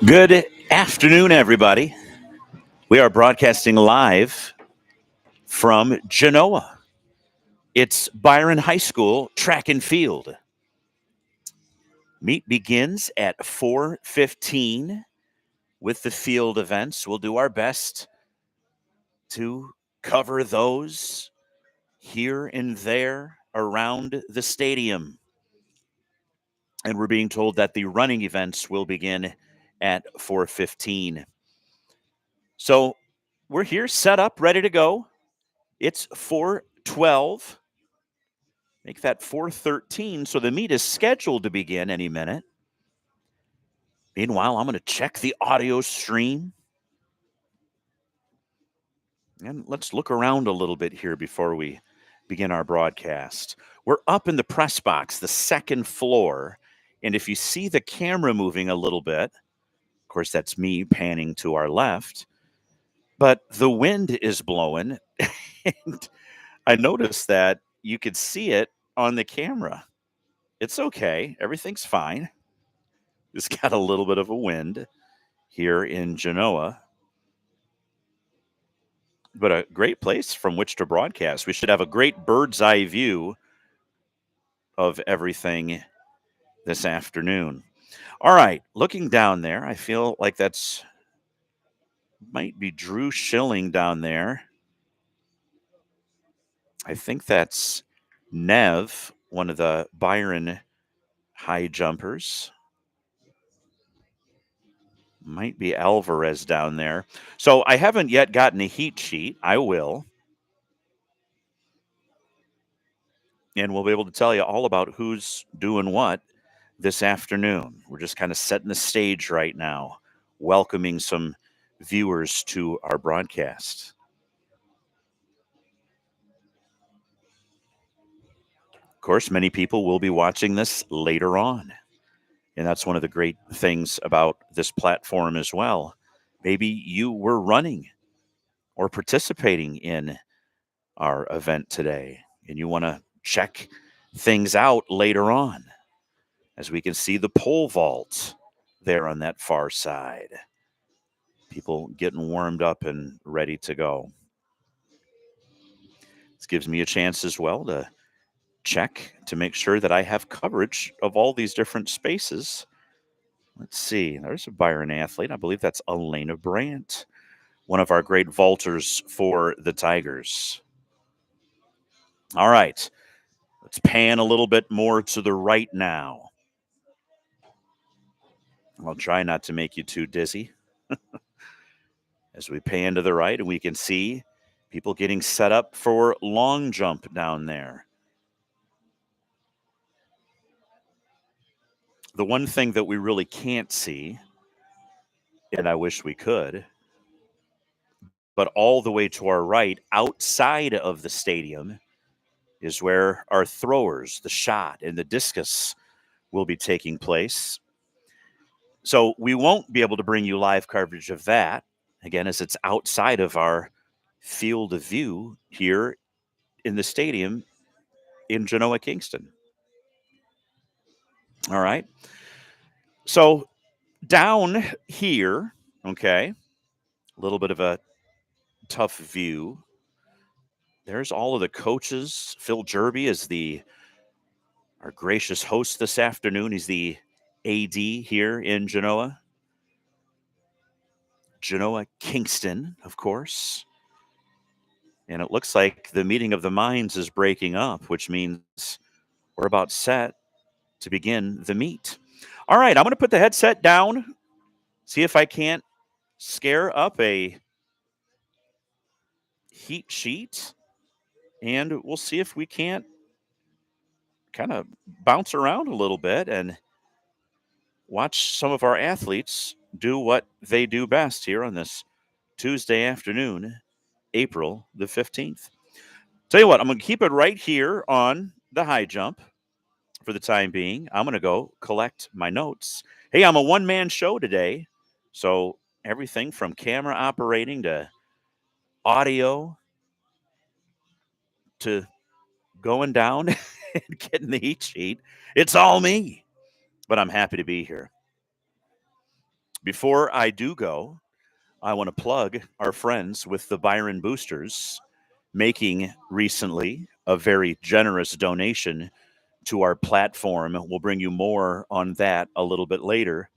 Good afternoon, everybody. We are broadcasting live from Genoa. It's Byron High School track and field. Meet begins at 4:15 with the field events. We'll do our best to cover those here and there around the stadium. And we're being told that the running events will begin at 4:15. So we're here, set up, ready to go. It's 4:12. Make that 4:13. So the meet is scheduled to begin any minute. Meanwhile, I'm going to check the audio stream. And let's look around a little bit here before we begin our broadcast. We're up in the press box, the second floor. And if you see the camera moving a little bit, of course, that's me panning to our left. But the wind is blowing. And I noticed that you could see it on the camera. It's okay. Everything's fine. It's got a little bit of a wind here in Genoa, but a great place from which to broadcast. We should have a great bird's eye view of everything this afternoon. All right, looking down there, I feel like that's might be Drew Schilling down there. I think that's Nev, one of the Byron high jumpers. Might be Alvarez down there. So I haven't yet gotten a heat sheet. I will. And we'll be able to tell you all about who's doing what this afternoon. We're just kind of setting the stage right now, welcoming some viewers to our broadcast. Of course, many people will be watching this later on. And that's one of the great things about this platform as well. Maybe you were running or participating in our event today, and you want to check things out later on, as we can see the pole vault there on that far side. People getting warmed up and ready to go. This gives me a chance as well to check to make sure that I have coverage of all these different spaces. Let's see. There's a Byron athlete. I believe that's Elena Brandt, one of our great vaulters for the Tigers. All right. Let's pan a little bit more to the right now. I'll try not to make you too dizzy. As we pan to the right, and we can see people getting set up for long jump down there. The one thing that we really can't see, and I wish we could, but all the way to our right, outside of the stadium, is where our throwers, the shot, and the discus will be taking place. So we won't be able to bring you live coverage of that, again, as it's outside of our field of view here in the stadium in Genoa, Kingston. All right. So down here, okay, a little bit of a tough view. There's all of the coaches. Phil Jerby is our gracious host this afternoon. He's the AD here in Genoa. Genoa Kingston, of course. And it looks like the meeting of the minds is breaking up, which means we're about set to begin the meet. All right, I'm going to put the headset down, see if I can't scare up a heat sheet, and we'll see if we can't kind of bounce around a little bit and watch some of our athletes do what they do best here on this Tuesday afternoon, April the 15th. Tell you what, I'm going to keep it right here on the high jump for the time being. I'm going to go collect my notes. Hey, I'm a one-man show today, so everything from camera operating to audio to going down and getting the heat sheet. It's all me, but I'm happy to be here. Before I do go, I want to plug our friends with the Byron Boosters making recently a very generous donation to our platform. We'll bring you more on that a little bit later.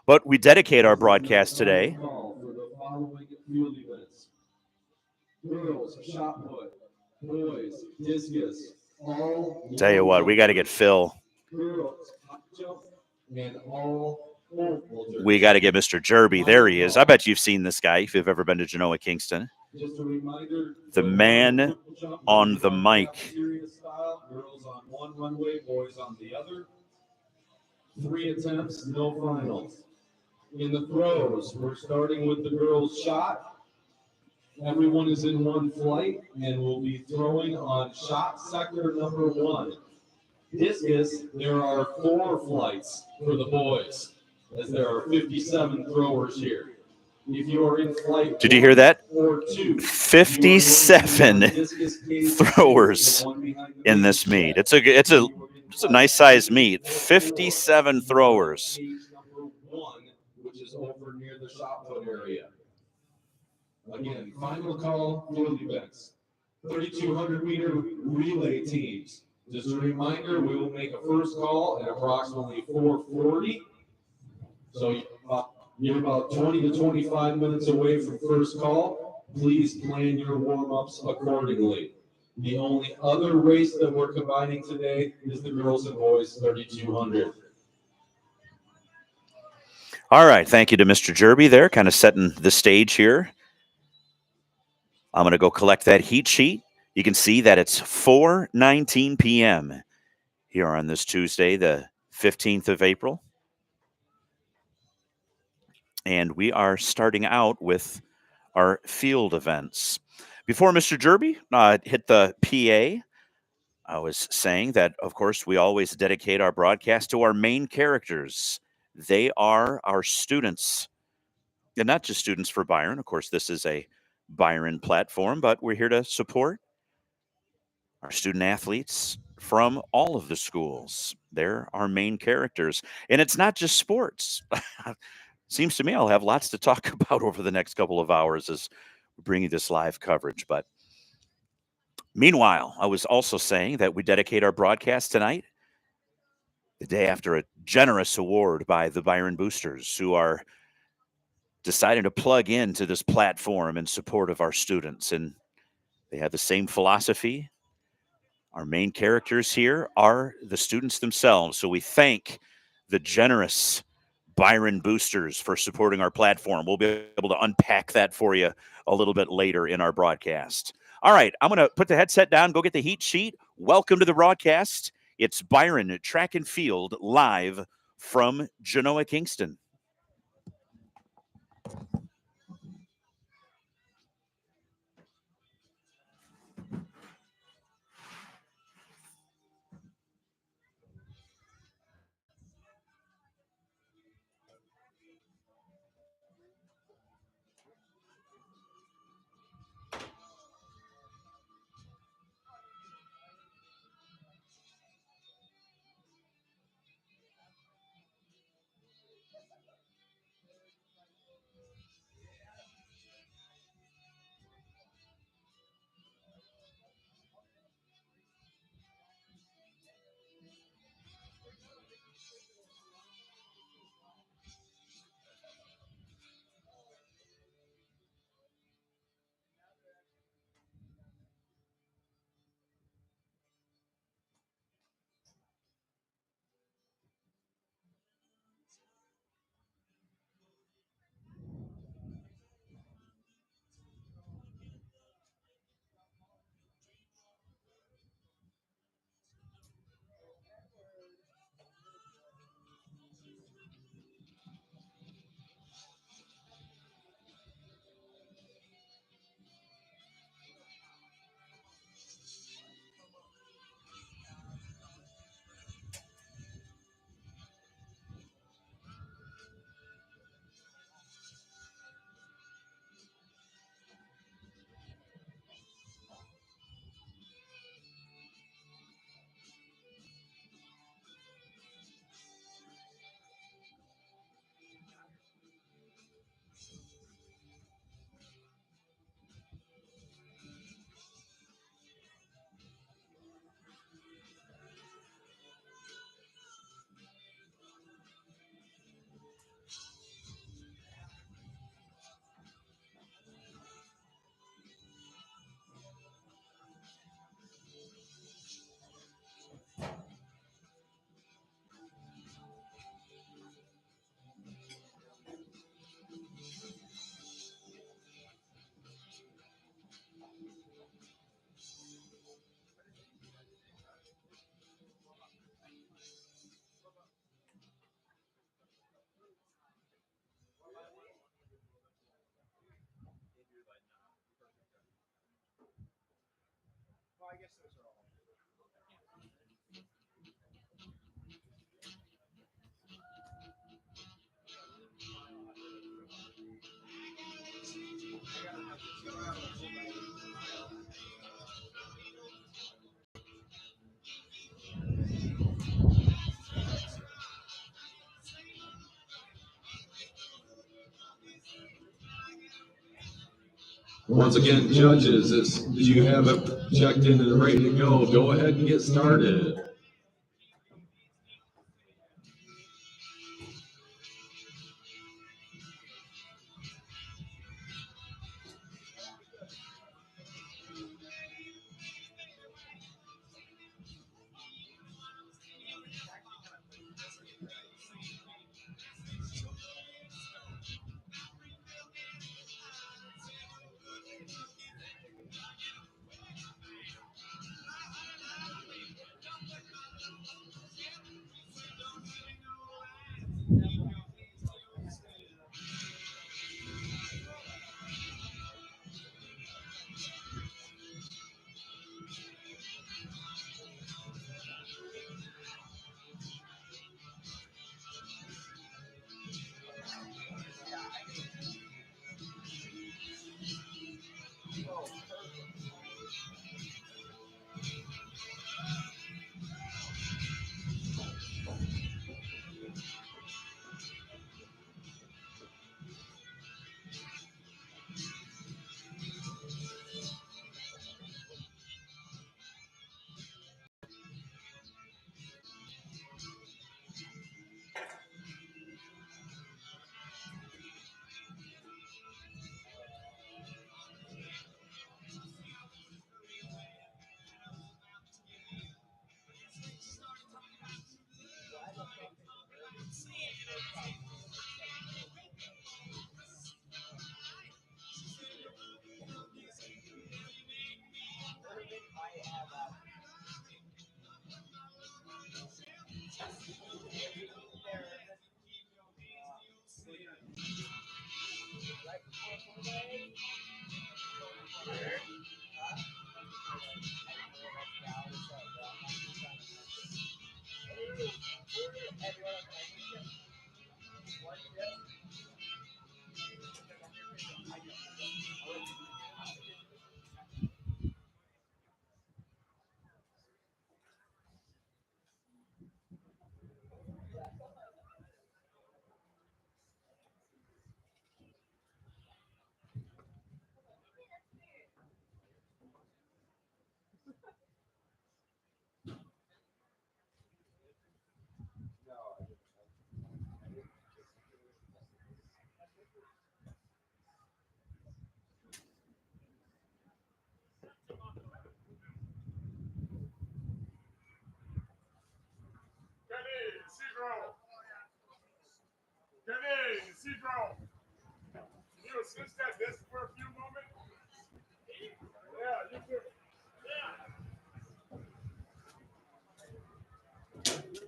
But we dedicate our broadcast today. For the following field events: girls shot put, boys discus, all Tell you what, we got to get Phil. girls hop jump, and all pole vaulters. We got to get Mr. Jerby. There he is. I bet you've seen this guy if you've ever been to Genoa Kingston. Just a reminder, The man jump on the mic. serious style, girls on one runway, boys on the other. 3 attempts, no finals. In the throws, we're starting with the girls' shot. Everyone is in one flight, and we'll be throwing on shot sector number 1. Discus, there are 4 flights for the boys, as there are 57 throwers here. If you are in flight, did you hear that? 2, 57 throwers in this meet. It's a nice size meet. 57 throwers. Which is over near the shot put area. Again, final call field events. 3,200 meter relay teams. Just a reminder, we will make a first call at approximately 4:40. So you're about 20 to 25 minutes away from first call. Please plan your warm-ups accordingly. The only other race that we're combining today is the girls and boys 3,200. All right. Thank you to Mr. Jerby there, kind of setting the stage here. I'm going to go collect that heat sheet. You can see that it's 4:19 p.m. here on this Tuesday, the 15th of April. And we are starting out with our field events. Before Mr. Jerby hit the PA, I was saying that, of course, we always dedicate our broadcast to our main characters. They are our students. And not just students for Byron. Of course, this is a Byron platform, but we're here to support our student athletes from all of the schools. They're our main characters. And it's not just sports. Seems to me I'll have lots to talk about over the next couple of hours as we bring you this live coverage. But meanwhile, I was also saying that we dedicate our broadcast tonight the day after a generous award by the Byron Boosters, who are deciding to plug into this platform in support of our students. And they have the same philosophy. Our main characters here are the students themselves. So we thank the generous Byron Boosters for supporting our platform. We'll be able to unpack that for you a little bit later in our broadcast. All right, I'm going to put the headset down, go get the heat sheet. Welcome to the broadcast. It's Byron Track and Field live from Genoa Kingston. Once again, judges, you have it checked in and ready to go. Go ahead and get started. Can you assist that desk for a few moments? Yeah, you too.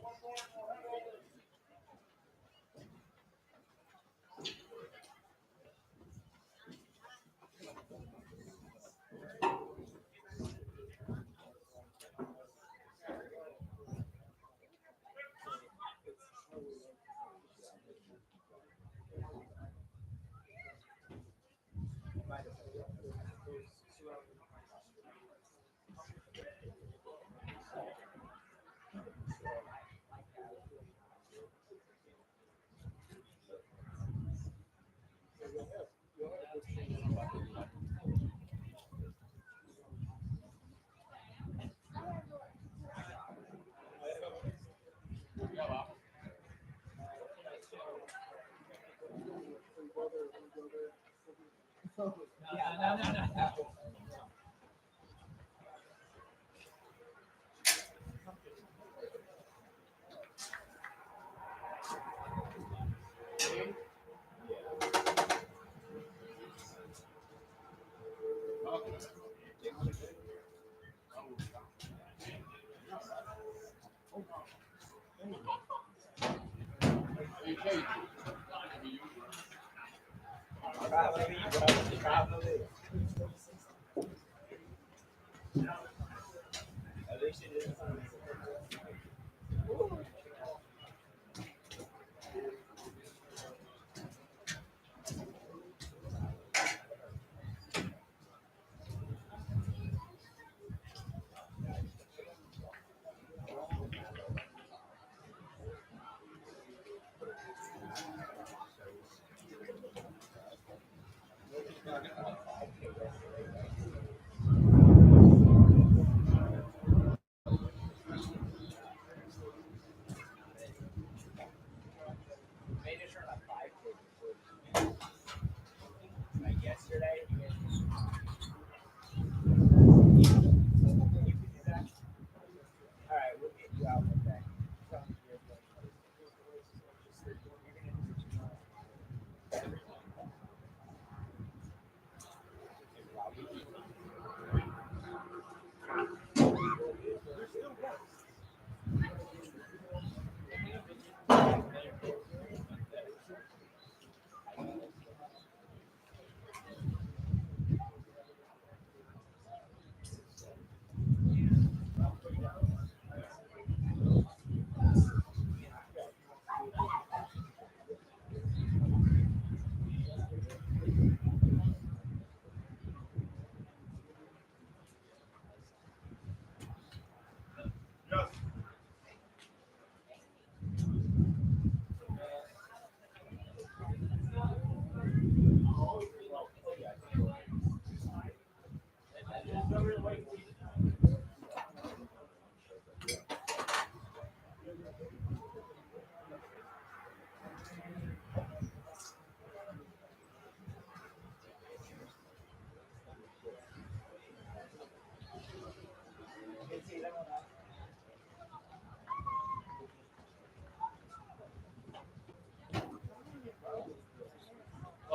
One more and we'll head over. Yes.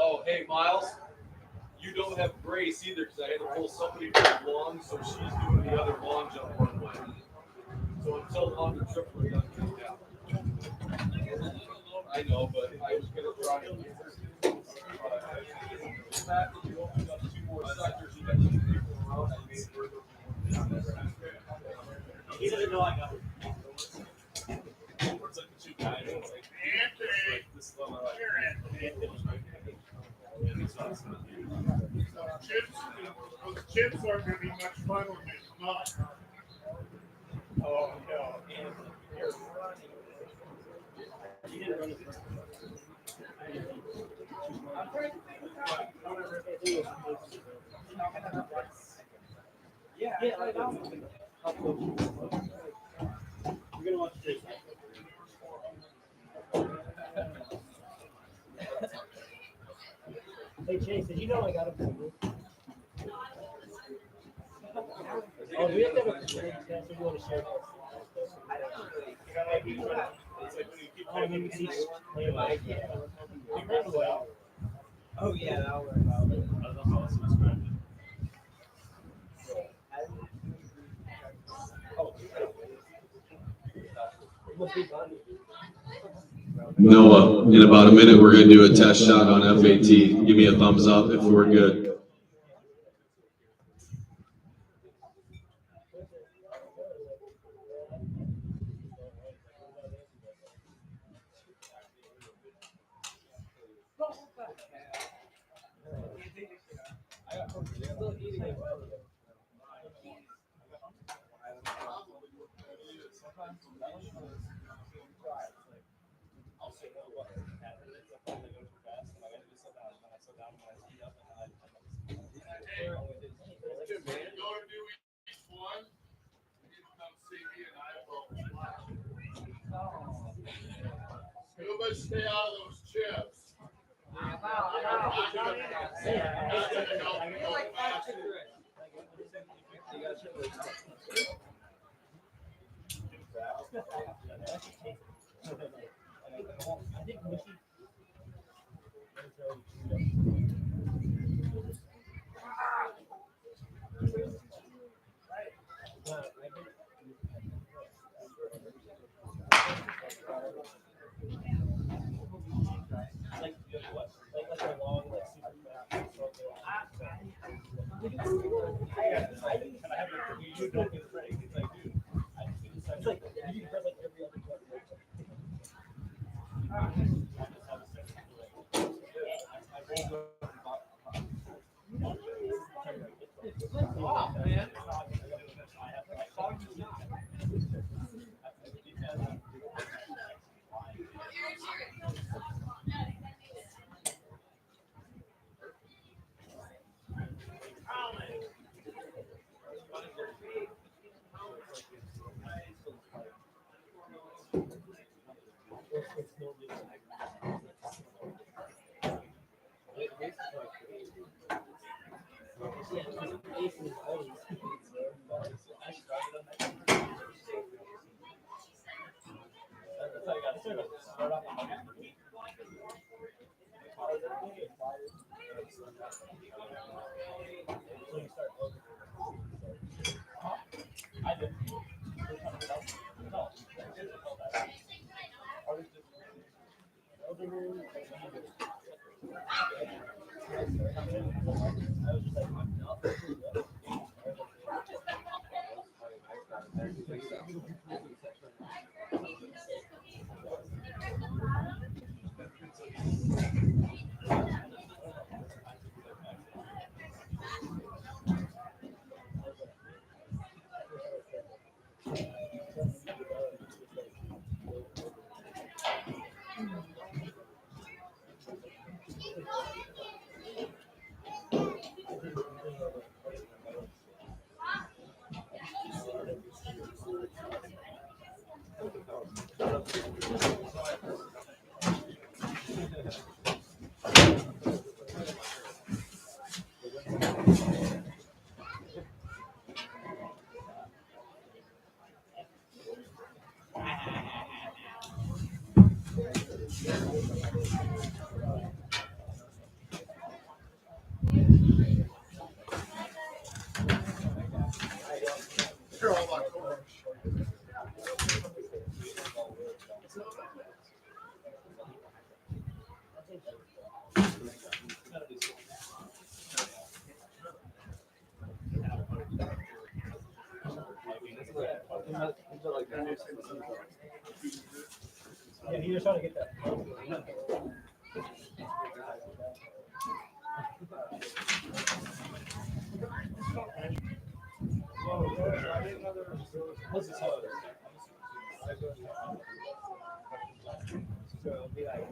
Oh, hey, Miles. You don't have Grace either because I had to pull somebody from the long, so she's doing the other long jump one way. So until longer triple are done, yeah. I know, but I was going to try and the fact that you opened up 2 more sectors, you got 2 people around, I made it. He doesn't know I got it. It's like the 2 guys. It's like, Anthony. this level, like, Here, Anthony. Those chips aren't going to be much fun when they come up. oh, no. Here. Yeah, I know. We're gonna watch this. Hey Chase, did you know I got a Google? Oh, do we have to have a test if you want to share this? Oh, maybe teach. Oh yeah, that'll work out. I don't know how else to describe it. Noah, in about a minute, we're going to do a test shot on FAT. Give me a thumbs up if we're good. Go to do each one. You can come see me and I will watch it. Everybody stay out of those chips. They're all like corn. Yeah, he was trying to get that. What's his hose? So it'll be like.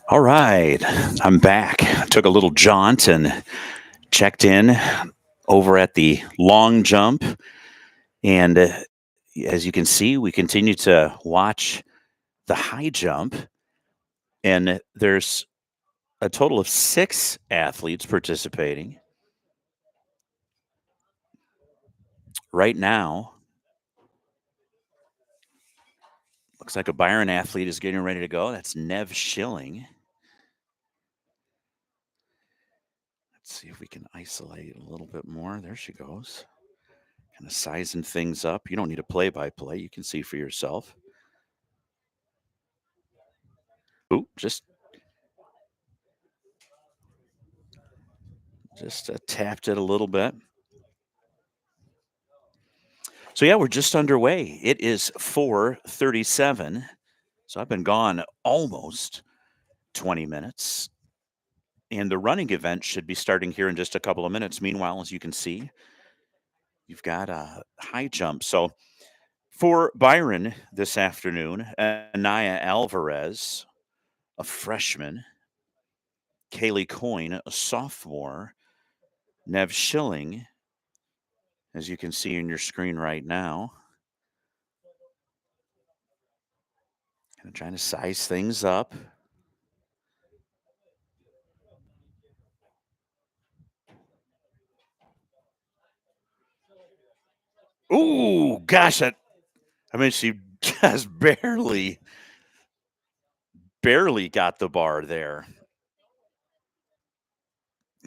All right, I'm back. Took a little jaunt and checked in over at the long jump. And as you can see, we continue to watch the high jump. And there's a total of 6 athletes participating. Right now, looks like a Byron athlete is getting ready to go. That's Nev Schilling. Let's see if we can isolate a little bit more. There she goes. Kind of sizing things up. You don't need a play-by-play. You can see for yourself. Ooh, just tapped it a little bit. So yeah, we're just underway. It is 4:37. So I've been gone almost 20 minutes. And the running event should be starting here in just a couple of minutes. Meanwhile, as you can see, you've got a high jump. So for Byron this afternoon, Anaya Alvarez, a freshman, Kaylee Coyne, a sophomore, Nev Schilling, as you can see in your screen right now. Kind of trying to size things up. Ooh, gosh, I mean, she just barely got the bar there.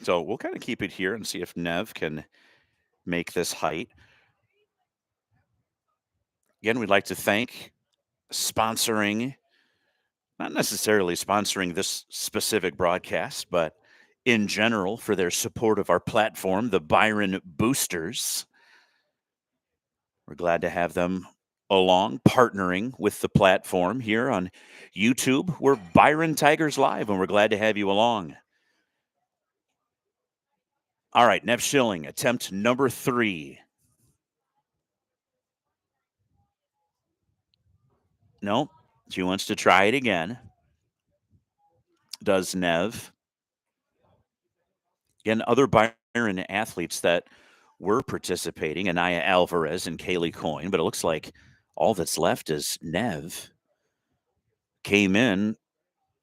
So we'll kind of keep it here and see if Nev can make this height. Again, we'd like to thank sponsoring, not necessarily sponsoring this specific broadcast, but in general for their support of our platform, the Byron Boosters. We're glad to have them along, partnering with the platform here on YouTube. We're Byron Tigers Live, and we're glad to have you along. All right, Nev Schilling, attempt number 3. No, she wants to try it again. Does Nev. Again, other Byron athletes that were participating, Anaya Alvarez and Kaylee Coyne, but it looks like all that's left is Nev. came in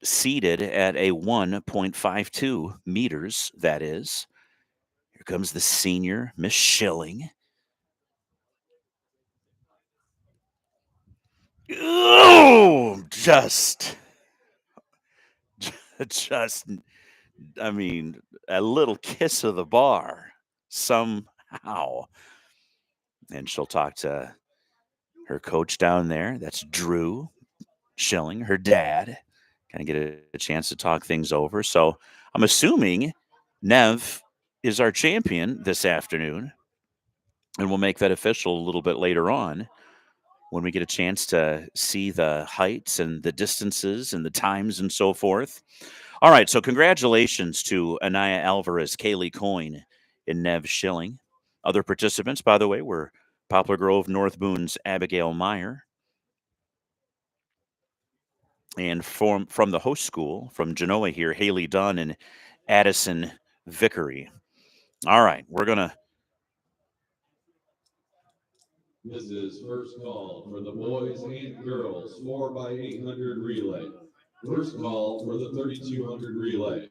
seated at a 1.52 meters, that is. Here comes the senior, Miss Schilling. Oh, just, I mean, a little kiss of the bar somehow. And she'll talk to her coach down there. That's Drew Schilling, her dad. Kind of get a chance to talk things over. So I'm assuming Nev is our champion this afternoon. And we'll make that official a little bit later on when we get a chance to see the heights and the distances and the times and so forth. All right, so congratulations to Anaya Alvarez, Kaylee Coyne, and Nev Schilling. Other participants, by the way, were Poplar Grove North Boone's Abigail Meyer. And from the host school, from Genoa here, Haley Dunn and Addison Vickery. All right, we're going to. This is first call for the boys and girls 4x800 relay. First call for the 3200 relay.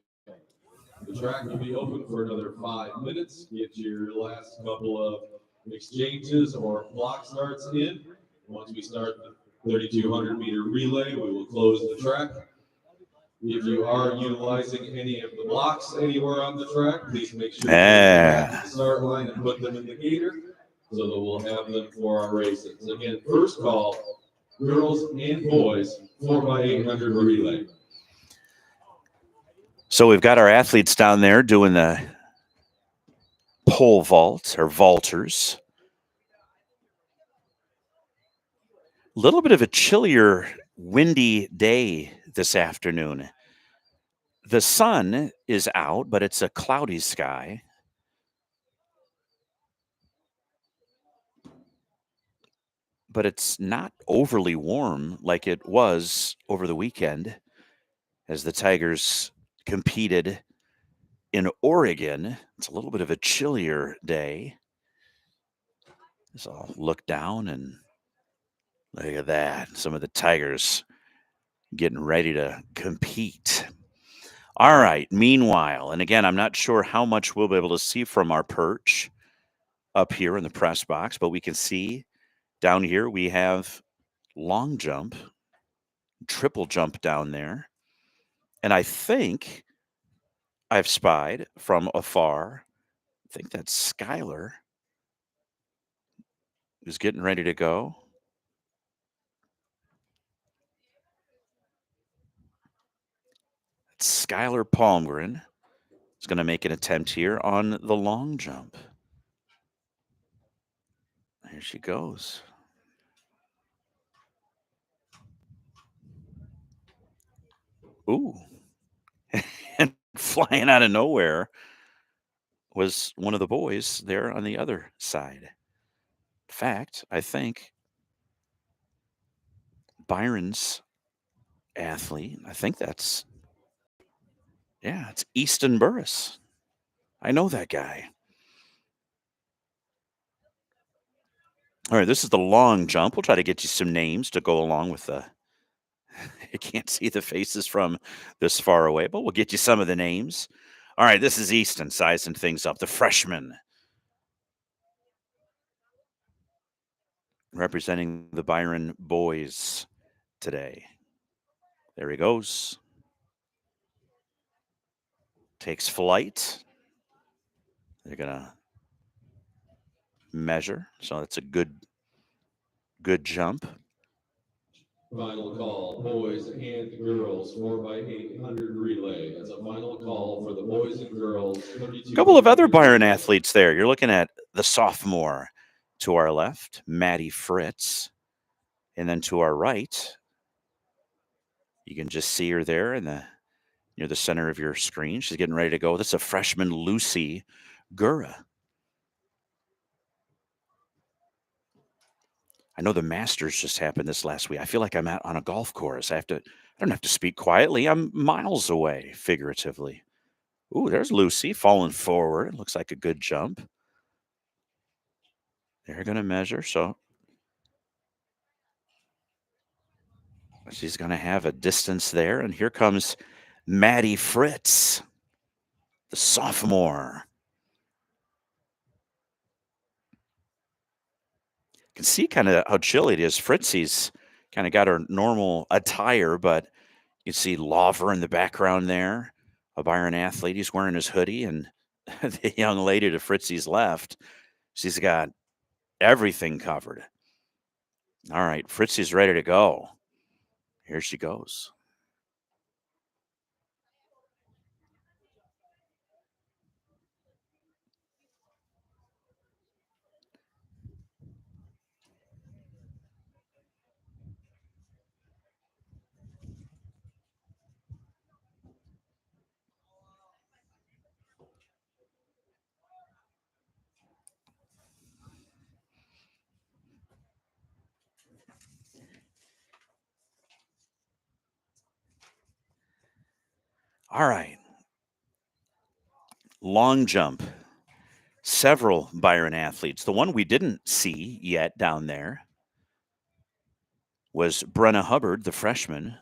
The track will be open for another 5 minutes. Get your last couple of exchanges or block starts in. Once we start the 3200 meter relay, we will close the track. If you are utilizing any of the blocks anywhere on the track, please make sure to take them back to the start line and put them in the gator so that we'll have them for our races. Again, first call, girls and boys, 4x800 relay. So we've got our athletes down there doing the pole vault or vaulters. A little bit of a chillier, windy day this afternoon. The sun is out, but it's a cloudy sky. But it's not overly warm like it was over the weekend as the Tigers competed in Oregon. It's a little bit of a chillier day. So I'll look down and look at that. Some of the Tigers getting ready to compete. All right. Meanwhile, and again, I'm not sure how much we'll be able to see from our perch up here in the press box, but we can see down here we have long jump, triple jump down there. And I think I've spied from afar, I think that's Skylar who's getting ready to go. Skylar Palmgren is going to make an attempt here on the long jump. There she goes. Ooh. And flying out of nowhere was one of the boys there on the other side. In fact, I think Byron's athlete, I think that's, yeah, it's Easton Burris. I know that guy. All right, this is the long jump. We'll try to get you some names to go along with the. You can't see the faces from this far away, but we'll get you some of the names. All right, this is Easton sizing things up. The freshman representing the Byron boys today. There he goes. Takes flight. They're going to measure. So that's a good jump. Final call, boys and girls, 4x800 relay. That's a final call for the boys and girls. A couple of other Byron athletes there. You're looking at the sophomore to our left, Maddie Fritz. And then to our right, you can just see her there near the center of your screen. She's getting ready to go. That's a freshman, Lucy Gura. I know the Masters just happened this last week. I feel like I'm out on a golf course. I don't have to speak quietly. I'm miles away, figuratively. Ooh, there's Lucy falling forward. Looks like a good jump. They're going to measure. So She's going to have a distance there. And here comes Maddie Fritz, the sophomore. You can see kind of how chilly it is. Fritzy's kind of got her normal attire, but you see Lawver in the background there, a Byron athlete. He's wearing his hoodie, and the young lady to Fritzy's left, she's got everything covered. All right, Fritzy's ready to go. Here she goes. All right. Long jump. Several Byron athletes. The one we didn't see yet down there was Brenna Hubbard, the freshman,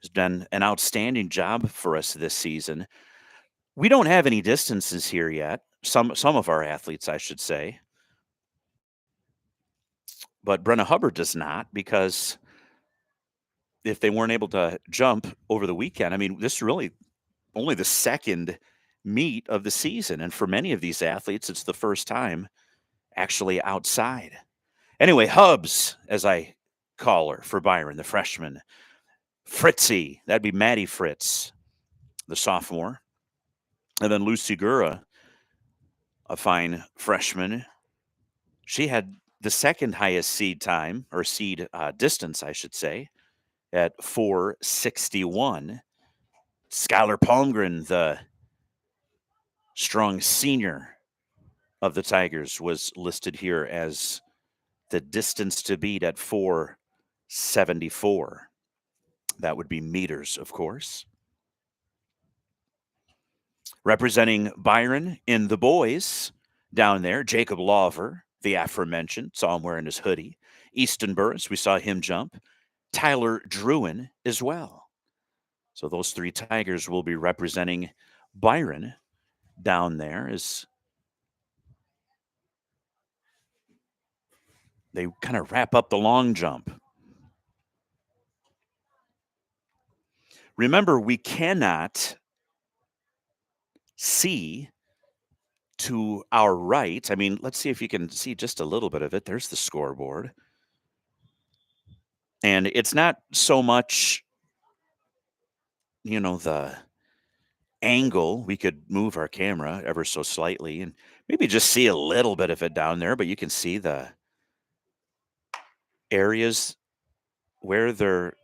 who's done an outstanding job for us this season. We don't have any distances here yet. Some of our athletes, I should say. But Brenna Hubbard does not, because if they weren't able to jump over the weekend, I mean, this is really only the second meet of the season. And for many of these athletes, it's the first time actually outside. Anyway, Hubs, as I call her for Byron, the freshman. Fritzy, that'd be Maddie Fritz, the sophomore. And then Lucy Gura, a fine freshman. She had the second highest seed time, or seed distance, I should say, at 4:61. Skylar Palmgren, the strong senior of the Tigers, was listed here as the distance to beat at 4:74. That would be meters, of course. Representing Byron in the boys down there, Jacob Lawver, the aforementioned, saw him wearing his hoodie. Easton Burris, we saw him jump. Tyler Druin as well. So those three Tigers will be representing Byron down there as they kind of wrap up the long jump. Remember, we cannot see to our right. I mean, let's see if you can see just a little bit of it. There's the scoreboard. And it's not so much, the angle. We could move our camera ever so slightly and maybe just see a little bit of it down there, but you can see the areas where they're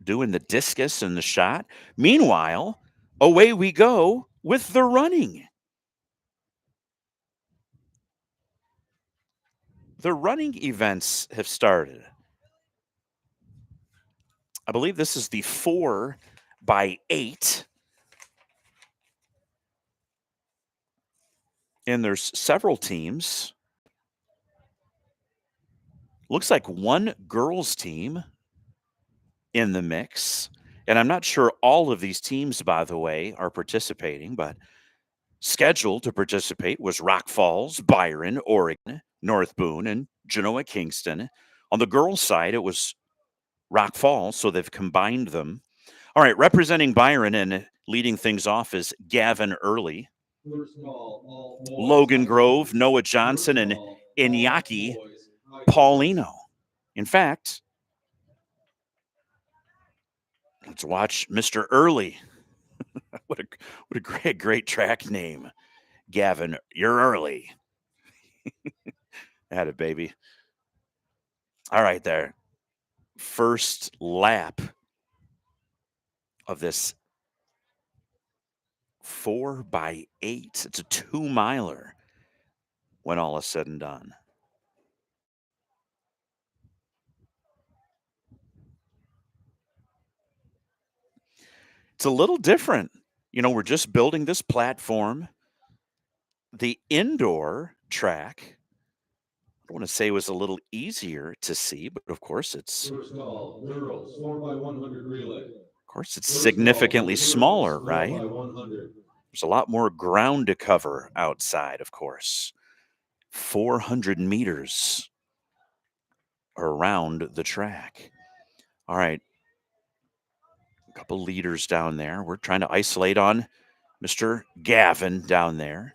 doing the discus and the shot. Meanwhile, away we go with the running. The running events have started. I believe this is the 4x8. And there's several teams. Looks like one girls team in the mix. And I'm not sure all of these teams, by the way, are participating, but scheduled to participate was Rock Falls, Byron, Oregon, North Boone, and Genoa Kingston. On the girls' side, it was Rock Falls, so they've combined them. All right, representing Byron and leading things off is Gavin Early, Logan Grove, Noah Johnson, and Iñaki Paulino. In fact, let's watch Mr. Early. What a great track name. Gavin, you're early. Had it, baby. All right, there. First lap of this 4x8. It's a 2-miler when all is said and done. It's a little different. We're just building this platform. The indoor track don't want to say it was a little easier to see, but of course it's First call, girls, 4x100 relay. Of course, it's significantly smaller, right? 4x100. There's a lot more ground to cover outside, of course. 400 meters around the track. All right. A couple leaders down there. We're trying to isolate on Mr. Gavin down there.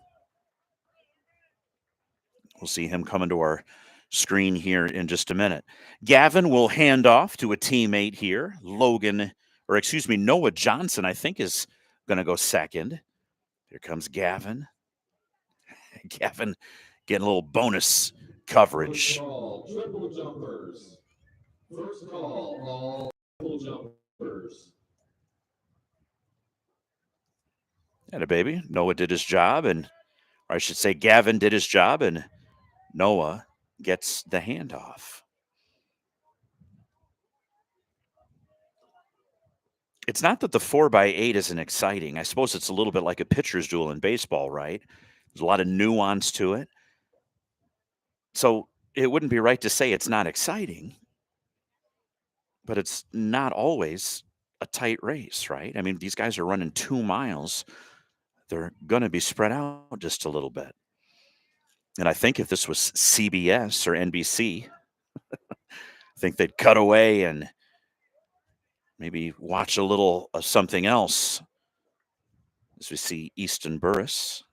We'll see him coming to our screen here in just a minute. Gavin will hand off to a teammate here. Noah Johnson, I think, is going to go second. Here comes Gavin. Gavin getting a little bonus coverage. First call, triple jumpers. First call, all triple jumpers. And a baby. Noah did his job, or I should say Gavin did his job, and Noah gets the handoff. It's not that the 4x8 isn't exciting. I suppose it's a little bit like a pitcher's duel in baseball, right? There's a lot of nuance to it. So it wouldn't be right to say it's not exciting, but it's not always a tight race, right? I mean, these guys are running 2 miles. They're going to be spread out just a little bit. And I think if this was CBS or NBC, I think they'd cut away and maybe watch a little of something else as we see Easton Burris.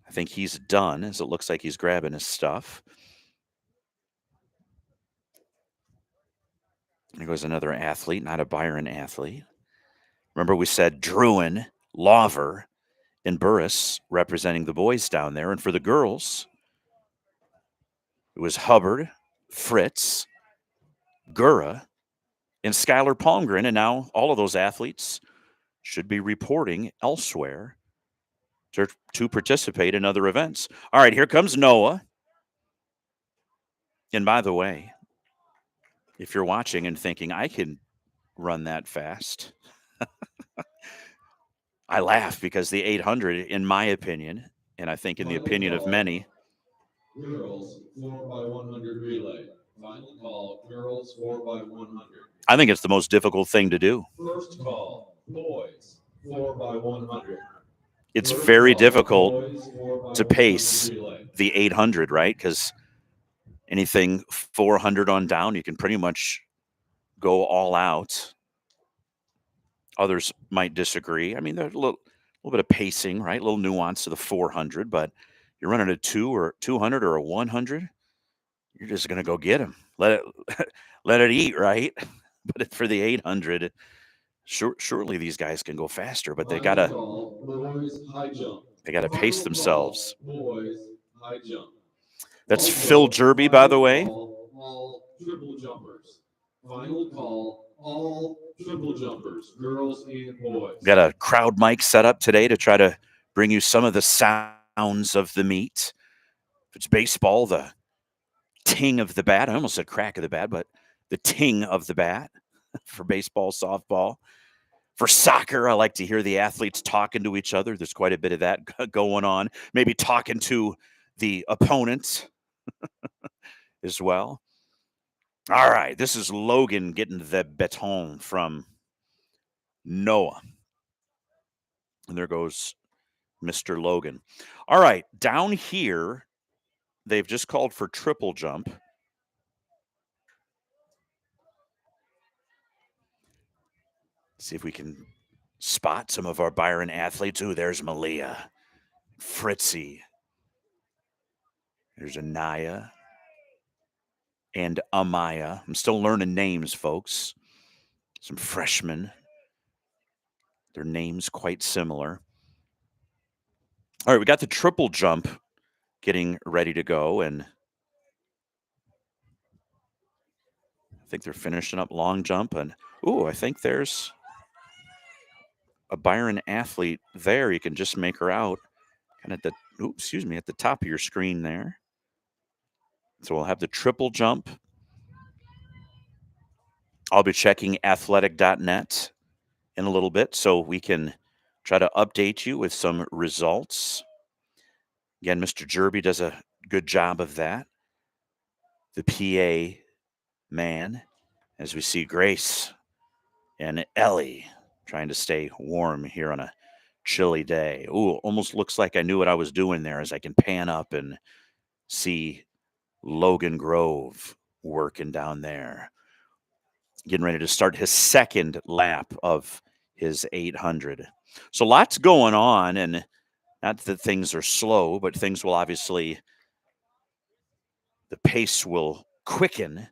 I think he's done, as it looks like he's grabbing his stuff. There goes another athlete, not a Byron athlete. Remember, we said Druin, Lawver, and Burris representing the boys down there. And for the girls, it was Hubbard, Fritz, Gura, and Skylar Palmgren. And now all of those athletes should be reporting elsewhere to participate in other events. All right, here comes Noah. And by the way, if you're watching and thinking, I can run that fast, I laugh because the 800, in my opinion, and I think in the opinion of many, Girls, 4x100 relay. Final call, girls, 4x100. I think it's the most difficult thing to do. First call, boys, 4x100. It's First very call, difficult boys, 4x100 to pace relay. the 800, right? Because anything 400 on down, you can pretty much go all out. Others might disagree. I mean, there's a little bit of pacing, right? A little nuance to the 400, but you're running a 200 or a 100, you're just going to go get them. Let it eat, right? But for the 800, surely these guys can go faster, but they got to Boys, high jump. They got to pace themselves. Boys, high jump. That's Phil Jerby, by the way. All triple jumpers. Final call, all triple jumpers, girls and boys. Got a crowd mic set up today to try to bring you some of the sounds of the meet. If it's baseball, the ting of the bat. I almost said crack of the bat, but the ting of the bat. For baseball, softball. For soccer, I like to hear the athletes talking to each other. There's quite a bit of that going on. Maybe talking to the opponent as well. All right, this is Logan getting the baton from Noah. And there goes Mr. Logan. All right, down here, they've just called for triple jump. See if we can spot some of our Byron athletes. Ooh, there's Malia, Fritzy. There's Anaya and Amaya. I'm still learning names, folks. Some freshmen. Their names quite similar. All right, we got the triple jump getting ready to go, and I think they're finishing up long jump. And ooh, I think there's a Byron athlete there. You can just make her out kind of at the top of your screen there. So we'll have the triple jump. I'll be checking athletic.net in a little bit so we can try to update you with some results. Again, Mr. Jerby does a good job of that. The PA man, as we see Grace and Ellie trying to stay warm here on a chilly day. Ooh, almost looks like I knew what I was doing there as I can pan up and see Logan Grove working down there, getting ready to start his second lap of his 800. So lots going on, and not that things are slow, but things will obviously, the pace will quicken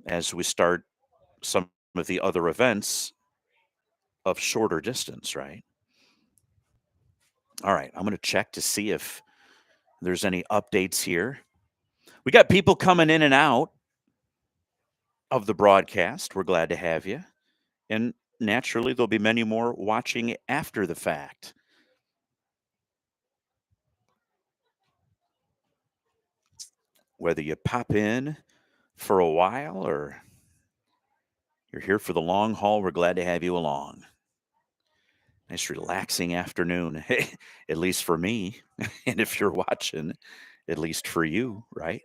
as we start some of the other events of shorter distance, right? All right, I'm going to check to see if there's any updates here. We got people coming in and out of the broadcast. We're glad to have you. And naturally, there'll be many more watching after the fact. Whether you pop in for a while or you're here for the long haul, we're glad to have you along. Nice, relaxing afternoon, at least for me. And if you're watching, at least for you, right?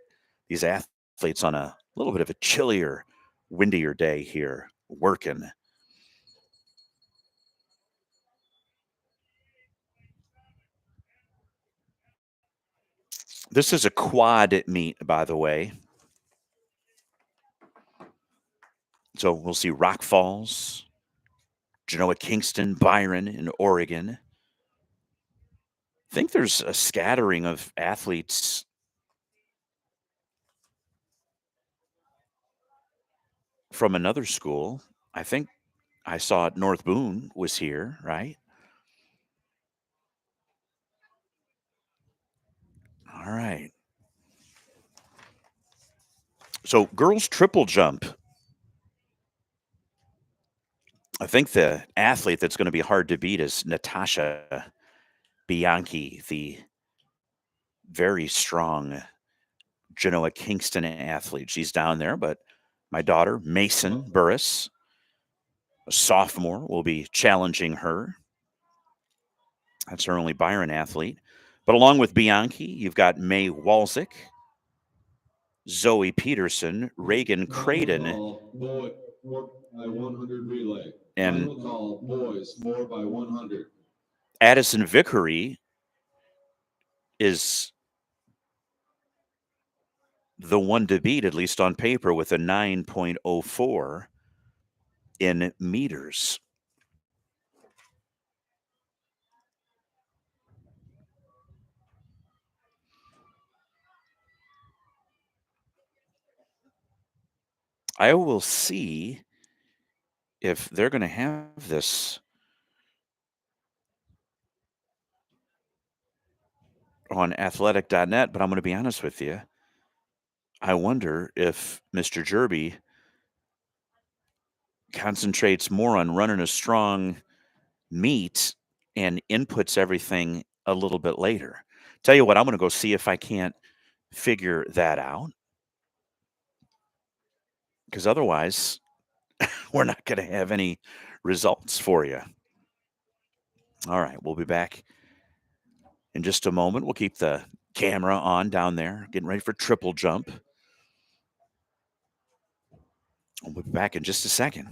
These athletes on a little bit of a chillier, windier day here working. This is a quad meet, by the way. So we'll see Rock Falls, Genoa, Kingston, Byron in Oregon. I think there's a scattering of athletes from another school. I think I saw North Boone was here, right? All right. So girls triple jump. I think the athlete that's going to be hard to beat is Natasha Bianchi, the very strong Genoa Kingston athlete. She's down there, but my daughter, Mason Burris, a sophomore, will be challenging her. That's her only Byron athlete. But along with Bianchi, you've got May Walzik, Zoe Peterson, Reagan Creighton, Boy, 4 by 100 relay. and Final call, boys, 4 by 100. Addison Vickery is the one to beat, at least on paper, with a 9.04 in meters. I will see if they're going to have this on athletic.net, but I'm going to be honest with you. I wonder if Mr. Jerby concentrates more on running a strong meet and inputs everything a little bit later. Tell you what, I'm going to go see if I can't figure that out, because otherwise we're not going to have any results for you. All right, we'll be back in just a moment. We'll keep the camera on down there, getting ready for triple jump. We'll be back in just a second.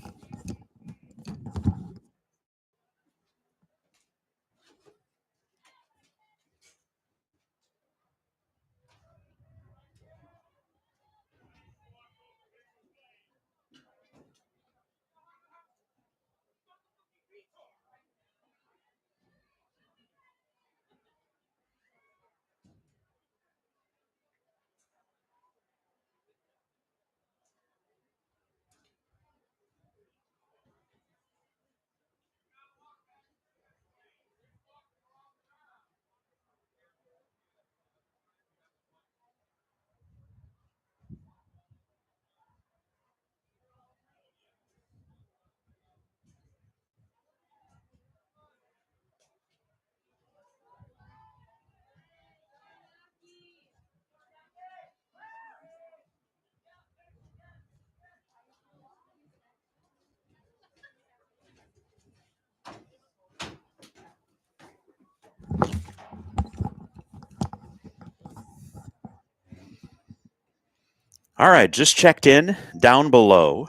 All right, just checked in down below,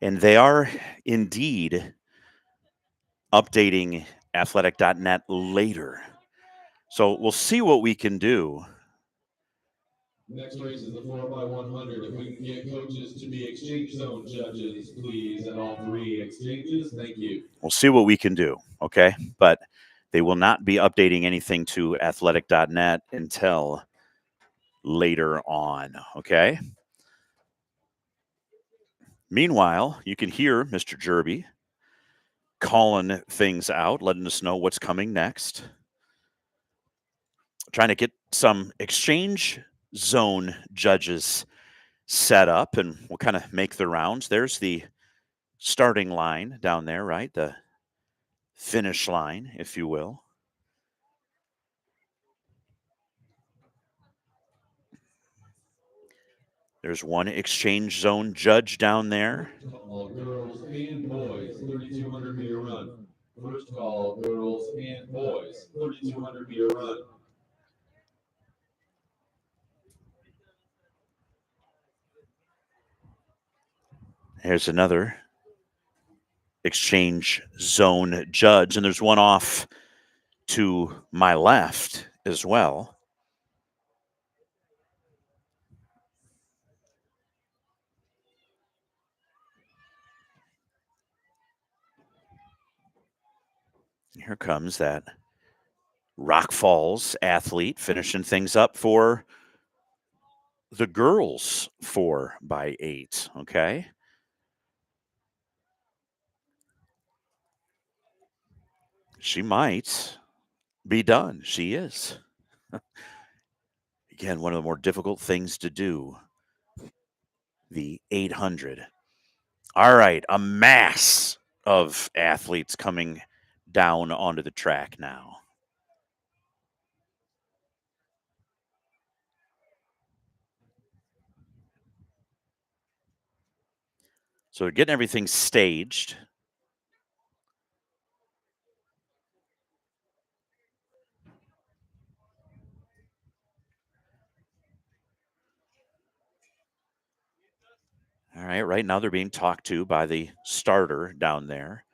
and they are indeed updating athletic.net later. So we'll see what we can do. Next race is the 4x100. If we can get coaches to be exchange zone judges, please, at all 3 exchanges. Thank you. We'll see what we can do, okay? But they will not be updating anything to athletic.net until later on, okay? Meanwhile, you can hear Mr. Jerby calling things out, letting us know what's coming next. Trying to get some exchange zone judges set up, and we'll kind of make the rounds. There's the starting line down there, right? The finish line, if you will. There's one exchange zone judge down there. All girls and boys, 3,200 meter run. First call, girls and boys, 3,200 meter run. Here's another exchange zone judge, and there's one off to my left as well. Here comes that Rock Falls athlete finishing things up for the girls 4x8, okay? She might be done. She is. Again, one of the more difficult things to do, the 800. All right, a mass of athletes coming down onto the track now. So they're getting everything staged. All right, right now they're being talked to by the starter down there.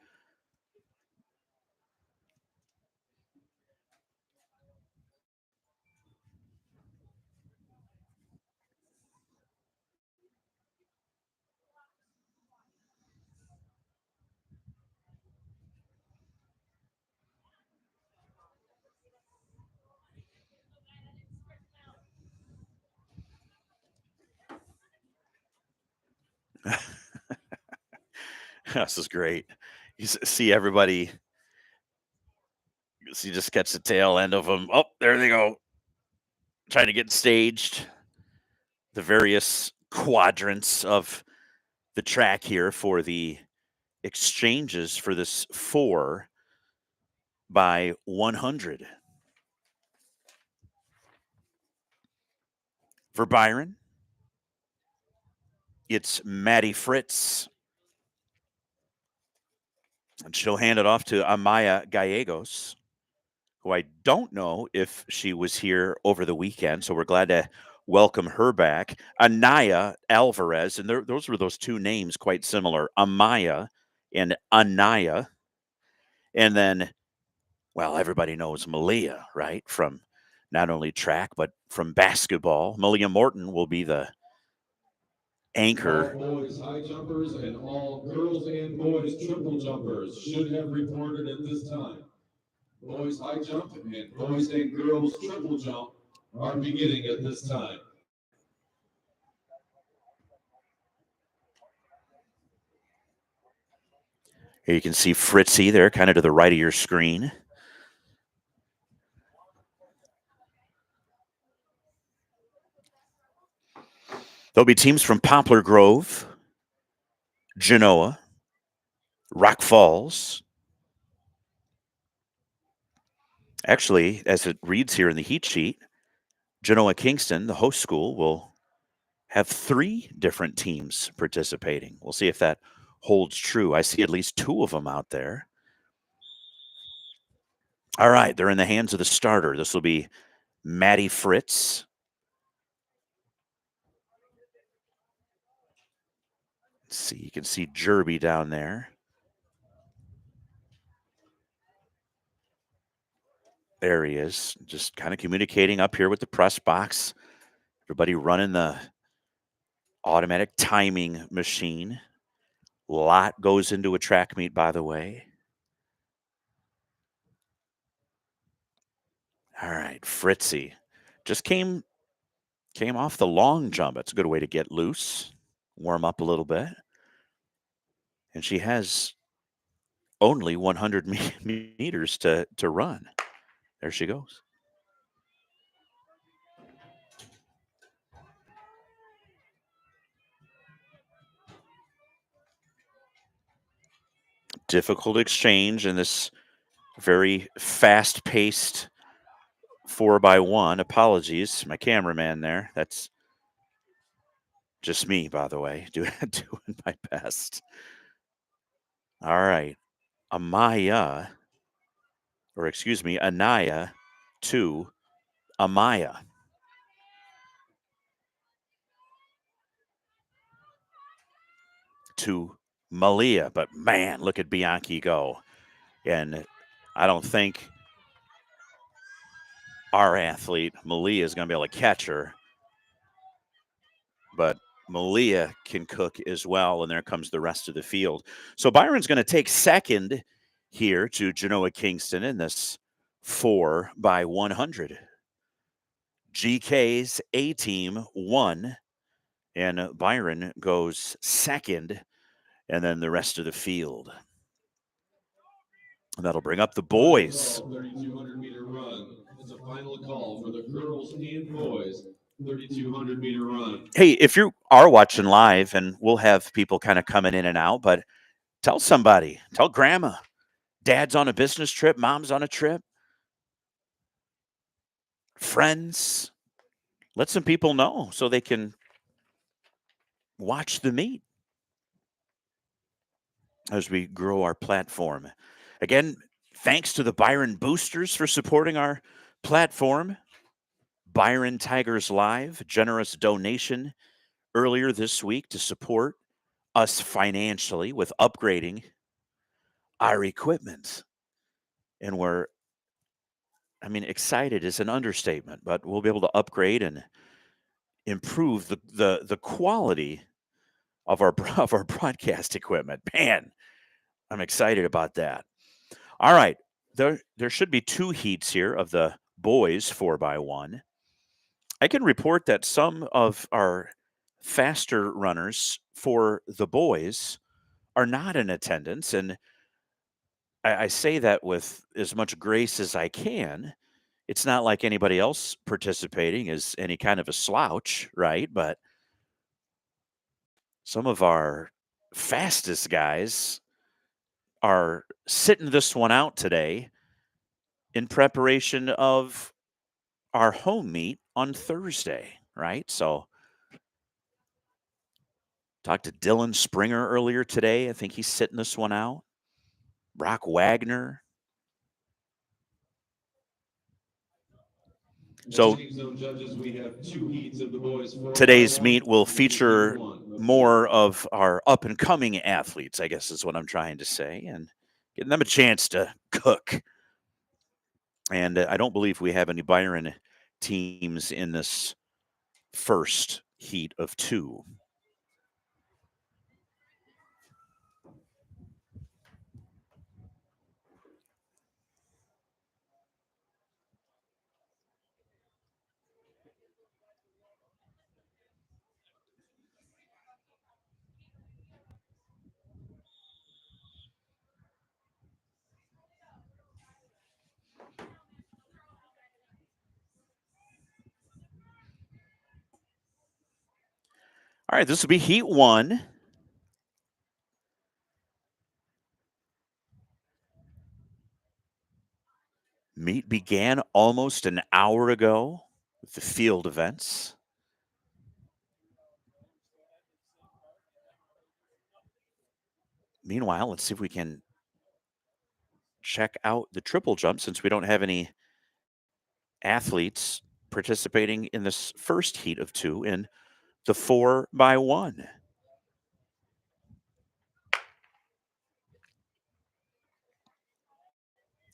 This is great. You see everybody, you just catch the tail end of them. Oh, there they go. Trying to get staged. The various quadrants of the track here for the exchanges for this 4x100. For Byron, it's Maddie Fritz. And she'll hand it off to Amaya Gallegos, who I don't know if she was here over the weekend. So we're glad to welcome her back. Anaya Alvarez, and those were those two names quite similar, Amaya and Anaya. And then, well, everybody knows Malia, right? From not only track, but from basketball. Malia Morton will be the anchor. All boys high jumpers and all girls and boys triple jumpers should have reported at this time. Boys high jump and boys and girls triple jump are beginning at this time. Here you can see Fritzy there, kind of to the right of your screen. There'll be teams from Poplar Grove, Genoa, Rock Falls. Actually, as it reads here in the heat sheet, Genoa Kingston, the host school, will have 3 different teams participating. We'll see if that holds true. I see at least 2 of them out there. All right, they're in the hands of the starter. This will be Maddie Fritz. Let's see, you can see Jerby down there. There he is, just kind of communicating up here with the press box. Everybody running the automatic timing machine. Lot goes into a track meet, by the way. All right, Fritzy just came off the long jump. That's a good way to get loose, warm up a little bit. And she has only 100 meters to run. There she goes. Difficult exchange in this very fast-paced 4x1. Apologies, my cameraman there. That's just me, by the way, doing my best. All right, Anaya to Amaya. To Malia, but man, look at Bianchi go. And I don't think our athlete, Malia, is going to be able to catch her. But Malia can cook as well, and there comes the rest of the field. So Byron's going to take second here to Genoa Kingston in this 4x100. GK's A team won, and Byron goes second, and then the rest of the field. And that'll bring up the boys. 3,200-meter run. It's a final call for the girls and boys. 3,200-meter run. Hey, if you are watching live, and we'll have people kind of coming in and out, but tell somebody, tell grandma, dad's on a business trip, mom's on a trip, friends, let some people know so they can watch the meet as we grow our platform. Again, thanks to the Byron Boosters for supporting our platform. Byron Tigers Live, generous donation earlier this week to support us financially with upgrading our equipment. And we're, excited is an understatement, but we'll be able to upgrade and improve the quality of our broadcast equipment. Man, I'm excited about that. All right, there should be two heats here of the boys 4x1. I can report that some of our faster runners for the boys are not in attendance, and I say that with as much grace as I can. It's not like anybody else participating is any kind of a slouch, right? But some of our fastest guys are sitting this one out today in preparation of our home meet on Thursday, right? So talked to Dylan Springer earlier today. I think he's sitting this one out. Brock Wagner. So today's meet will feature more of our up-and-coming athletes, I guess is what I'm trying to say, and getting them a chance to cook. And I don't believe we have any Byron teams in this first heat of two. All right, this will be heat one. Meet began almost an hour ago with the field events. Meanwhile, let's see if we can check out the triple jump since we don't have any athletes participating in this first heat of two in the 4x1.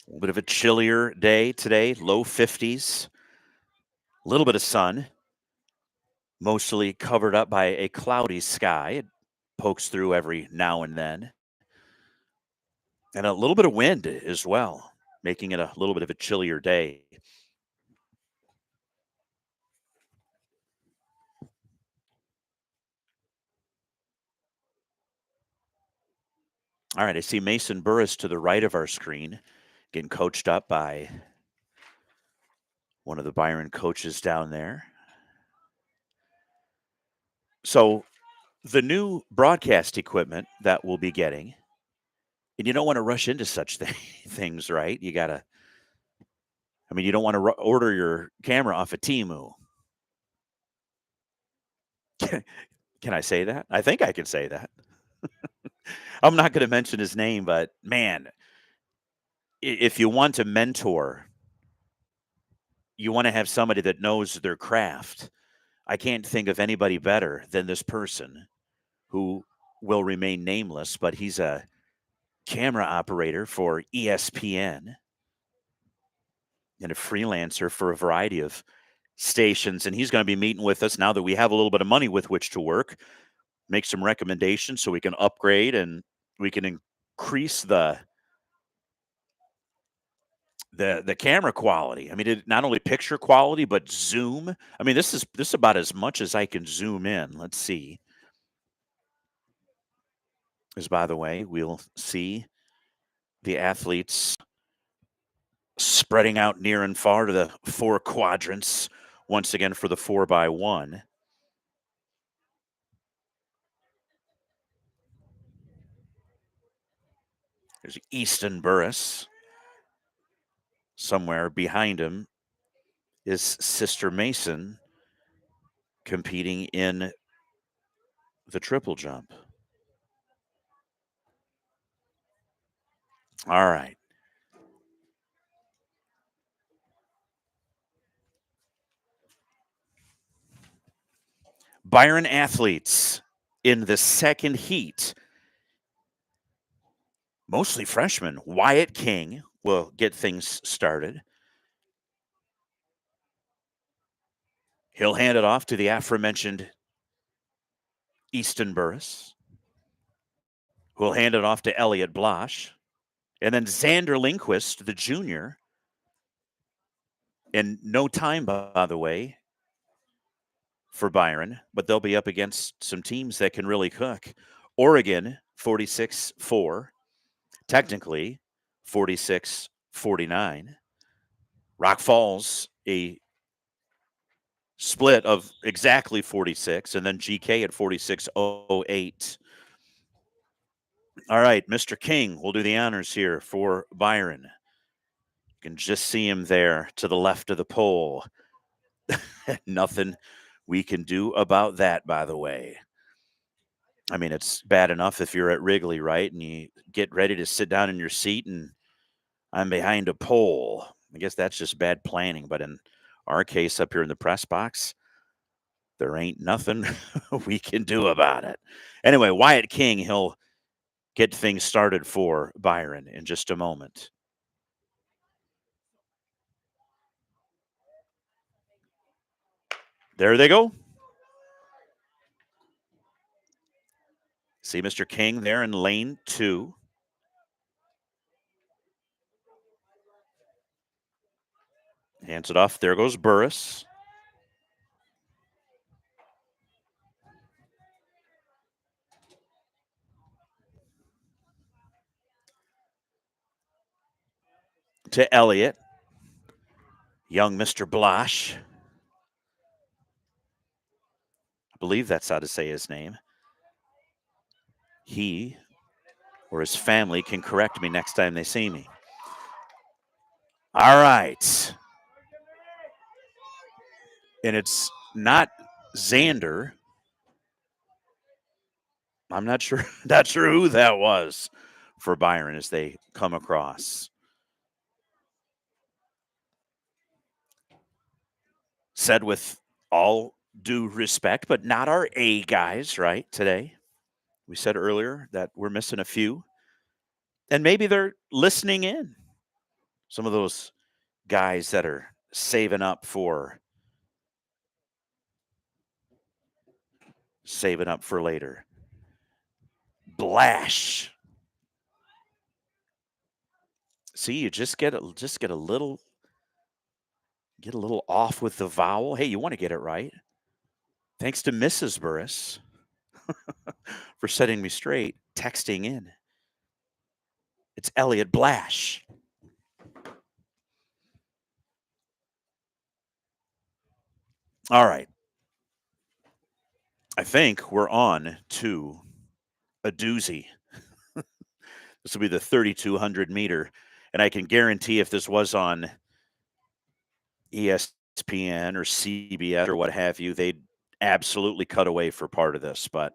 A little bit of a chillier day today, low 50s, a little bit of sun, mostly covered up by a cloudy sky. It pokes through every now and then. And a little bit of wind as well, making it a little bit of a chillier day. All right, I see Mason Burris to the right of our screen, getting coached up by one of the Byron coaches down there. So, the new broadcast equipment that we'll be getting, and you don't want to rush into such things, right? You got to, I mean, you don't want to order your camera off of Temu. Can I say that? I think I can say that. I'm not going to mention his name, but man, if you want to mentor, you want to have somebody that knows their craft. I can't think of anybody better than this person who will remain nameless, but he's a camera operator for ESPN and a freelancer for a variety of stations. And he's going to be meeting with us now that we have a little bit of money with which to work, make some recommendations so we can upgrade and we can increase the camera quality. I mean, not only picture quality, but zoom. I mean, this is about as much as I can zoom in. Let's see. As by the way, we'll see the athletes spreading out near and far to the 4 quadrants once again for the 4x1. There's Easton Burris. Somewhere behind him is Sister Mason competing in the triple jump. All right. Byron athletes in the second heat, mostly freshmen. Wyatt King will get things started. He'll hand it off to the aforementioned Easton Burris, who will hand it off to Elliot Blosh. And then Xander Lindquist, the junior, in no time, by the way, for Byron, but they'll be up against some teams that can really cook. Oregon, 46-4. Technically, 46-49. Rock Falls, a split of exactly 46, and then GK at 46-08. All right, Mr. King will do the honors here for Byron. You can just see him there to the left of the pole. Nothing we can do about that, by the way. I mean, it's bad enough if you're at Wrigley, right? And you get ready to sit down in your seat and I'm behind a pole. I guess that's just bad planning. But in our case up here in the press box, there ain't nothing we can do about it. Anyway, Wyatt King, he'll get things started for Byron in just a moment. There they go. See Mr. King there in lane 2. Hands it off. There goes Burris. To Elliott. Young Mr. Blosh. I believe that's how to say his name. He or his family can correct me next time they see me. All right. And it's not Xander. I'm not sure who that was for Byron as they come across. Said with all due respect, but not our A guys, right, today. We said earlier that we're missing a few. And maybe they're listening in. Some of those guys that are saving up for later. Blash. See, you just get a little off with the vowel. Hey, you want to get it right. Thanks to Mrs. Burris for setting me straight, texting in. It's Elliot Blash. All right. I think we're on to a doozy. This will be the 3,200 meter. And I can guarantee if this was on ESPN or CBS or what have you, they'd absolutely cut away for part of this. But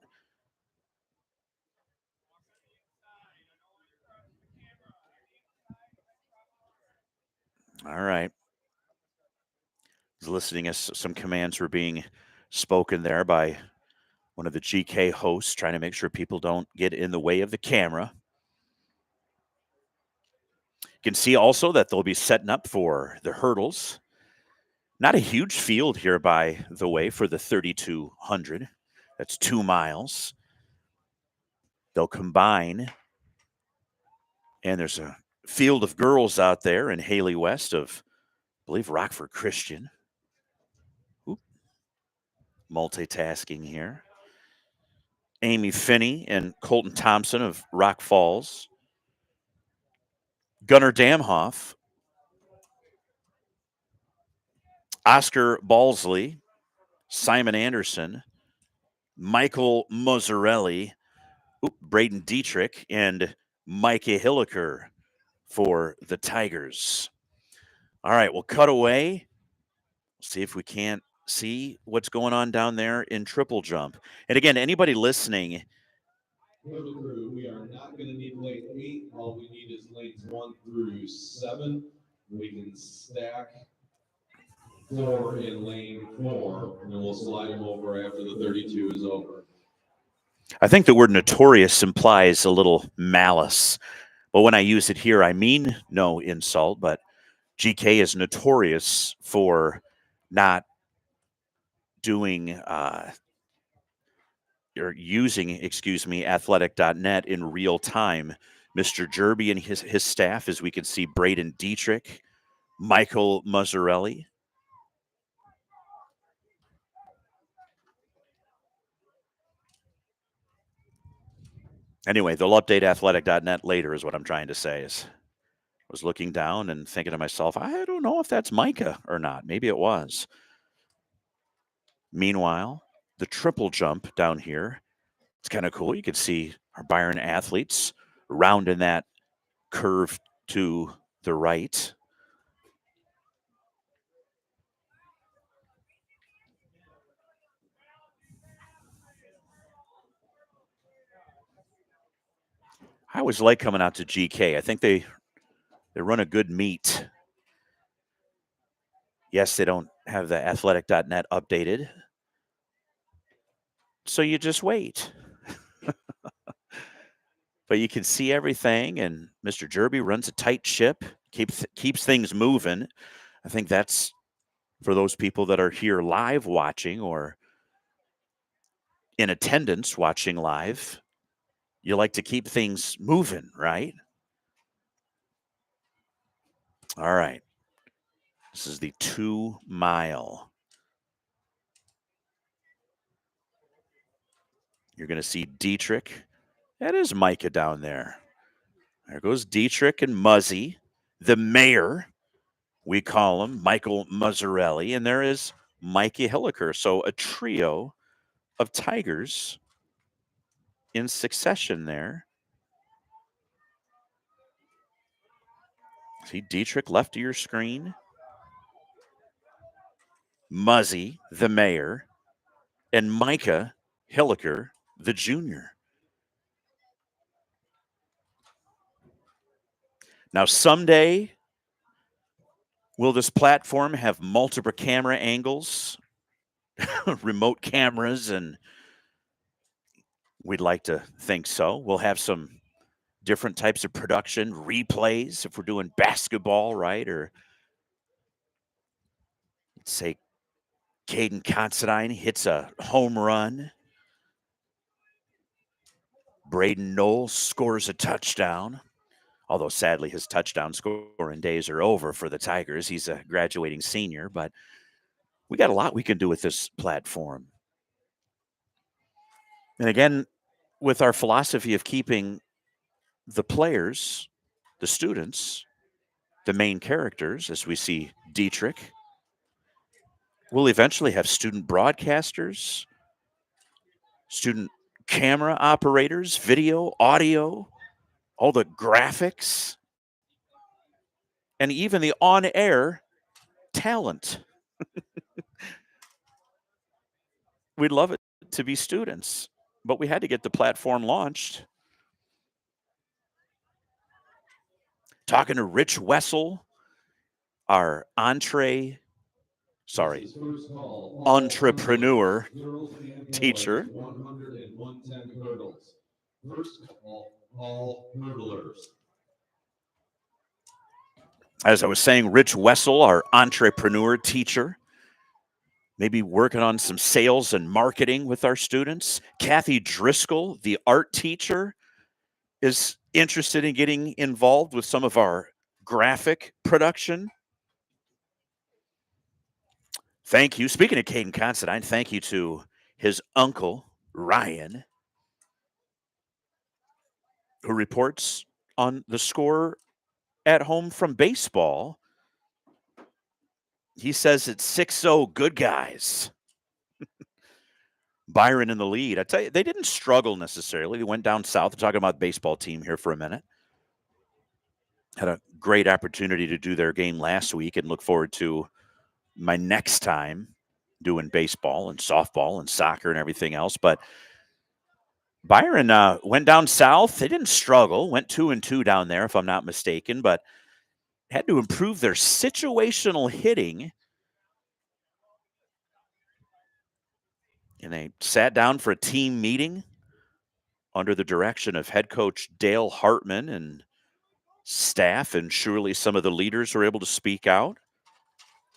all right. I was listening as some commands were being spoken there by one of the GK hosts, trying to make sure people don't get in the way of the camera. You can see also that they'll be setting up for the hurdles. Not a huge field here, by the way, for the 3,200. That's 2 miles. They'll combine, and there's a field of girls out there in Haley West of, I believe, Rockford Christian. Oop. Multitasking here. Amy Finney and Colton Thompson of Rock Falls. Gunnar Damhoff. Oscar Balsley. Simon Anderson. Michael Mozzarelli. Braden Dietrich, and Micah Hilliker for the Tigers. All right, we'll cut away. See if we can't see what's going on down there in triple jump. And again, anybody listening, We are not going to need lane 8. All we need is lanes 1 through 7. We can stack 4 in lane 4, and we'll slide them over after the 32 is over. I think the word notorious implies a little malice. But when I use it here, I mean no insult, but GK is notorious for not doing or using, athletic.net in real time. Mr. Jerby and his staff, as we can see, Braden Dietrich, Michael Mozzarelli. Anyway, they'll update athletic.net later is what I'm trying to say. I was looking down and thinking to myself, I don't know if that's Micah or not. Maybe it was. Meanwhile, the triple jump down here, it's kind of cool. You can see our Byron athletes rounding that curve to the right. I always like coming out to GK. I think they run a good meet. Yes, they don't have the athletic.net updated. So you just wait. But you can see everything, and Mr. Jerby runs a tight ship, keeps things moving. I think that's for those people that are here live watching or in attendance watching live. You like to keep things moving, right? All right. This is the 2 mile. You're going to see Dietrich. That is Micah down there. There goes Dietrich and Muzzy, the mayor, we call him, Michael Mozzarelli. And there is Mikey Hilliker. So a trio of Tigers in succession there. See Dietrich left of your screen. Muzzy, the mayor, and Micah Hilliker, the junior. Now, someday, will this platform have multiple camera angles, remote cameras, and we'd like to think so. We'll have some different types of production, replays, if we're doing basketball, right? Or let's say Caden Considine hits a home run. Braden Knoll scores a touchdown. Although sadly his touchdown scoring days are over for the Tigers. He's a graduating senior, but we got a lot we can do with this platform. And again, with our philosophy of keeping the players, the students, the main characters, as we see Dietrich, we'll eventually have student broadcasters, student camera operators, video, audio, all the graphics, and even the on-air talent. We'd love it to be students, but we had to get the platform launched. Talking to Rich Wessel, our entrepreneur teacher. 110 hurdles. First call, all hurdlers. As I was saying, Rich Wessel, our entrepreneur teacher, maybe working on some sales and marketing with our students. Kathy Driscoll, the art teacher, is interested in getting involved with some of our graphic production. Thank you. Speaking of Caden Considine, thank you to his uncle, Ryan, who reports on the score at home from baseball. He says it's 6-0 good guys. Byron in the lead. I tell you, they didn't struggle necessarily. They went down south. We're talking about the baseball team here for a minute. Had a great opportunity to do their game last week and look forward to my next time doing baseball and softball and soccer and everything else. But Byron went down south. They didn't struggle. Went 2-2 down there, if I'm not mistaken, but had to improve their situational hitting. And they sat down for a team meeting under the direction of head coach Dale Hartman and staff, and surely some of the leaders were able to speak out.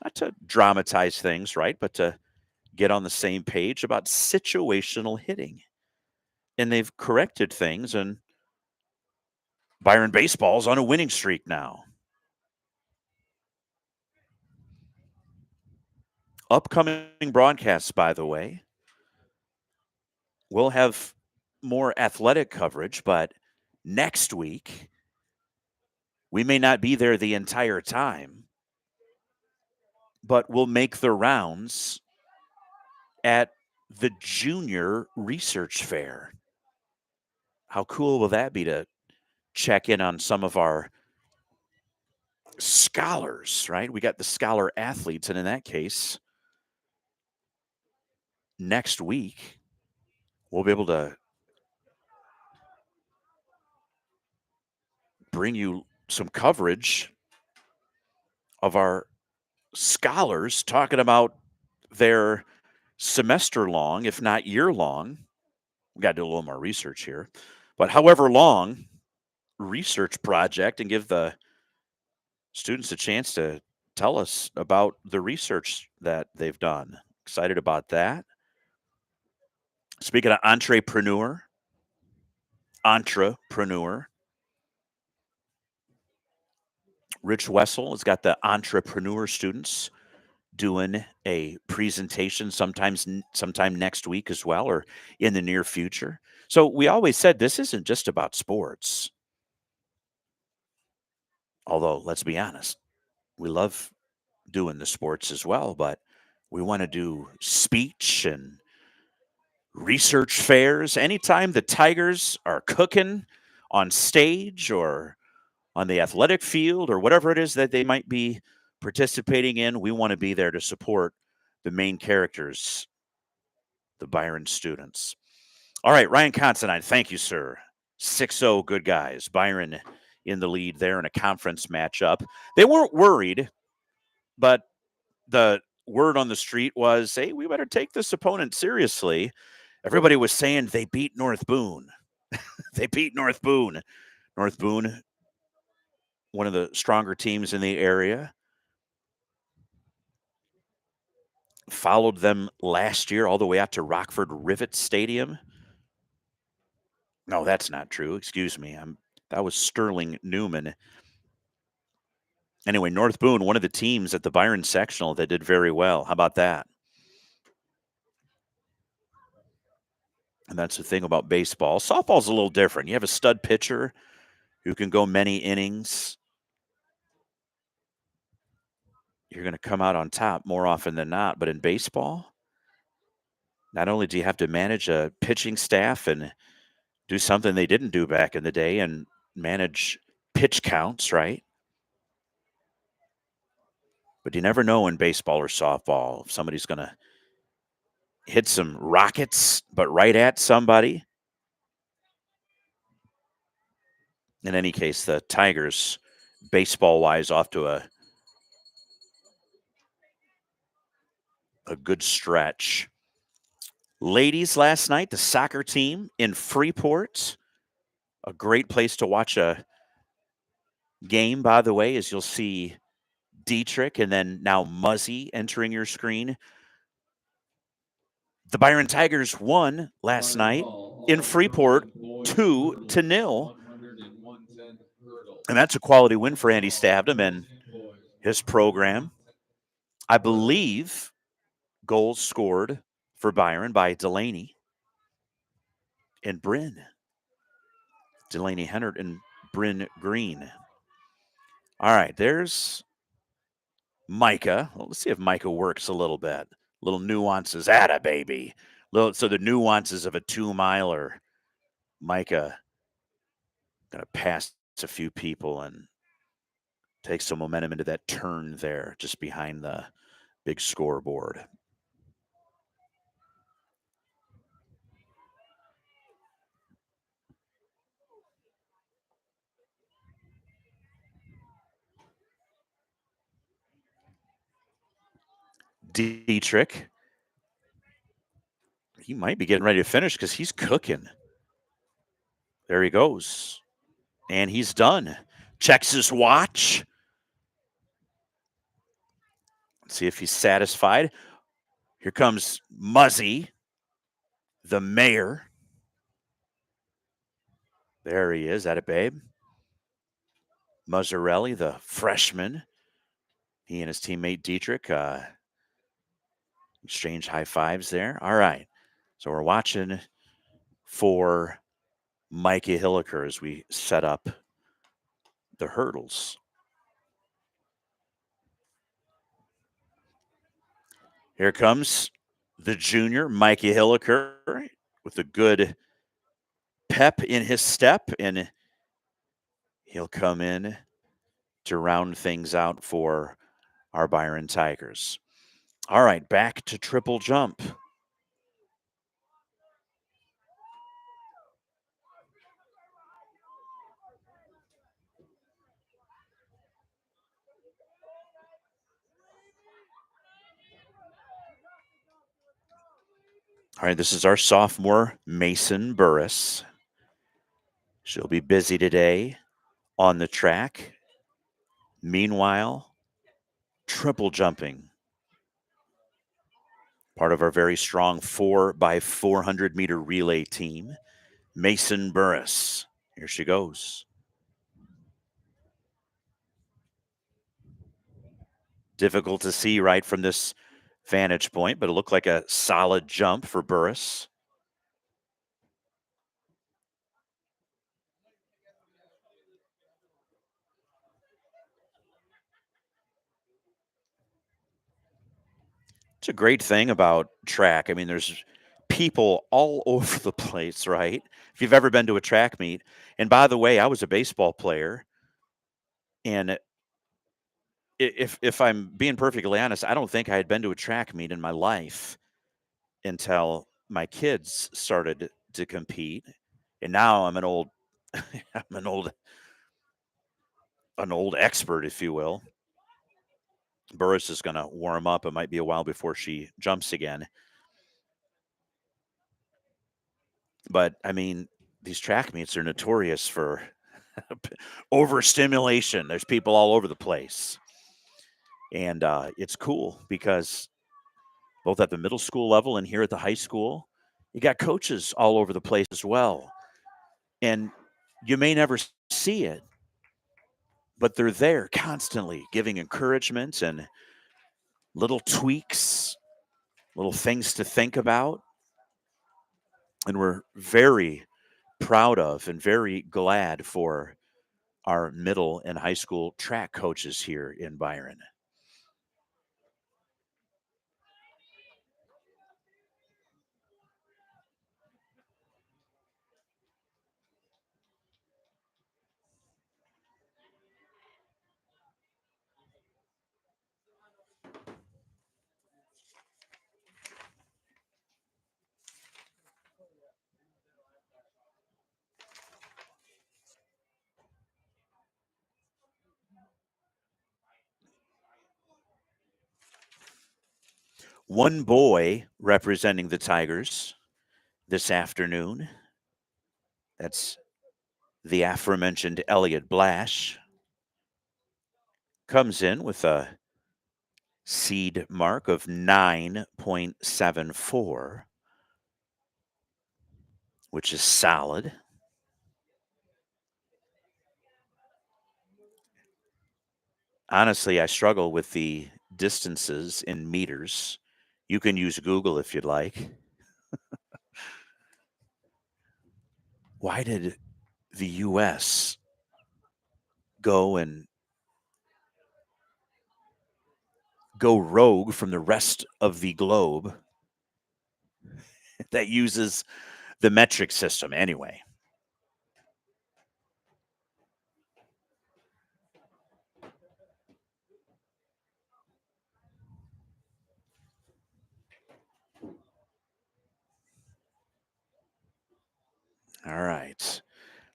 Not to dramatize things, right, but to get on the same page about situational hitting. And they've corrected things, and Byron baseball's on a winning streak now. Upcoming broadcasts, by the way, we'll have more athletic coverage, but next week, we may not be there the entire time, but we'll make the rounds at the Junior Research Fair. How cool will that be to check in on some of our scholars, right? We got the scholar athletes, and in that case, next week, we'll be able to bring you some coverage of our scholars talking about their semester long, if not year long. We got to do a little more research here, but however long research project, and give the students a chance to tell us about the research that they've done. Excited about that. Speaking of entrepreneur, Rich Wessel has got the entrepreneur students doing a presentation sometime next week as well, or in the near future. So we always said this isn't just about sports. Although, let's be honest, we love doing the sports as well, but we want to do speech and research fairs. Anytime the Tigers are cooking on stage or on the athletic field or whatever it is that they might be participating in, we want to be there to support the main characters, the Byron students. All right, Ryan Considine, thank you, sir. 6-0 good guys. Byron in the lead there in a conference matchup. They weren't worried, but the word on the street was, hey, we better take this opponent seriously. Everybody was saying they beat North Boone. They beat North Boone. North Boone, one of the stronger teams in the area. Followed them last year all the way out to Rockford Rivet Stadium. No, that's not true. Excuse me. That was Sterling Newman. Anyway, North Boone, one of the teams at the Byron Sectional that did very well. How about that? And that's the thing about baseball. Softball's a little different. You have a stud pitcher who can go many innings. You're going to come out on top more often than not. But in baseball, not only do you have to manage a pitching staff and do something they didn't do back in the day and manage pitch counts, right? But you never know in baseball or softball if somebody's going to hit some rockets, but right at somebody. In any case, the Tigers, baseball-wise, off to a good stretch. Ladies last night, the soccer team in Freeport. A great place to watch a game, by the way, as you'll see Dietrich and then now Muzzy entering your screen. The Byron Tigers won last night in Freeport 2-0. And that's a quality win for Andy Stavdom and his program. I believe goals scored for Byron by Delaney and Bryn. Delaney Hennert and Bryn Green. All right, there's Micah. Well, let's see if Micah works a little bit. Little nuances. Atta baby. So the nuances of a 2-miler. Micah going to pass a few people and take some momentum into that turn there just behind the big scoreboard. Dietrich. He might be getting ready to finish because he's cooking. There he goes. And he's done. Checks his watch. Let's see if he's satisfied. Here comes Muzzy, the mayor. There he is. At it, babe. Muzzarelli, the freshman. He and his teammate Dietrich exchange high fives there. All right. So we're watching for Micah Hilliker as we set up the hurdles. Here comes the junior, Micah Hilliker, with a good pep in his step, and he'll come in to round things out for our Byron Tigers. All right, back to triple jump. All right, this is our sophomore, Mason Burris. She'll be busy today on the track. Meanwhile, triple jumping. Part of our very strong 4x400 meter relay team. Mason Burris. Here she goes. Difficult to see right from this vantage point, but it looked like a solid jump for Burris. It's a great thing about track. I mean, there's people all over the place, right? If you've ever been to a track meet. And by the way, I was a baseball player. And if I'm being perfectly honest, I don't think I had been to a track meet in my life until my kids started to compete. And now I'm an old I'm an old expert, if you will. Burris is going to warm up. It might be a while before she jumps again. But, I mean, these track meets are notorious for overstimulation. There's people all over the place. And it's cool because both at the middle school level and here at the high school, you got coaches all over the place as well. And you may never see it, but they're there constantly giving encouragement and little tweaks, little things to think about. And we're very proud of and very glad for our middle and high school track coaches here in Byron. One boy representing the Tigers this afternoon. That's the aforementioned Elliot Blash. Comes in with a seed mark of 9.74, which is solid. Honestly, I struggle with the distances in meters. You can use Google if you'd like. Why did the U.S. go rogue from the rest of the globe that uses the metric system anyway? All right.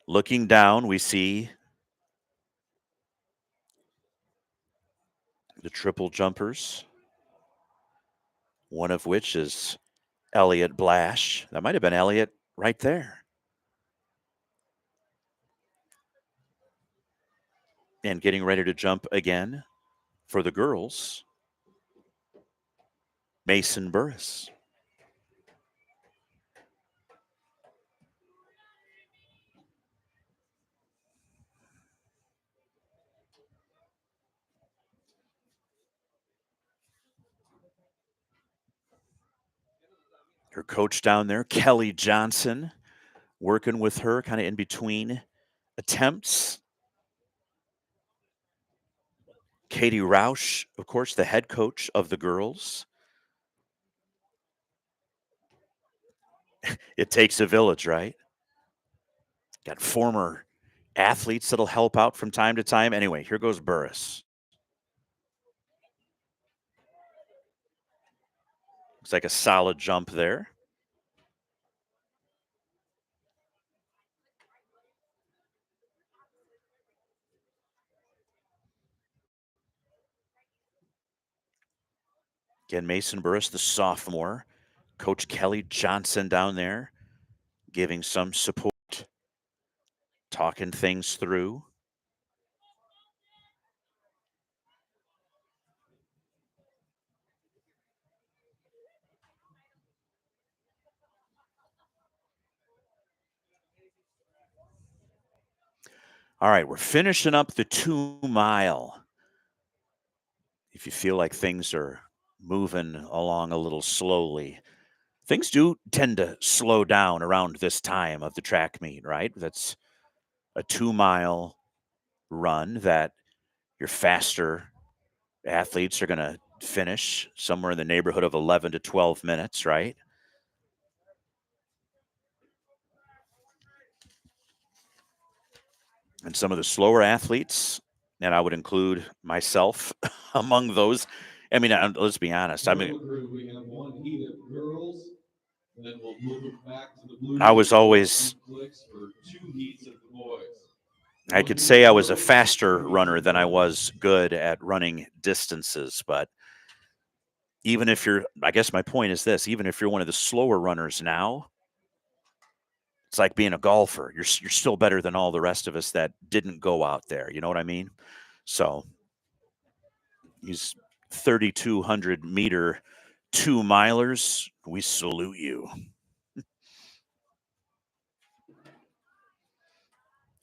Looking down, we see the triple jumpers, one of which is Elliot Blash. That might have been Elliot right there. And getting ready to jump again for the girls, Mason Burris. Her coach down there, Kelly Johnson, working with her kind of in between attempts. Katie Roush, of course, the head coach of the girls. It takes a village, right? Got former athletes that'll help out from time to time. Anyway, here goes Burris. Looks like a solid jump there. Again, Mason Burris, the sophomore. Coach Kelly Johnson down there giving some support, talking things through. All right, we're finishing up the 2 mile. If you feel like things are moving along a little slowly, things do tend to slow down around this time of the track meet, right? That's a 2 mile run that your faster athletes are going to finish somewhere in the neighborhood of 11 to 12 minutes, right? And some of the slower athletes, and I would include myself among those. I mean, let's be honest. I mean, we have one heat of girls, then we'll move it back to the blue. I was always, for 2 heats of the boys. I could say I was a faster runner than I was good at running distances. But even if you're, I guess my point is this, even if you're one of the slower runners now, It's like being a golfer. You're still better than all the rest of us that didn't go out there. You know what I mean? So these 3,200-meter 2-milers, we salute you.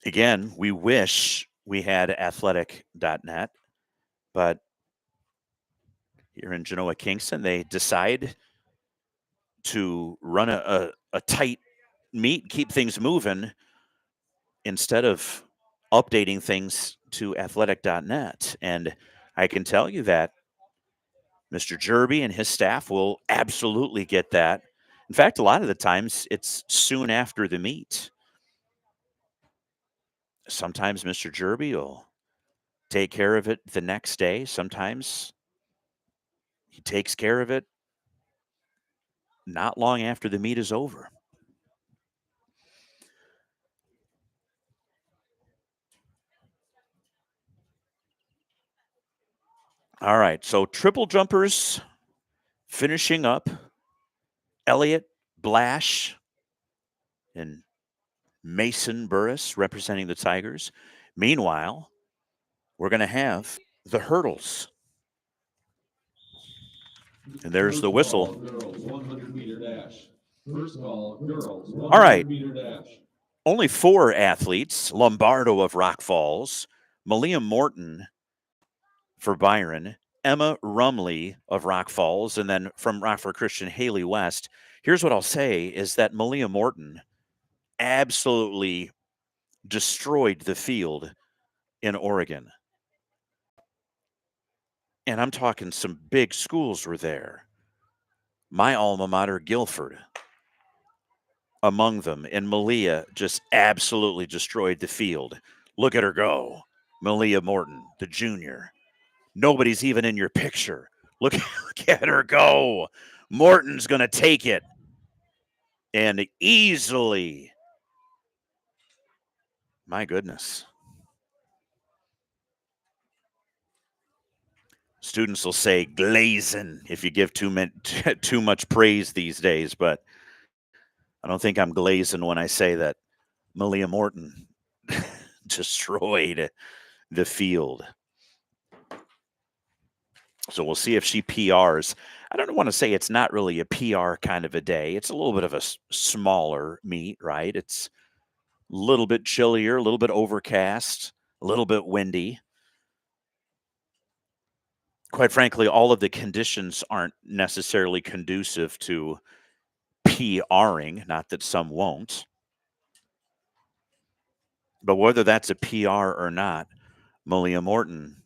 Again, we wish we had athletic.net, but here in Genoa Kingston, they decide to run a tight meet, keep things moving instead of updating things to athletic.net. And I can tell you that Mr. Jerby and his staff will absolutely get that. In fact, a lot of the times it's soon after the meet. Sometimes Mr. Jerby will take care of it the next day. Sometimes he takes care of it not long after the meet is over. All right, so triple jumpers finishing up. Elliott, Blash, and Mason Burris representing the Tigers. Meanwhile, we're going to have the hurdles. And there's the whistle. Girls, 100-meter dash. First call, girls, All right. 100-meter dash. Only 4 athletes. Lombardo of Rock Falls, Malia Morton for Byron, Emma Rumley of Rock Falls, and then from Rockford Christian, Haley West. Here's what I'll say is that Malia Morton absolutely destroyed the field in Oregon. And I'm talking some big schools were there. My alma mater, Guilford, among them. And Malia just absolutely destroyed the field. Look at her go. Malia Morton, the junior. Nobody's even in your picture. Look at her go. Morton's going to take it. And easily. My goodness. Students will say glazing if you give too much praise these days, but I don't think I'm glazing when I say that Malia Morton destroyed the field. So we'll see if she PRs. I don't want to say it's not really a PR kind of a day. It's a little bit of a smaller meet, right? It's a little bit chillier, a little bit overcast, a little bit windy. Quite frankly, all of the conditions aren't necessarily conducive to PRing, not that some won't. But whether that's a PR or not, Malia Morton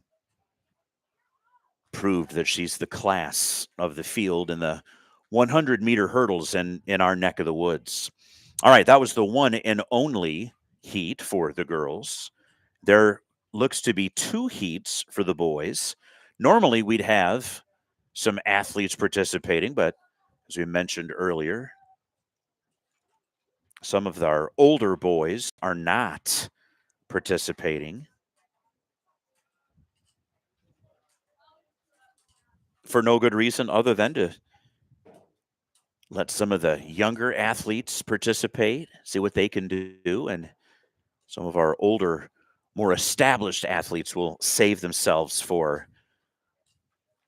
proved that she's the class of the field in the 100-meter hurdles in our neck of the woods. All right, that was the one and only heat for the girls. There looks to be 2 heats for the boys. Normally, we'd have some athletes participating, but as we mentioned earlier, some of our older boys are not participating for no good reason other than to let some of the younger athletes participate, see what they can do, and some of our older, more established athletes will save themselves for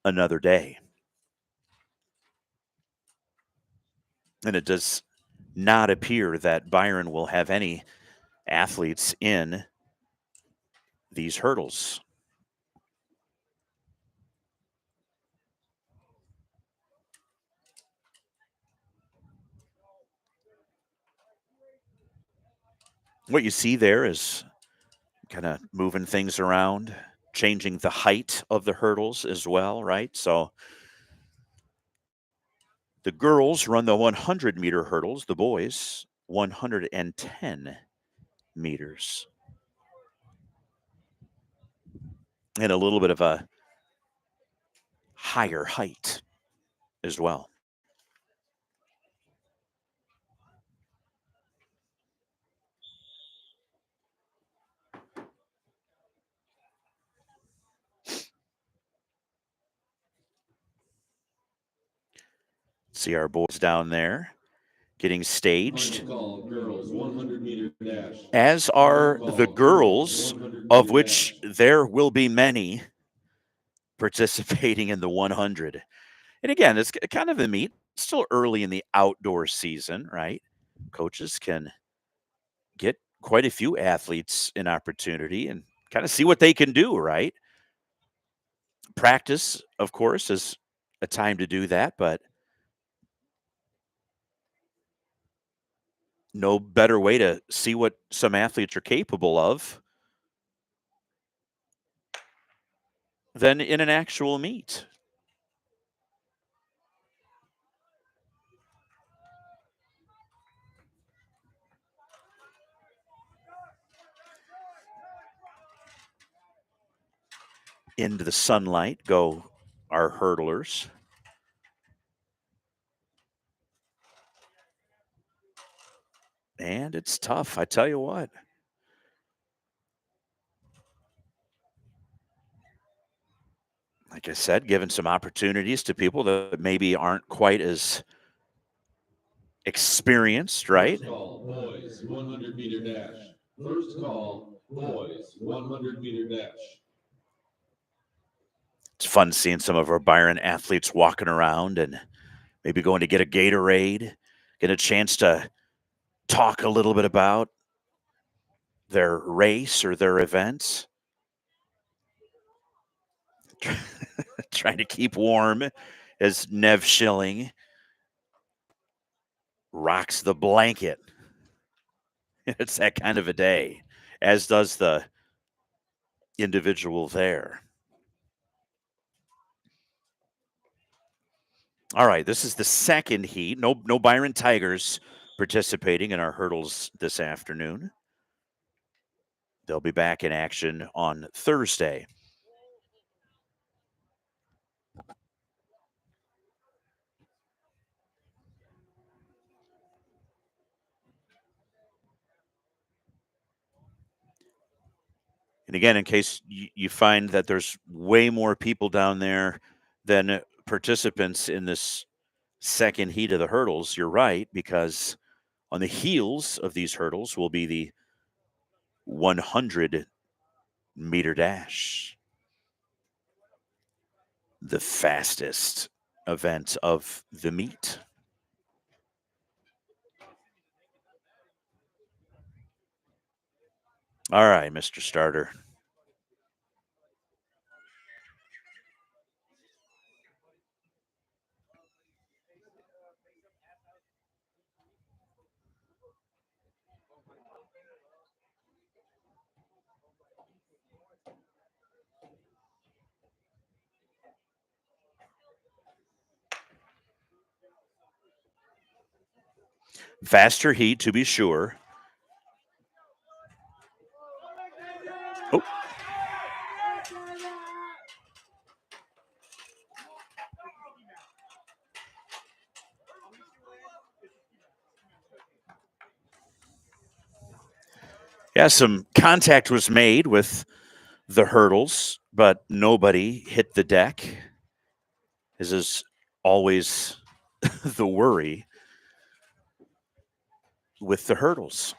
another day. And it does not appear that Byron will have any athletes in these hurdles. What you see there is kind of moving things around, changing the height of the hurdles as well, right? So the girls run the 100-meter hurdles, the boys 110 meters. And a little bit of a higher height as well. See our boys down there getting staged, Final call, girls 100-meter dash. as are Final the call, girls, 100-meter of which dash. there will be many participating in the 100. And again, it's kind of a meet. It's still early in the outdoor season, right? Coaches can get quite a few athletes an opportunity and kind of see what they can do, right? Practice, of course, is a time to do that, but no better way to see what some athletes are capable of than in an actual meet. Into the sunlight go our hurdlers. And it's tough, I tell you what. Like I said, giving some opportunities to people that maybe aren't quite as experienced, right? First call, boys, 100-meter dash. First call, boys, 100-meter dash. It's fun seeing some of our Byron athletes walking around and maybe going to get a Gatorade, get a chance to talk a little bit about their race or their events. Trying to keep warm as Nev Schilling rocks the blanket. It's that kind of a day, as does the individual there. All right, this is the second heat. No Byron Tigers participating in our hurdles this afternoon. They'll be back in action on Thursday. And again, in case you find that there's way more people down there than participants in this second heat of the hurdles, you're right, because on the heels of these hurdles will be the 100-meter dash, the fastest event of the meet. All right, Mr. Starter. Faster heat, to be sure. Oh. Yeah, some contact was made with the hurdles, but nobody hit the deck. This is always the worry with the hurdles.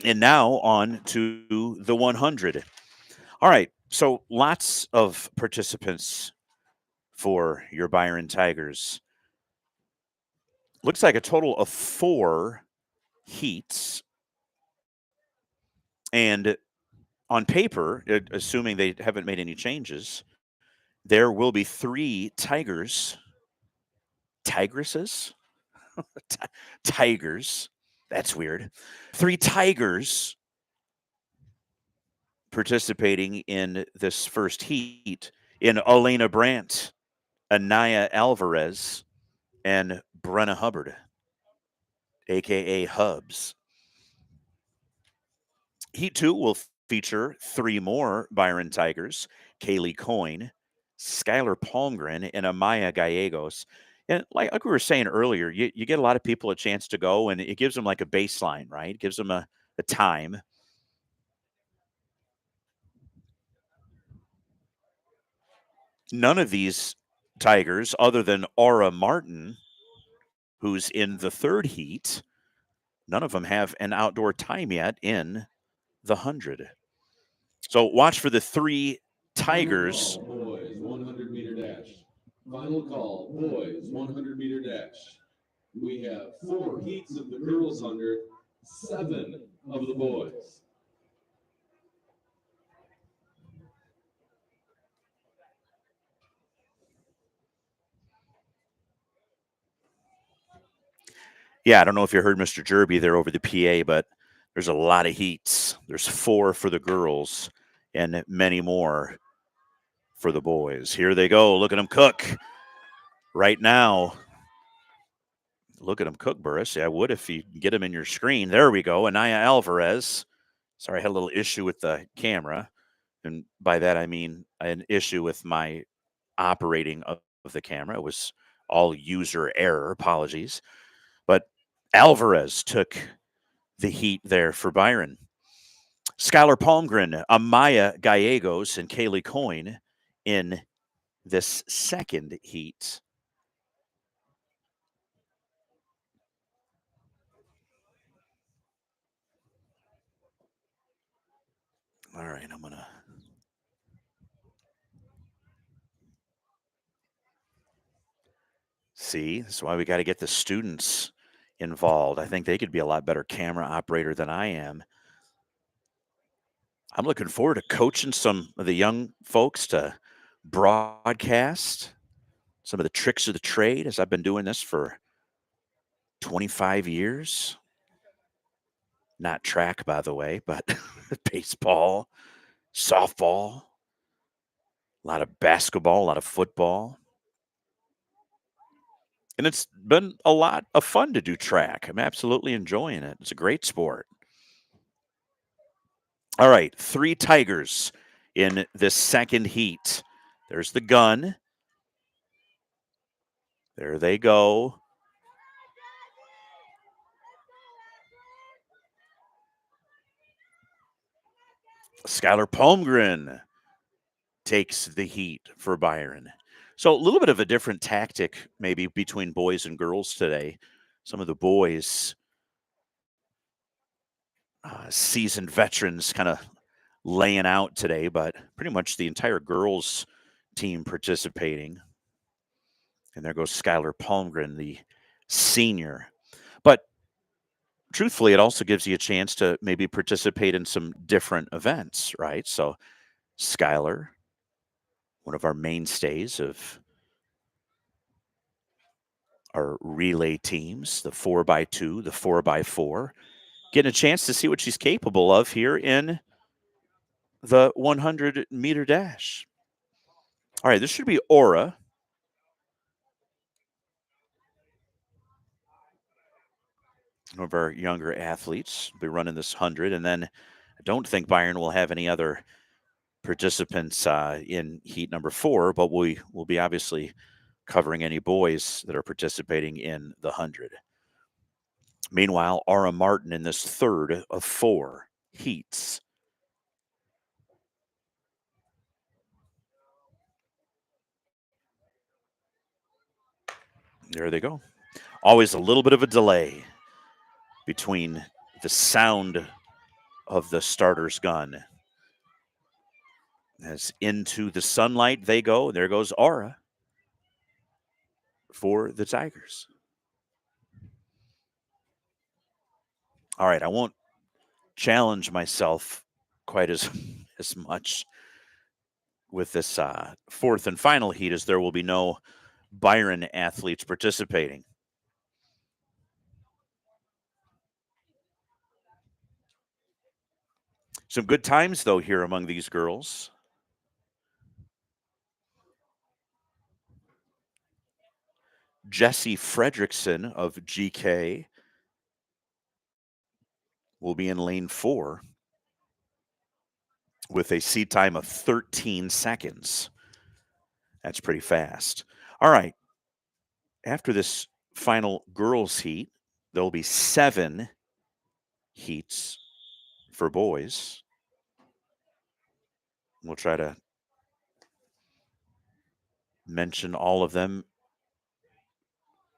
And now on to the 100. All right, so lots of participants for your Byron Tigers. Looks like a total of 4 heats. And on paper, assuming they haven't made any changes, there will be 3 Tigers. Tigresses? Tigers. That's weird. 3 Tigers participating in this first heat in Elena Brandt, Anaya Alvarez, and Brenna Hubbard, a.k.a. Hubs. Heat 2 will feature 3 more Byron Tigers, Kaylee Coyne, Skylar Palmgren, and Amaya Gallegos. And like we were saying earlier, you get a lot of people a chance to go, and it gives them like a baseline, right? It gives them a time. None of these Tigers, other than Aura Martin, who's in the third heat. None of them have an outdoor time yet in the 100. So watch for the three Tigers. Final call, boys, 100-meter dash. Final call, boys, 100-meter dash. We have 4 heats of the girls 100, 7 of the boys. Yeah, I don't know if you heard Mr. Jerby there over the PA, but there's a lot of heats. There's 4 for the girls and many more for the boys. Here they go. Look at them cook right now. Look at them cook, Burris. Yeah, I would if you get them in your screen. There we go. Anaya Alvarez. Sorry, I had a little issue with the camera. And by that, I mean an issue with my operating of the camera. It was all user error. Apologies. But Alvarez took the heat there for Byron. Skylar Palmgren, Amaya Gallegos, and Kaylee Coyne in this second heat. All right, I'm going to see. That's why we got to get the students involved. I think they could be a lot better camera operator than I am. I'm looking forward to coaching some of the young folks to broadcast some of the tricks of the trade, as I've been doing this for 25 years. Not track, by the way, but baseball, softball, a lot of basketball, a lot of football. And it's been a lot of fun to do track. I'm absolutely enjoying it. It's a great sport. All right, 3 Tigers in this second heat. There's the gun. There they go. Skylar Palmgren takes the heat for Byron. So a little bit of a different tactic maybe between boys and girls today. Some of the boys, seasoned veterans, kind of laying out today, but pretty much the entire girls team participating. And there goes Skylar Palmgren, the senior. But truthfully, it also gives you a chance to maybe participate in some different events, right? So Skylar, one of our mainstays of our relay teams, the 4x2, the 4x4, getting a chance to see what she's capable of here in the 100-meter dash. All right, this should be Aura. One of our younger athletes will be running this 100. And then I don't think Byron will have any other participants in heat number 4, but we will be obviously covering any boys that are participating in the 100. Meanwhile, Aura Martin in this third of 4 heats. There they go. Always a little bit of a delay between the sound of the starter's gun. As into the sunlight they go. There goes Aura for the Tigers. All right, I won't challenge myself quite as much with this fourth and final heat, as there will be no Byron athletes participating. Some good times, though, here among these girls. Jessie Fredrickson of GK will be in lane 4 with a seat time of 13 seconds. That's pretty fast. All right. After this final girls heat, there'll be 7 heats for boys. We'll try to mention all of them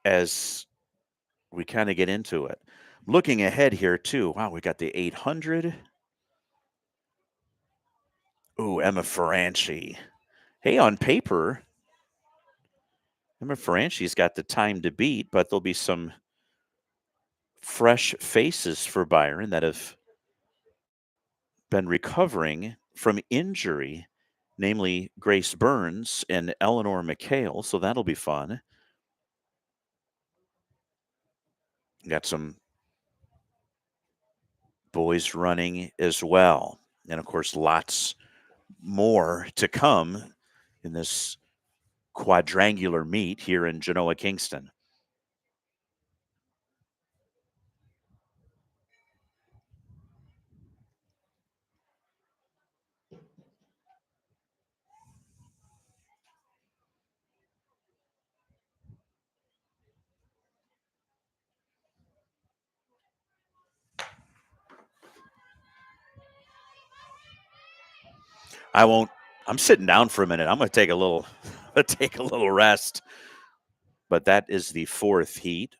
as we kind of get into it. Looking ahead here, too. Wow, we got the 800. Ooh, Emma Ferranchi. Hey, on paper, Emma Ferranchi's got the time to beat, but there'll be some fresh faces for Byron that have been recovering from injury, namely Grace Burns and Eleanor McHale, so that'll be fun. Got some boys running as well. And of course, lots more to come in this quadrangular meet here in Genoa Kingston. I'm sitting down for a minute. I'm going to take a little rest. But that is the fourth heat,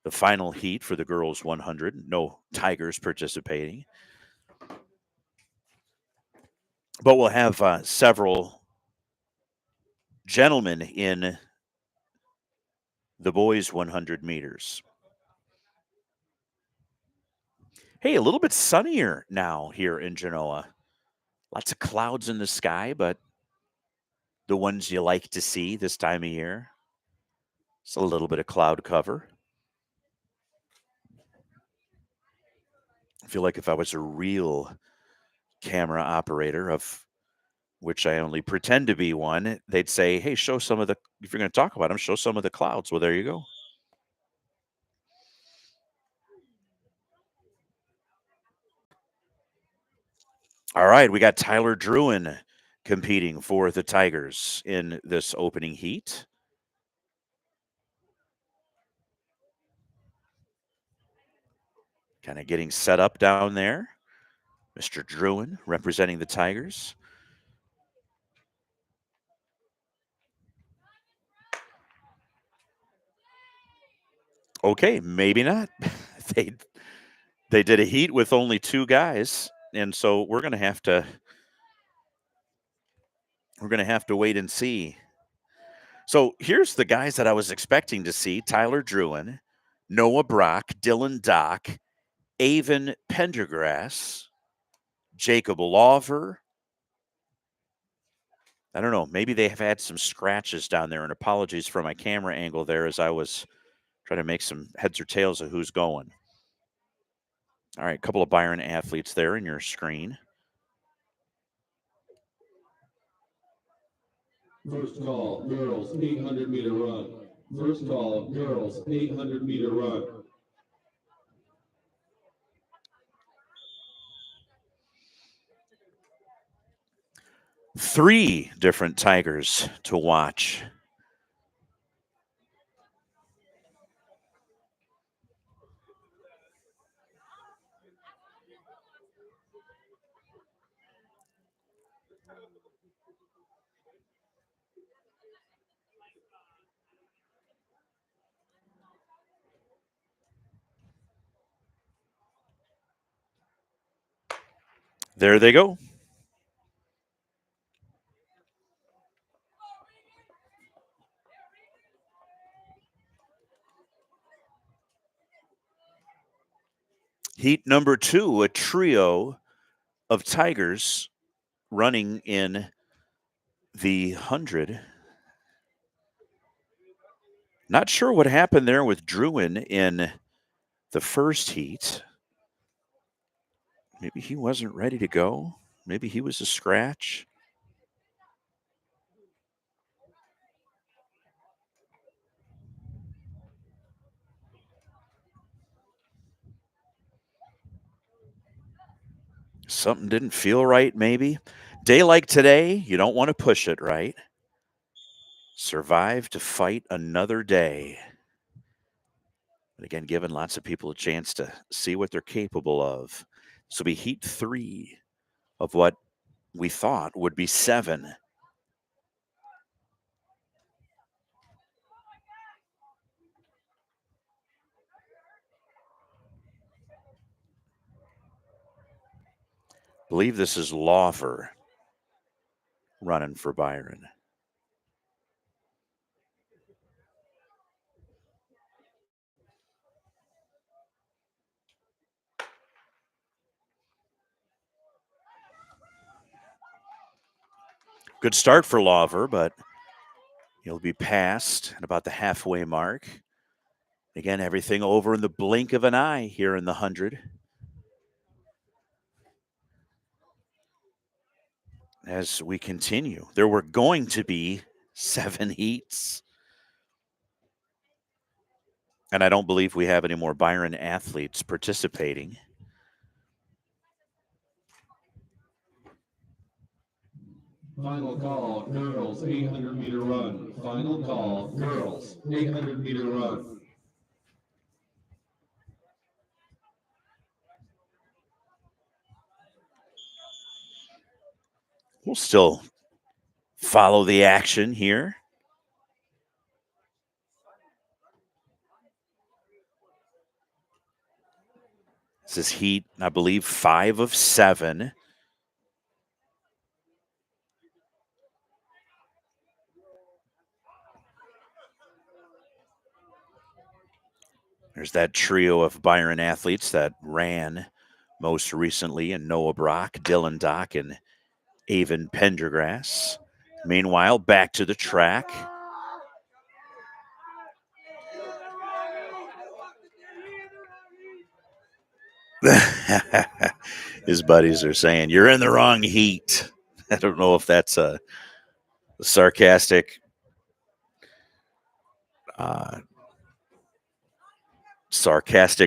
the final heat for the girls 100. No Tigers participating. But we'll have several gentlemen in the boys 100 meters. Hey, a little bit sunnier now here in Genoa. Lots of clouds in the sky, but the ones you like to see this time of year. It's a little bit of cloud cover. I feel like if I was a real camera operator, of which I only pretend to be one, they'd say, hey, show some of the, if you're going to talk about them, show some of the clouds. Well, there you go. All right, we got Tyler Druin competing for the Tigers in this opening heat. Kind of getting set up down there. Mr. Druin representing the Tigers. Okay, maybe not. They did a heat with only two guys, and so we're going to have to wait and see. So here's the guys that I was expecting to see: Tyler Druin, Noah Brock, Dylan Dock, Avon Pendergrass, Jacob Lawver. I don't know. Maybe they have had some scratches down there, and apologies for my camera angle there as I was trying to make some heads or tails of who's going. All right, a couple of Byron athletes there in your screen. First call, girls, 800-meter run. First call, girls, 800-meter run. Three different Tigers to watch. There they go. Heat number 2, a trio of Tigers running in the 100. Not sure what happened there with Druin in the first heat. Maybe he wasn't ready to go. Maybe he was a scratch. Something didn't feel right, maybe. Day like today, you don't want to push it, right? Survive to fight another day. But again, giving lots of people a chance to see what they're capable of. This will be heat 3 of what we thought would be 7. believe this is Lawver running for Byron. Good start for Lawver, but he'll be passed at about the halfway mark. Again, everything over in the blink of an eye here in the 100. As we continue, there were going to be 7 heats. And I don't believe we have any more Byron athletes participating. Final call, girls, 800-meter run. Final call, girls, 800-meter run. We'll still follow the action here. This is heat, I believe, 5 of 7. There's that trio of Byron athletes that ran most recently in Noah Brock, Dylan Dock, and Avon Pendergrass. Meanwhile, back to the track. His buddies are saying, "You're in the wrong heat." I don't know if that's a sarcastic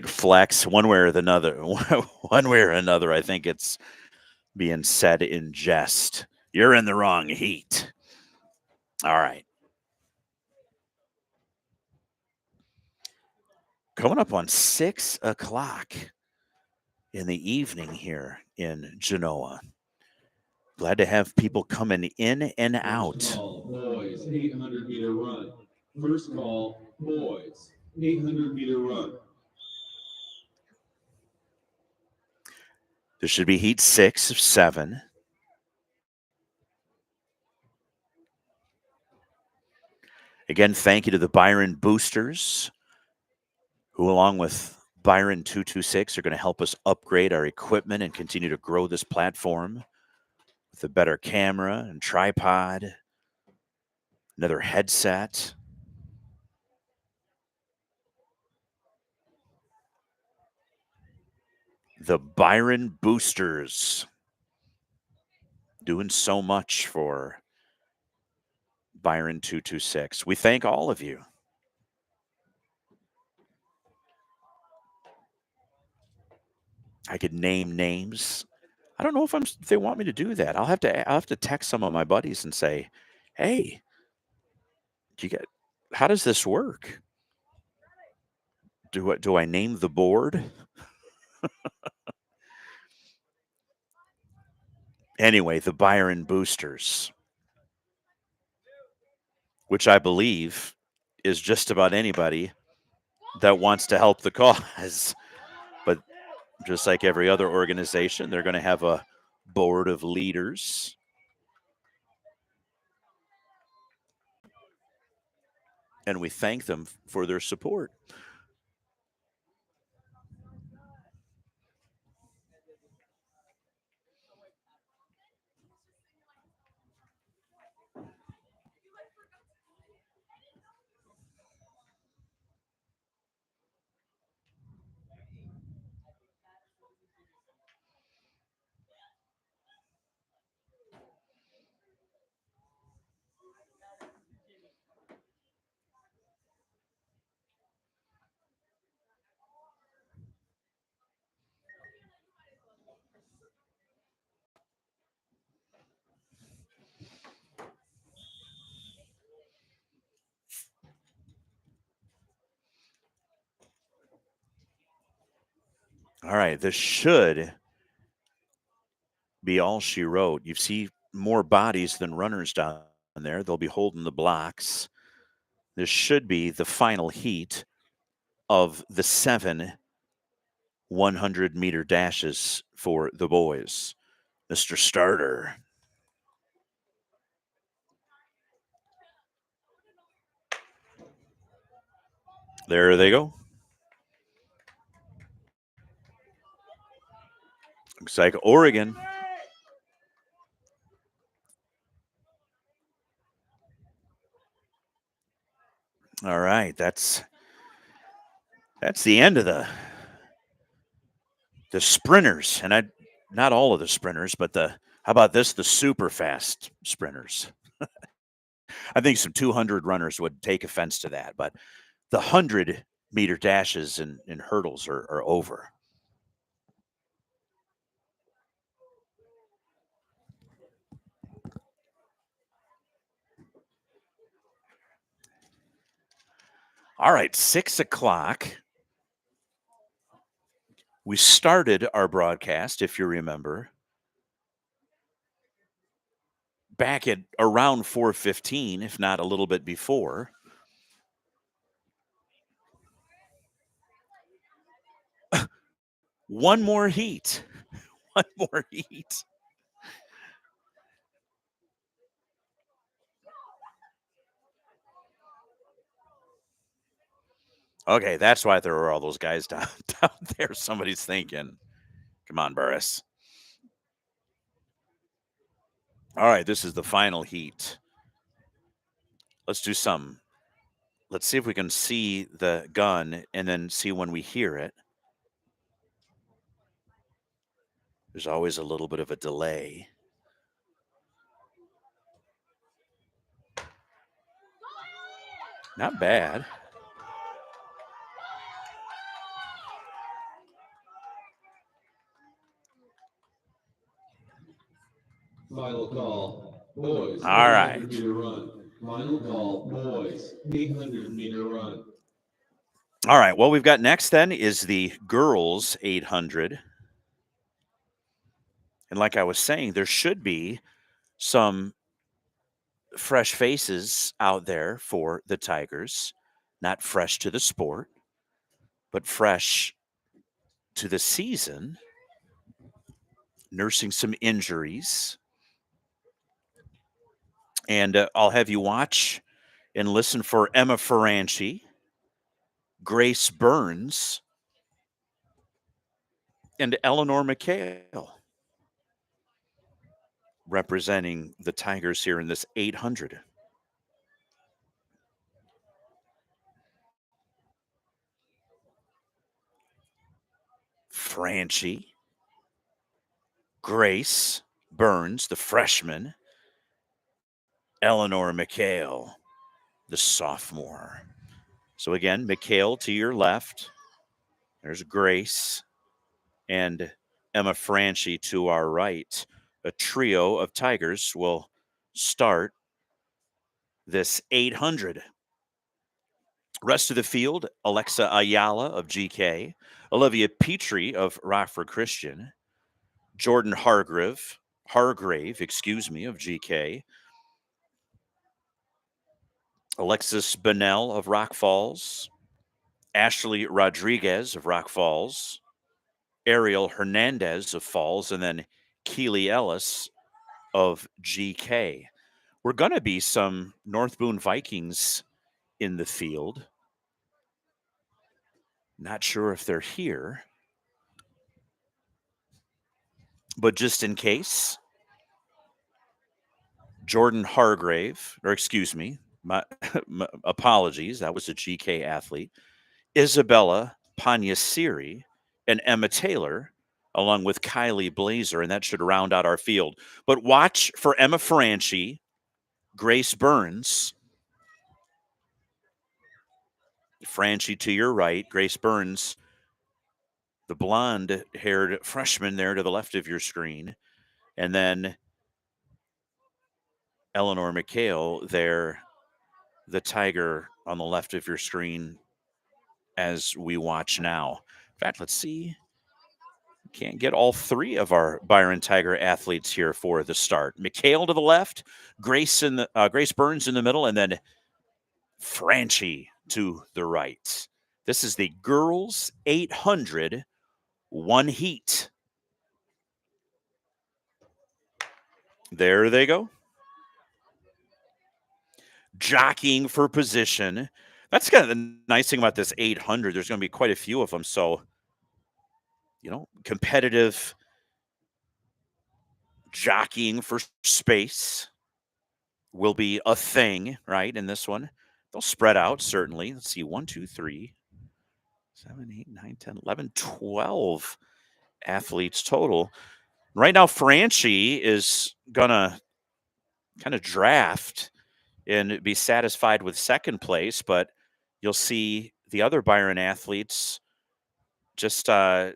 flex one way or another. One way or another, I think it's being said in jest. You're in the wrong heat. All right. Coming up on 6 o'clock in the evening here in Genoa. Glad to have people coming in and out. First call, boys, 800-meter run. First call, boys, 800-meter run. This should be heat 6 of 7. Again, thank you to the Byron boosters, who along with Byron 226 are going to help us upgrade our equipment and continue to grow this platform with a better camera and tripod, another headset. The Byron boosters doing so much for Byron 226. We thank all of you. I could name names. I don't know if they want me to do that. I'll have to text some of my buddies and say, "Hey, how does this work? Do I name the board?" Anyway, the Byron boosters, which I believe is just about anybody that wants to help the cause. But just like every other organization, they're going to have a board of leaders. And we thank them for their support. All right, this should be all she wrote. You see more bodies than runners down there. They'll be holding the blocks. This should be the final heat of the 7 100-meter dashes for the boys. Mr. Starter. There they go. Looks like Oregon. All right, that's the end of the sprinters, and not all of the sprinters, but how about this? The super fast sprinters. I think some 200 runners would take offense to that, but the 100-meter dashes and hurdles are over. All right, 6 o'clock. We started our broadcast, if you remember, back at around 4:15, if not a little bit before. One more heat. One more heat. Okay, that's why there were all those guys down there. Somebody's thinking, come on, Burris. All right, this is the final heat. Let's do some. Let's see if we can see the gun and then see when we hear it. There's always a little bit of a delay. Not bad. Final call, boys. All right. 800-meter run. Final call, boys. 800-meter run. All right. What we've got next then is the girls 800. And like I was saying, there should be some fresh faces out there for the Tigers. Not fresh to the sport, but fresh to the season. Nursing some injuries. And I'll have you watch and listen for Emma Ferranchi, Grace Burns, and Eleanor McHale representing the Tigers here in this 800. Franchi, Grace Burns, the freshman, Eleanor McHale, the sophomore. So again, McHale to your left. There's Grace and Emma Franchi to our right. A trio of Tigers will start this 800. Rest of the field, Alexa Ayala of GK, Olivia Petrie of Rockford Christian, Jordan Hargrave, of GK, Alexis Bennell of Rock Falls, Ashley Rodriguez of Rock Falls, Ariel Hernandez of Falls, and then Keely Ellis of GK. We're going to be some North Boone Vikings in the field. Not sure if they're here, but just in case, Jordan Hargrave, or excuse me, my apologies, that was a GK athlete, Isabella Pagnasiri, and Emma Taylor, along with Kylie Blazer, and that should round out our field. But watch for Emma Franchi, Grace Burns, Franchi to your right, Grace Burns, the blonde-haired freshman there to the left of your screen, and then Eleanor McHale there, the Tiger on the left of your screen as we watch now. In fact, let's see. Can't get all three of our Byron Tiger athletes here for the start. McHale to the left, Grace Burns in the middle, and then Franchi to the right. This is the girls 800 one heat. There they go. Jockeying for position. That's kind of the nice thing about this 800. There's going to be quite a few of them. So, competitive jockeying for space will be a thing, right? In this one, they'll spread out, certainly. Let's see 1, 2, 3, 7, 8, 9, 10, 11, 12 athletes total. Right now, Franchi is going to kind of draft and be satisfied with second place, but you'll see the other Byron athletes just the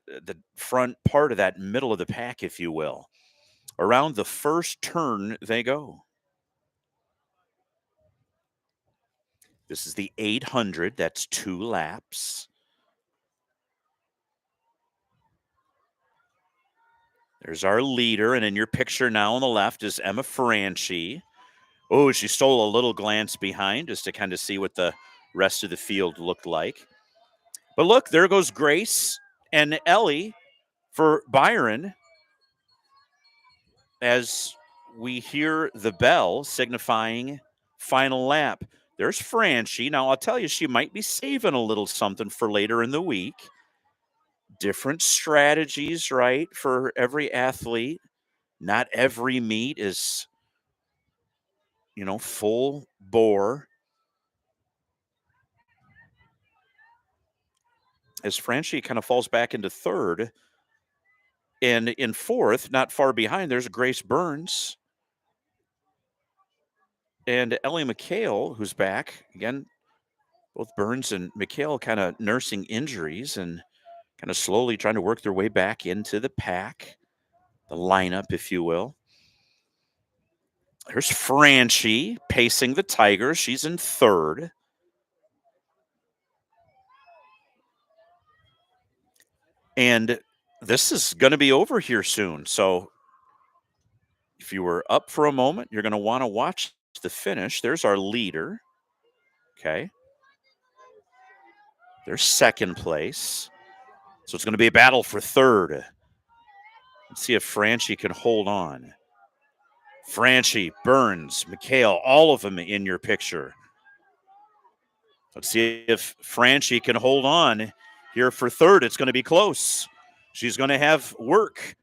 front part of that middle of the pack, if you will. Around the first turn, they go. This is the 800. That's 2 laps. There's our leader, and in your picture now on the left is Emma Franchi. Oh, she stole a little glance behind just to kind of see what the rest of the field looked like. But look, there goes Grace and Ellie for Byron as we hear the bell signifying final lap. There's Franchi. Now, I'll tell you, she might be saving a little something for later in the week. Different strategies, right, for every athlete. Not every meet is, full bore. As Franchi kind of falls back into third. And in fourth, not far behind, there's Grace Burns and Ellie McHale, who's back. Again, both Burns and McHale kind of nursing injuries and kind of slowly trying to work their way back into the pack, the lineup, if you will. There's Franchi pacing the Tigers. She's in third. And this is going to be over here soon. So if you were up for a moment, you're going to want to watch the finish. There's our leader. Okay. There's second place. So it's going to be a battle for third. Let's see if Franchi can hold on. Franchi, Burns, McHale, all of them in your picture. Let's see if Franchi can hold on here for third. It's going to be close. She's going to have work,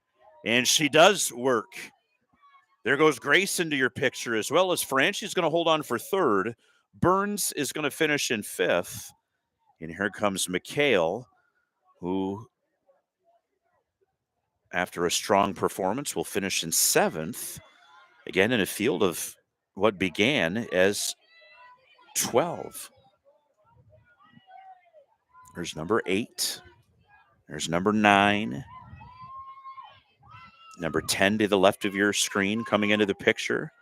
and she does work. There goes Grace into your picture as well as Franchi's going to hold on for third. Burns is going to finish in fifth. And here comes McHale, who, after a strong performance, will finish in seventh. Again, in a field of what began as 12. There's number 8. There's number 9. Number 10 to the left of your screen coming into the picture.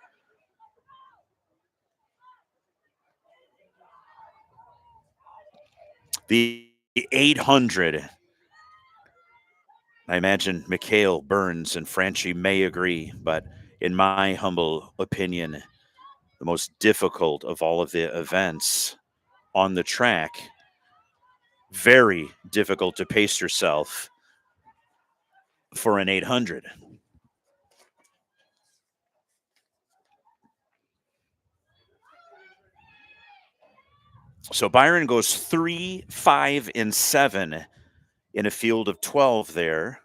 The 800. I imagine McHale, Burns, and Franchi may agree, but in my humble opinion, the most difficult of all of the events on the track. Very difficult to pace yourself for an 800. So Byron goes 3, 5, and 7 in a field of 12 there.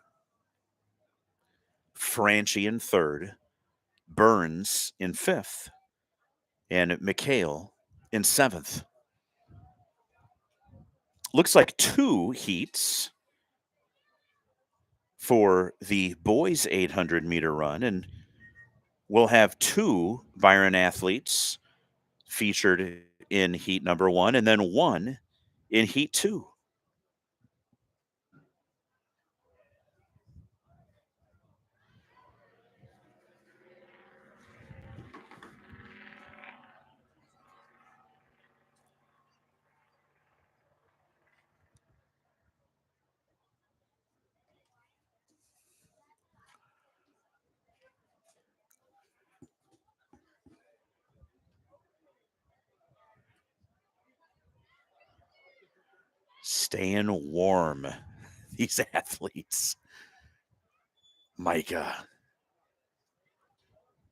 Franchi in third, Burns in fifth, and McHale in seventh. Looks like 2 heats for the boys' 800-meter run, and we'll have 2 Byron athletes featured in heat number 1 and then 1 in heat 2. Staying warm, these athletes. Micah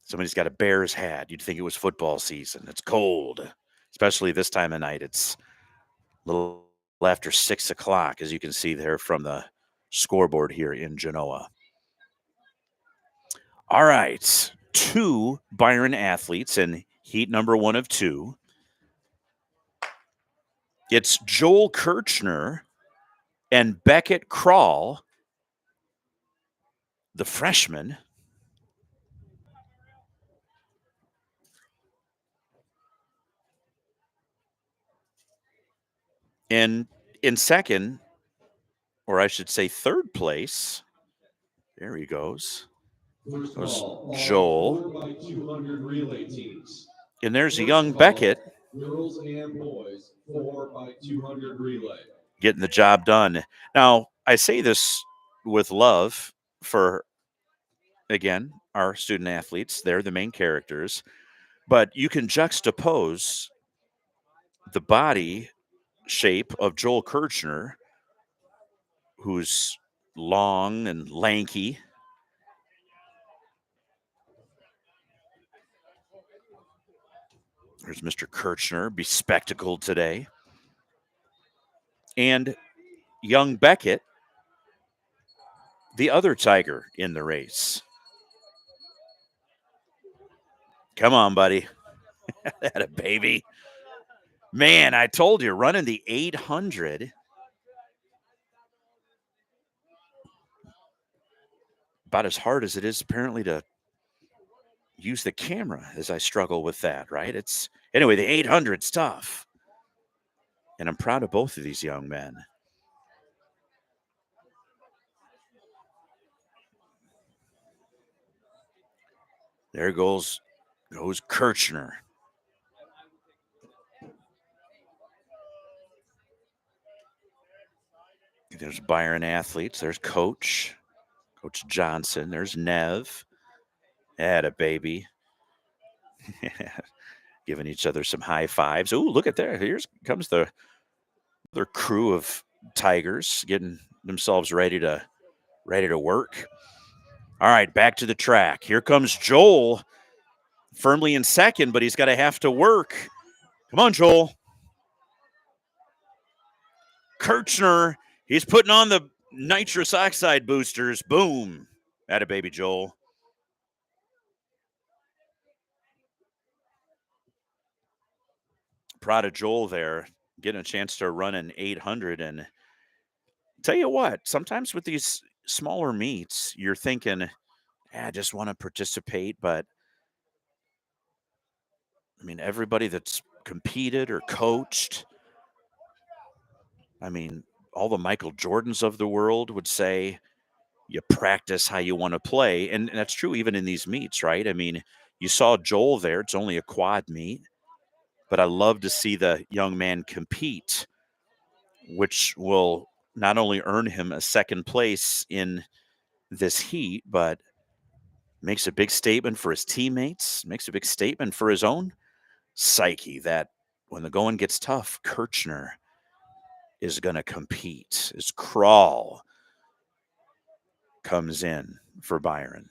Somebody's got a Bears hat. You'd think it was football season. It's cold, especially this time of night. It's a little after 6 o'clock, as you can see there from the scoreboard here in Genoa. All right, 2 Byron athletes in heat number 1 of 2. It's Joel Kirchner and Beckett Krall, the freshman. And in second, or I should say third place, there he goes. First Goes ball, Joel. 4x200 relay teams. And there's a First young ball, Beckett girls and boys, 4x200 relay. getting the job done. Now, I say this with love for, again, our student athletes. They're the main characters. But you can juxtapose the body shape of Joel Kirchner, who's long and lanky. There's Mr. Kirchner, bespectacled today. And young Beckett, the other tiger in the race. Come on, buddy. That a baby. Man, I told you, running the 800. About as hard as it is apparently to use the camera, as I struggle with that, right? It's anyway, the 800's tough. And I'm proud of both of these young men. There goes Kirchner. There's Byron athletes. There's Coach Johnson. There's Nev. A baby. Giving each other some high fives. Oh, look at there. Here comes their crew of Tigers getting themselves ready to work. All right, back to the track. Here comes Joel, firmly in second, but he's got to have to work. Come on, Joel. Kirchner, he's putting on the nitrous oxide boosters. Boom. Atta baby, Joel. Proud of Joel there, getting a chance to run an 800. And tell you what, sometimes with these smaller meets, you're thinking, I just want to participate. But, I mean, everybody that's competed or coached, I mean, all the Michael Jordans of the world would say you practice how you want to play. And that's true even in these meets, right? I mean, you saw Joel there. It's only a quad meet. But I love to see the young man compete, which will not only earn him a second place in this heat, but makes a big statement for his teammates, makes a big statement for his own psyche that when the going gets tough, Kirchner is going to compete. His Krall comes in for Byron.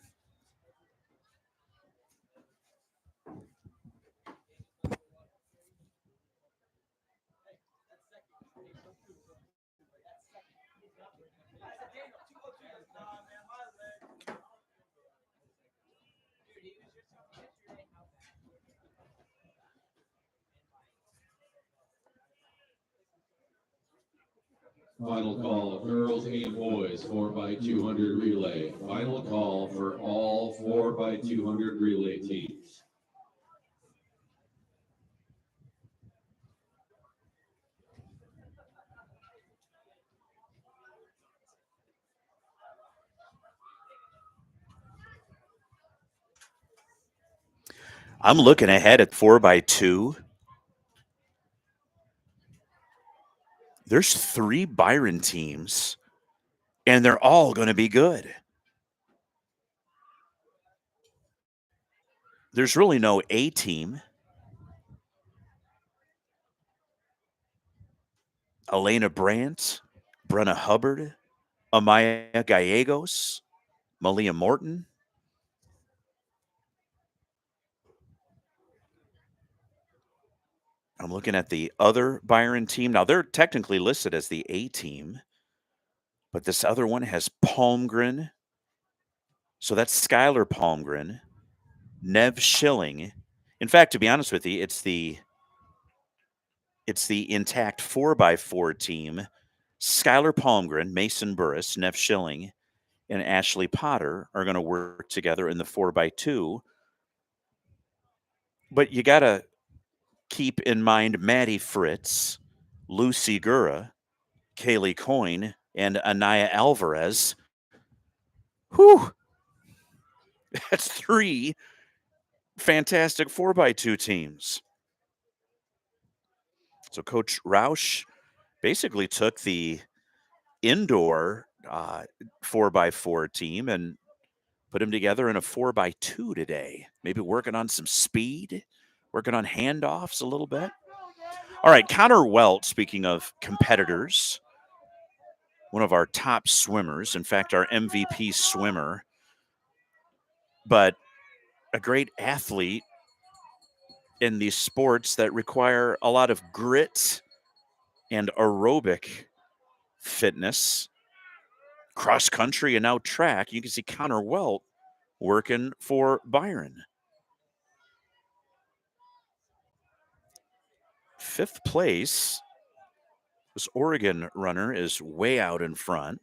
Final call, girls and boys, 4x200 relay. Final call for all 4x200 relay teams. I'm looking ahead at 4x2. There's 3 Byron teams, and they're all going to be good. There's really no A team. Elena Brandt, Brenna Hubbard, Amaya Gallegos, Malia Morton. I'm looking at the other Byron team. Now, they're technically listed as the A team, but this other one has Palmgren. So that's Skylar Palmgren, Nev Schilling. In fact, to be honest with you, it's the intact 4x4 team. Skylar Palmgren, Mason Burris, Nev Schilling, and Ashley Potter are going to work together in the 4x2. But you got to keep in mind Maddie Fritz, Lucy Gura, Kaylee Coyne, and Anaya Alvarez. Whew! That's 3 fantastic 4x2 teams. So Coach Roush basically took the indoor 4x4 team and put them together in a 4x2 today. Maybe working on some speed, working on handoffs a little bit. All right, Connor Welt, speaking of competitors, one of our top swimmers, in fact, our MVP swimmer, but a great athlete in these sports that require a lot of grit and aerobic fitness, cross country and now track. You can see Connor Welt working for Byron. 5th place, this Oregon runner is way out in front.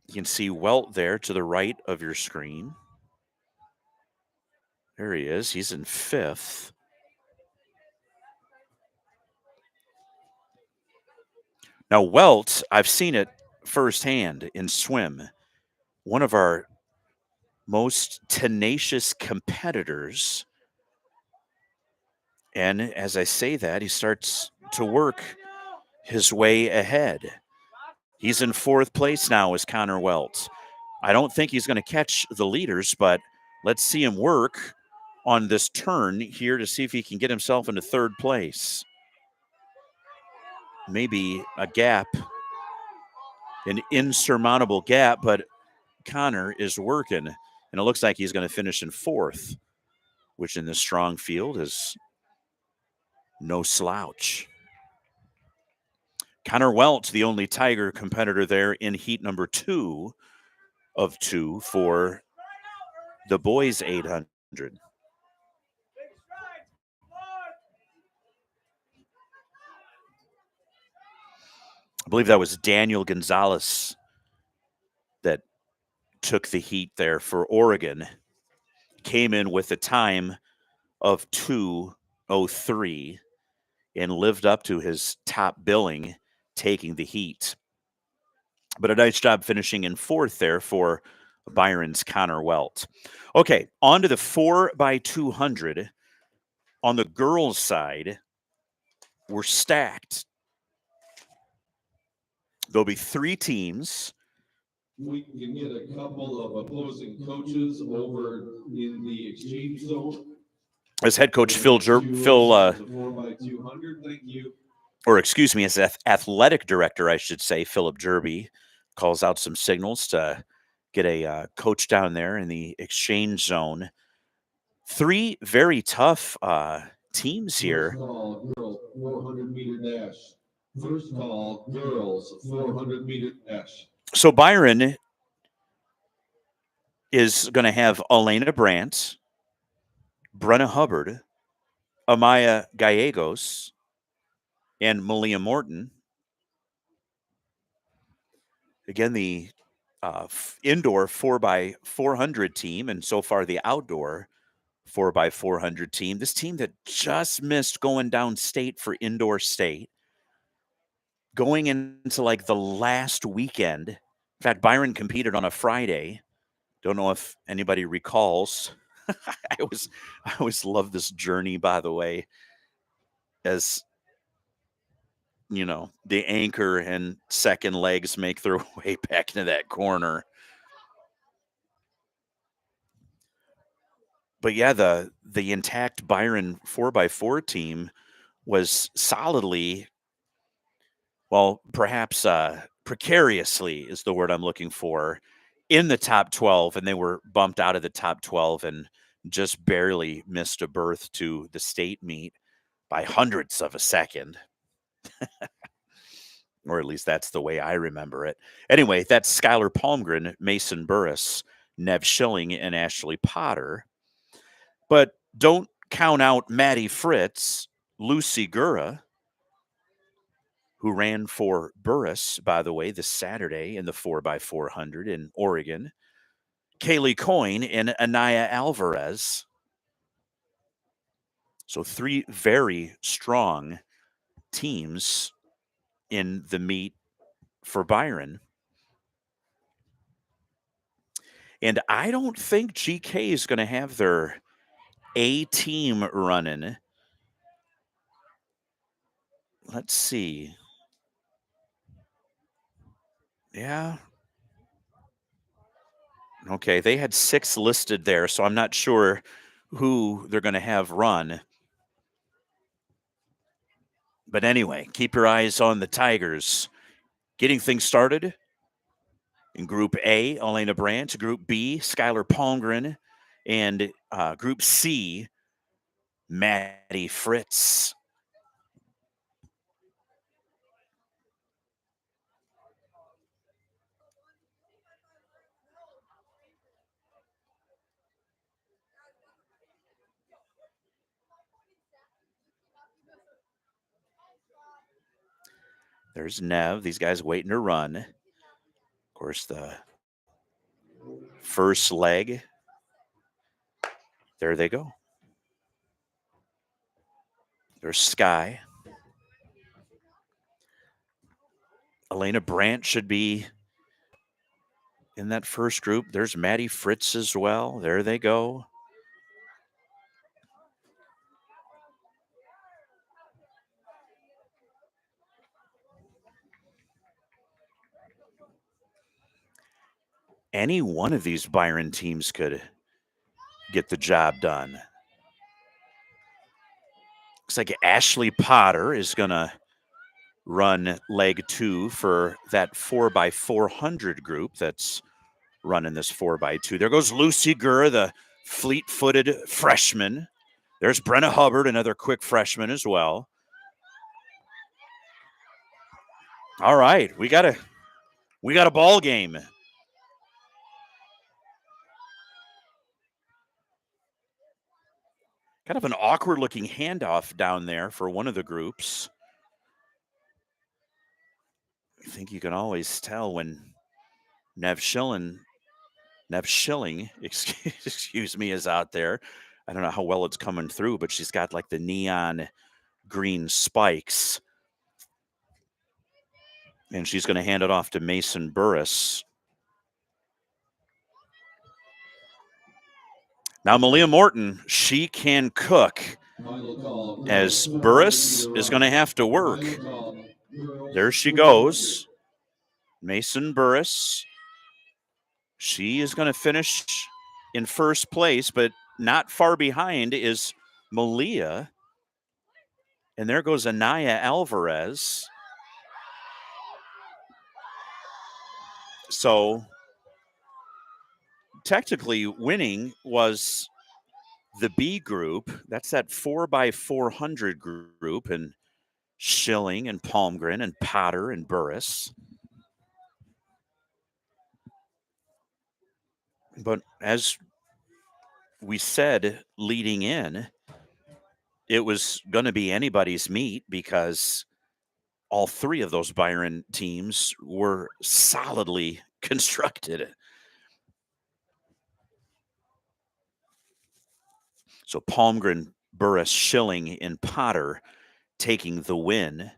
You can see Welt there to the right of your screen. There he is. He's in 5th. Now, Welt, I've seen it firsthand in swim. One of our most tenacious competitors. And as I say that, he starts to work his way ahead. He's in 4th place now as Connor Welt. I don't think he's going to catch the leaders, but let's see him work on this turn here to see if he can get himself into 3rd place. Maybe a gap, an insurmountable gap, but Connor is working, and it looks like he's going to finish in 4th, which in this strong field is no slouch. Connor Welt, the only Tiger competitor there in heat number 2 of 2 for the boys 800. I believe that was Daniel Gonzalez that took the heat there for Oregon. Came in with a time of 2:03 and lived up to his top billing, taking the heat. But a nice job finishing in 4th there for Byron's Connor Welt. Okay, on to the 4x200. On the girls' side, we're stacked. There'll be 3 teams. We can get a couple of opposing coaches over in the exchange zone. As head coach Phil, The 4x200, thank you. or excuse me, as athletic director, I should say, Philip Jerby calls out some signals to get a coach down there in the exchange zone. 3 very tough teams here. First call, girls, 400-meter dash. First call, girls, 400-meter dash. So Byron is going to have Elena Brandt, Brenna Hubbard, Amaya Gallegos, and Malia Morton. Again, the indoor 4x400 team, and so far the outdoor 4x400 team. This team that just missed going downstate for indoor state, going into like the last weekend. In fact, Byron competed on a Friday. Don't know if anybody recalls. I always love this journey, by the way, as you know, the anchor and second legs make their way back into that corner. But yeah, the intact Byron 4x4 team was solidly, well, perhaps precariously is the word I'm looking for, in the top 12, and they were bumped out of the top 12 and just barely missed a berth to the state meet by hundredths of a second. Or at least that's the way I remember it. Anyway, that's Skylar Palmgren, Mason Burris, Nev Schilling, and Ashley Potter. But don't count out Maddie Fritz, Lucy Gura, who ran for Burris, by the way, this Saturday in the 4x400 in Oregon, Kaylee Coyne, and Anaya Alvarez. So 3 very strong teams in the meet for Byron. And I don't think GK is going to have their A team running. Let's see. Yeah. Okay, they had 6 listed there, so I'm not sure who they're going to have run. But anyway, keep your eyes on the Tigers. Getting things started in Group A, Elena Brandt. Group B, Skylar Palmgren. And Group C, Maddie Fritz. There's Nev. These guys waiting to run. Of course, the first leg. There they go. There's Sky. Elena Brandt should be in that first group. There's Maddie Fritz as well. There they go. Any one of these Byron teams could get the job done. Looks like Ashley Potter is going to run leg 2 for that 4x400 group that's running this 4x2. There goes Lucy Gura, the fleet-footed freshman. There's Brenna Hubbard, another quick freshman as well. All right, we got a ball game. Kind of an awkward-looking handoff down there for one of the groups. I think you can always tell when Nev Schilling, excuse me, is out there. I don't know how well it's coming through, but she's got like the neon green spikes. And she's going to hand it off to Mason Burris. Now, Malia Morton, she can cook, as Burris is going to have to work. There she goes. Mason Burris. She is going to finish in first place, but not far behind is Malia. And there goes Anaya Alvarez. So technically winning was the B group. That's that 4x400 group, and Schilling and Palmgren and Potter and Burris. But as we said leading in, it was going to be anybody's meet because all 3 of those Byron teams were solidly constructed. So Palmgren, Burris, Schilling, and Potter taking the win,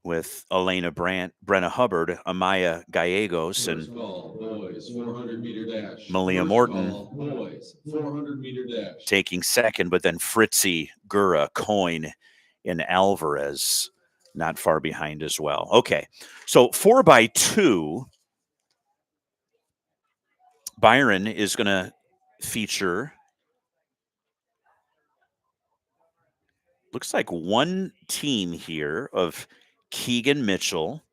with Elena Brandt, Brenna Hubbard, Amaya Gallegos, and Boys, 400-meter dash. Malia Morton Boys, 400-meter dash. taking second, but then Fritzy, Gura, Coyne, and Alvarez not far behind as well. Okay, so 4x2, Byron is going to feature, looks like one team here of Keegan Mitchell,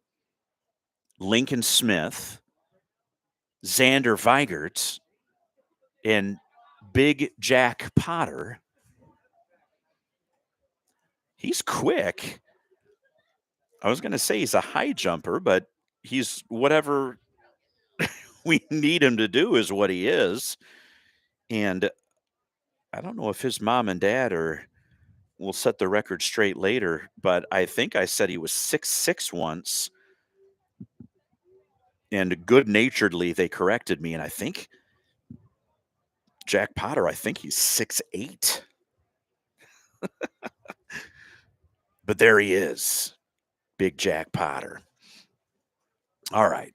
Lincoln Smith, Xander Weigert, and Big Jack Potter. He's quick. I was going to say he's a high jumper, but he's whatever we need him to do is what he is. And I don't know if his mom and dad will set the record straight later, but I think I said he was 6'6" once. And good-naturedly, they corrected me, and I think Jack Potter, I think he's 6'8". But there he is, Big Jack Potter. All right.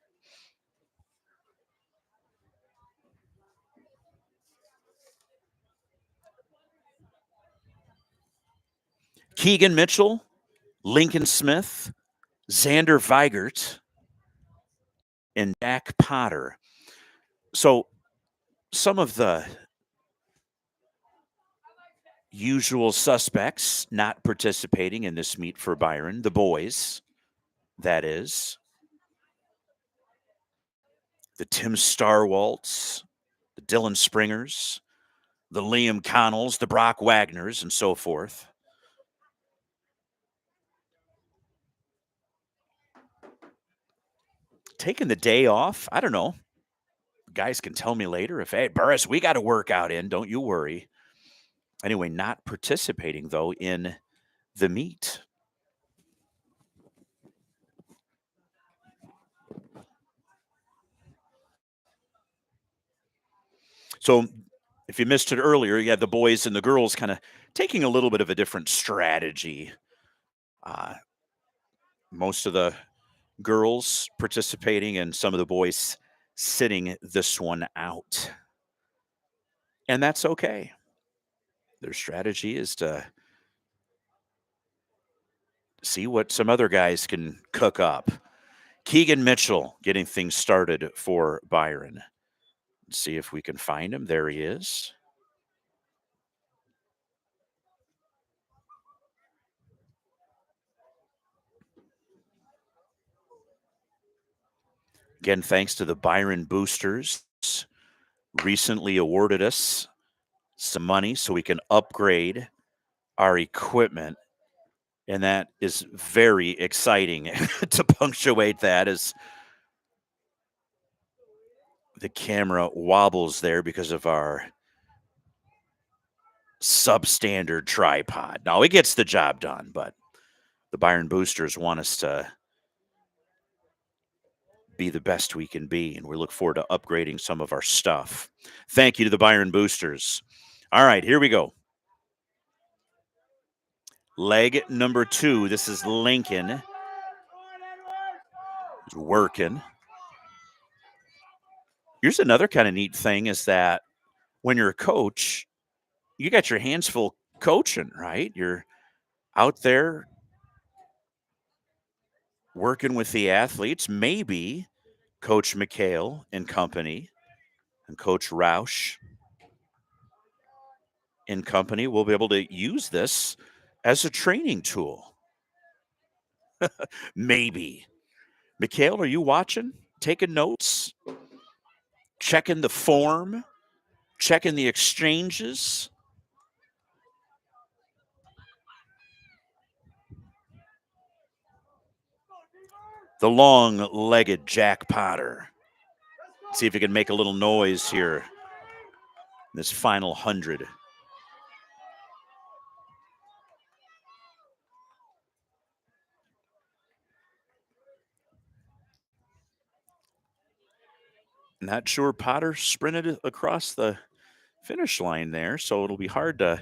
Keegan Mitchell, Lincoln Smith, Xander Weigert, and Jack Potter. So some of the usual suspects not participating in this meet for Byron, the boys, that is. The Tim Starwalts, the Dylan Springers, the Liam Connells, the Brock Wagners, and so forth. Taking the day off, I don't know. Guys can tell me later if, hey, Burris, we got a workout in, don't you worry. Anyway, not participating, though, in the meet. So if you missed it earlier, you had the boys and the girls kind of taking a little bit of a different strategy. Most of the girls participating and some of the boys sitting this one out. And that's okay. Their strategy is to see what some other guys can cook up. Keegan Mitchell getting things started for Byron. Let's see if we can find him. There he is. Again, thanks to the Byron Boosters. Recently awarded us some money so we can upgrade our equipment. And that is very exciting to punctuate that as the camera wobbles there because of our substandard tripod. Now, it gets the job done, but the Byron Boosters want us to be the best we can be, and we look forward to upgrading some of our stuff. Thank you to the Byron Boosters. All right, here we go. Leg number 2. This is Lincoln. He's working. Here's another kind of neat thing is that when you're a coach, you got your hands full coaching, right? You're out there working with the athletes. Maybe Coach McHale and company and Coach Roush and company will be able to use this as a training tool. Maybe. McHale, are you watching? Taking notes? Checking the form? Checking the exchanges? The long-legged Jack Potter. Let's see if he can make a little noise here in this final 100. Not sure Potter sprinted across the finish line there, so it'll be hard to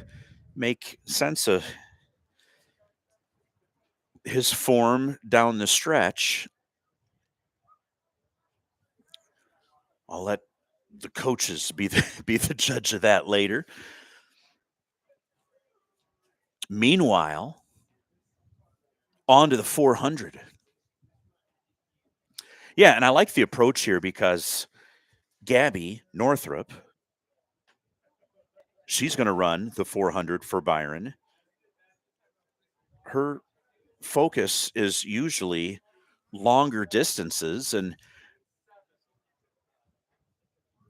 make sense of his form down the stretch. I'll let the coaches be the judge of that later. Meanwhile, on to the 400. Yeah, and I like the approach here because Gabby Northrup, she's going to run the 400 for Byron. Her focus is usually longer distances, and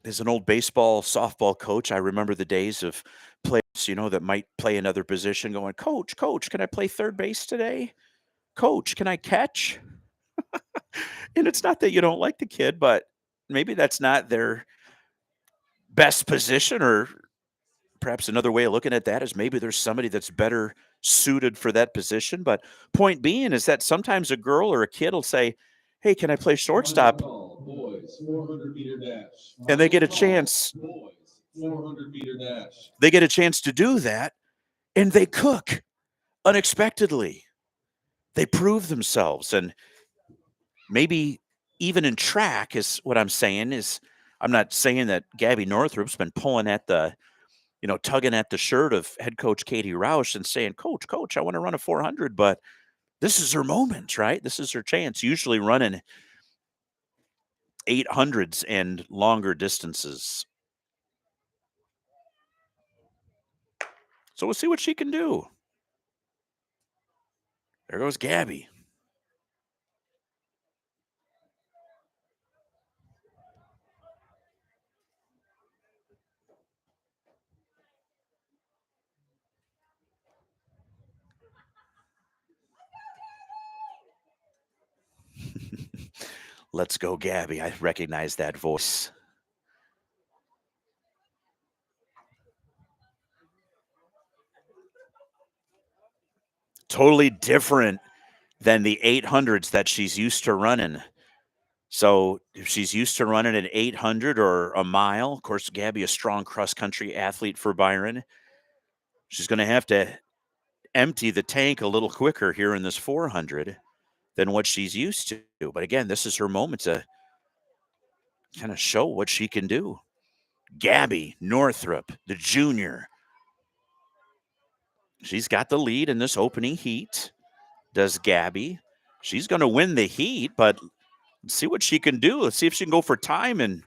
As an old baseball, softball coach, I remember the days of players, that might play another position going, Coach, can I play third base today? Coach, can I catch? And it's not that you don't like the kid, but maybe that's not their best position, or perhaps another way of looking at that is maybe there's somebody that's better suited for that position. But point being is that sometimes a girl or a kid will say, hey, can I play shortstop? Boys, 400-meter dash. And they get a chance. Boys, 400-meter dash. They get a chance to do that, and they cook unexpectedly. They prove themselves. And maybe even in track is what I'm saying is, I'm not saying that Gabby Northrup's been pulling at the, tugging at the shirt of head coach Katie Roush and saying, Coach, I want to run a 400, but this is her moment, right? This is her chance. Usually running 800s and longer distances. So we'll see what she can do. There goes Gabby. Let's go, Gabby. I recognize that voice. Totally different than the 800s that she's used to running. So if she's used to running an 800 or a mile, of course, Gabby, a strong cross-country athlete for Byron, she's going to have to empty the tank a little quicker here in this 400 than what she's used to. But again, this is her moment to kind of show what she can do. Gabby Northrup, the junior. She's got the lead in this opening heat. Does Gabby? She's going to win the heat, but let's see what she can do. Let's see if she can go for time and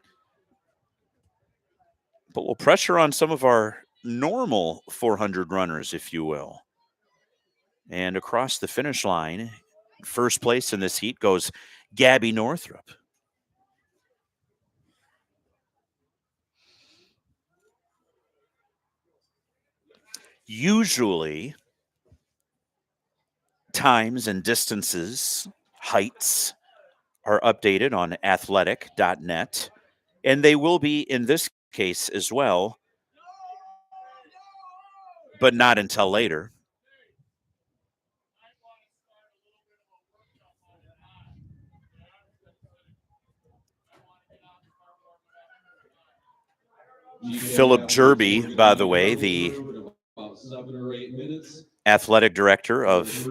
put a little pressure on some of our normal 400 runners, if you will. And across the finish line, first place in this heat goes Gabby Northrup. Usually, times and distances, heights are updated on athletic.net, and they will be in this case as well, but not until later. Philip Jerby, by the way, the athletic director of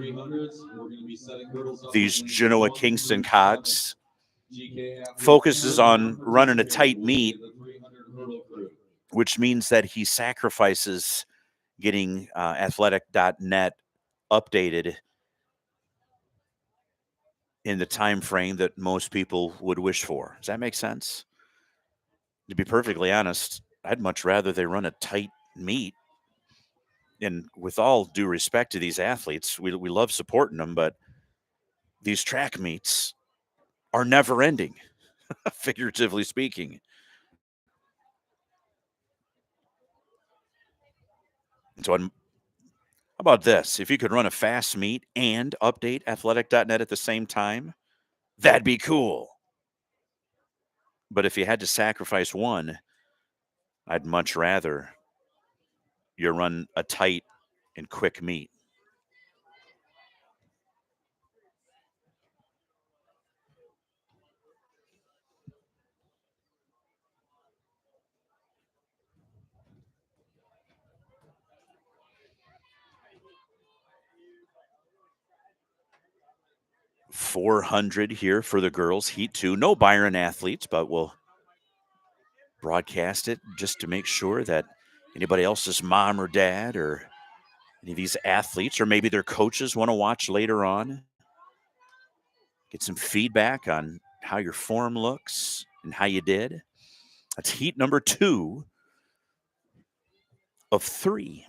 these Genoa Kingston Cogs, focuses on running a tight meet, which means that he sacrifices getting athletic.net updated in the time frame that most people would wish for. Does that make sense? To be perfectly honest, I'd much rather they run a tight meet. And with all due respect to these athletes, we love supporting them, but these track meets are never ending, figuratively speaking. So, how about this? If you could run a fast meet and update athletic.net at the same time, that'd be cool. But if you had to sacrifice one, I'd much rather you run a tight and quick meet. .400 here for the girls, Heat 2. No Byron athletes, but we'll broadcast it just to make sure that anybody else's mom or dad or any of these athletes or maybe their coaches want to watch later on. Get some feedback on how your form looks and how you did. That's heat number 2 of 3.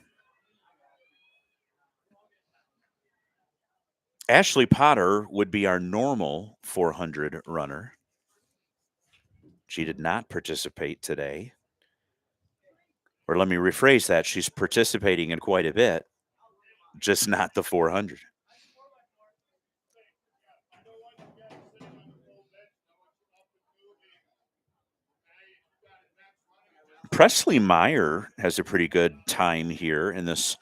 Ashley Potter would be our normal 400 runner. She did not participate today. Or let me rephrase that. She's participating in quite a bit, just not the 400. Presley Meyer has a pretty good time here in this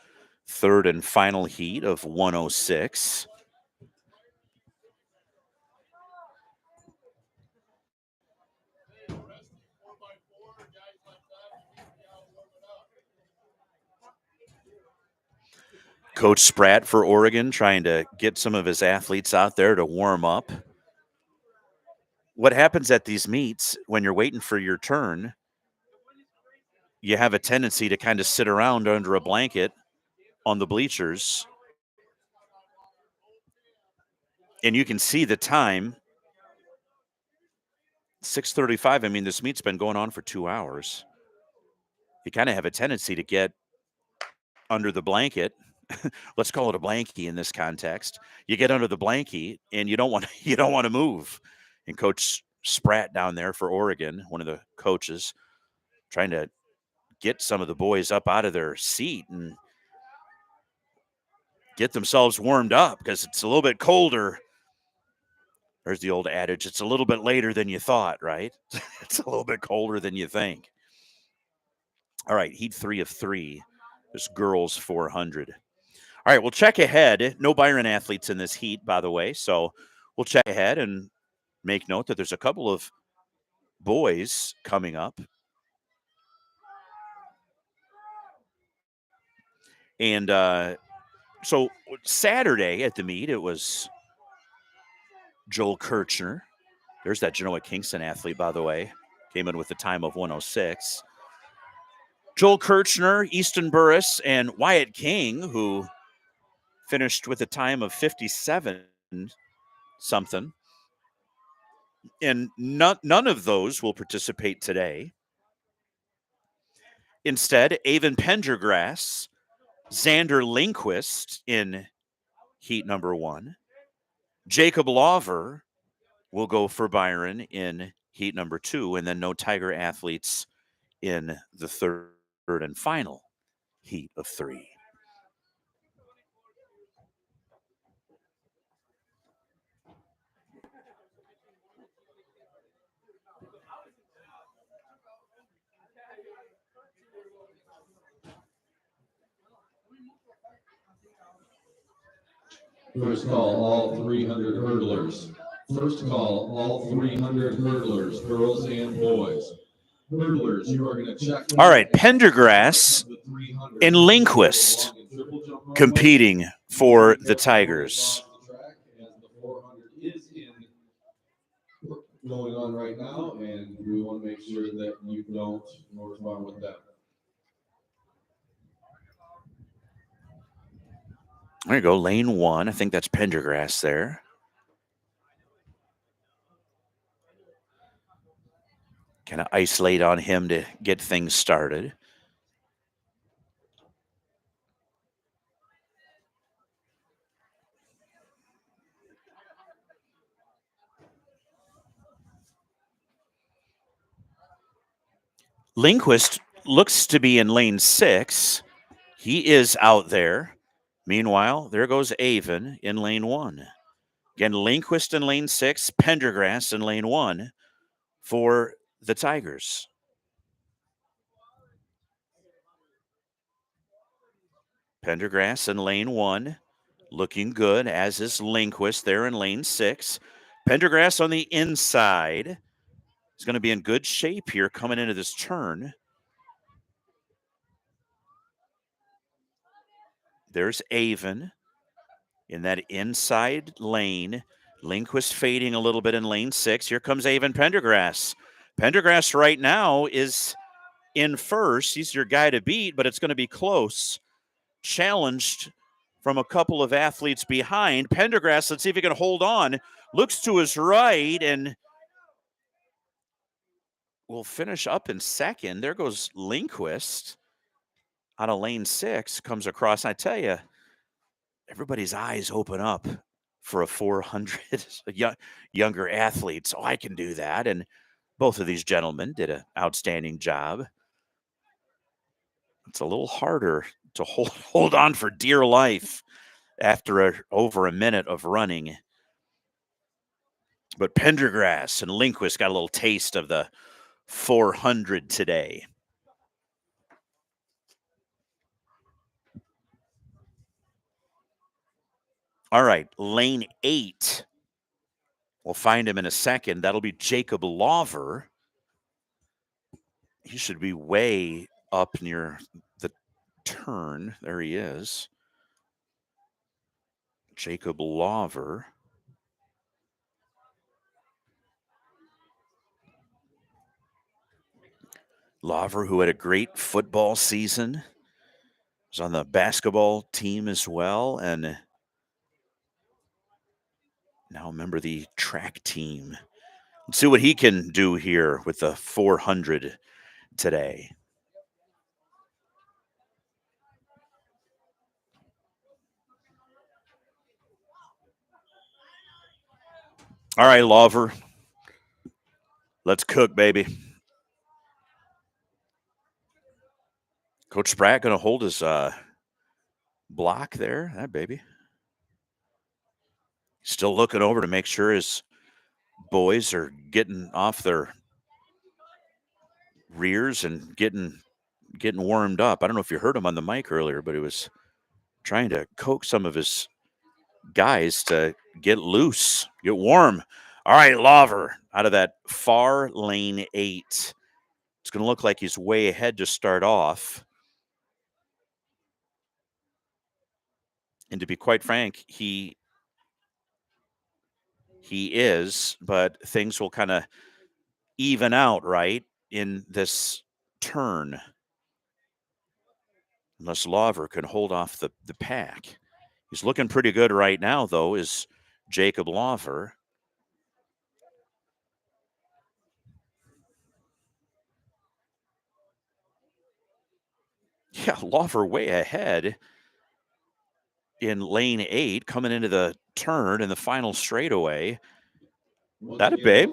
third and final heat of 106. Coach Spratt for Oregon trying to get some of his athletes out there to warm up. What happens at these meets when you're waiting for your turn, you have a tendency to kind of sit around under a blanket on the bleachers, and you can see the time, 6:35. I mean, this meet's been going on for 2 hours. You kind of have a tendency to get under the blanket. Let's call it a blankie in this context. You get under the blankie and you don't want to move. And Coach Spratt down there for Oregon, one of the coaches, trying to get some of the boys up out of their seat and get themselves warmed up because it's a little bit colder. There's the old adage, it's a little bit later than you thought, right? It's a little bit colder than you think. All right, heat 3 of 3. This girls 400. All right, we'll check ahead. No Byron athletes in this heat, by the way. So we'll check ahead and make note that there's a couple of boys coming up. And so Saturday at the meet, it was Joel Kirchner. There's that Genoa Kingston athlete, by the way. Came in with a time of 106. Joel Kirchner, Easton Burris, and Wyatt King, who finished with a time of 57 something. And none of those will participate today. Instead, Avon Pendergrass, Xander Lindquist in heat number 1. Jacob Lawver will go for Byron in heat number 2, and then no Tiger athletes in the third and final heat of 3. First call, all 300 hurdlers. First call, all 300 hurdlers, girls and boys. Hurdlers, you are going to check. All right, Pendergrass and Lindquist competing for the Tigers. Going on right now, and we want to make sure that you don't correspond with them. There you go, lane 1. I think that's Pendergrass there. Kind of isolate on him to get things started. Lindquist looks to be in lane 6. He is out there. Meanwhile, there goes Avon in lane 1. Again, Lindquist in lane 6, Pendergrass in lane 1 for the Tigers. Pendergrass in lane 1, looking good, as is Lindquist there in lane 6. Pendergrass on the inside. He's going to be in good shape here coming into this turn. There's Avon in that inside lane. Lindquist fading a little bit in lane 6. Here comes Avon Pendergrass. Pendergrass right now is in first. He's your guy to beat, but it's going to be close. Challenged from a couple of athletes behind. Pendergrass, let's see if he can hold on. Looks to his right and will finish up in second. There goes Lindquist out of lane 6. Comes across. I tell you, everybody's eyes open up for a 400 younger athlete. So I can do that. And Both of these gentlemen did an outstanding job. It's a little harder to hold on for dear life after over a minute of running. But Pendergrass and Lindquist got a little taste of the 400 today. All right, lane 8. We'll find him in a second. That'll be Jacob Lawver. He should be way up near the turn. There he is. Jacob Lawver. Lawver, who had a great football season, was on the basketball team as well, and now a member of the track team. Let's see what he can do here with the 400 today. All right, Lawver. Let's cook, baby. Coach Spratt going to hold his block there. That baby. Still looking over to make sure his boys are getting off their rears and getting warmed up. I don't know if you heard him on the mic earlier, but he was trying to coax some of his guys to get loose, get warm. All right, Lawver out of that far lane 8. It's going to look like he's way ahead to start off. And to be quite frank, he is, but things will kind of even out, right, in this turn. Unless Lawver can hold off the pack. He's looking pretty good right now, though, is Jacob Lawver. Yeah, Lawver way ahead in lane 8, coming into the turn in the final straightaway. That a babe.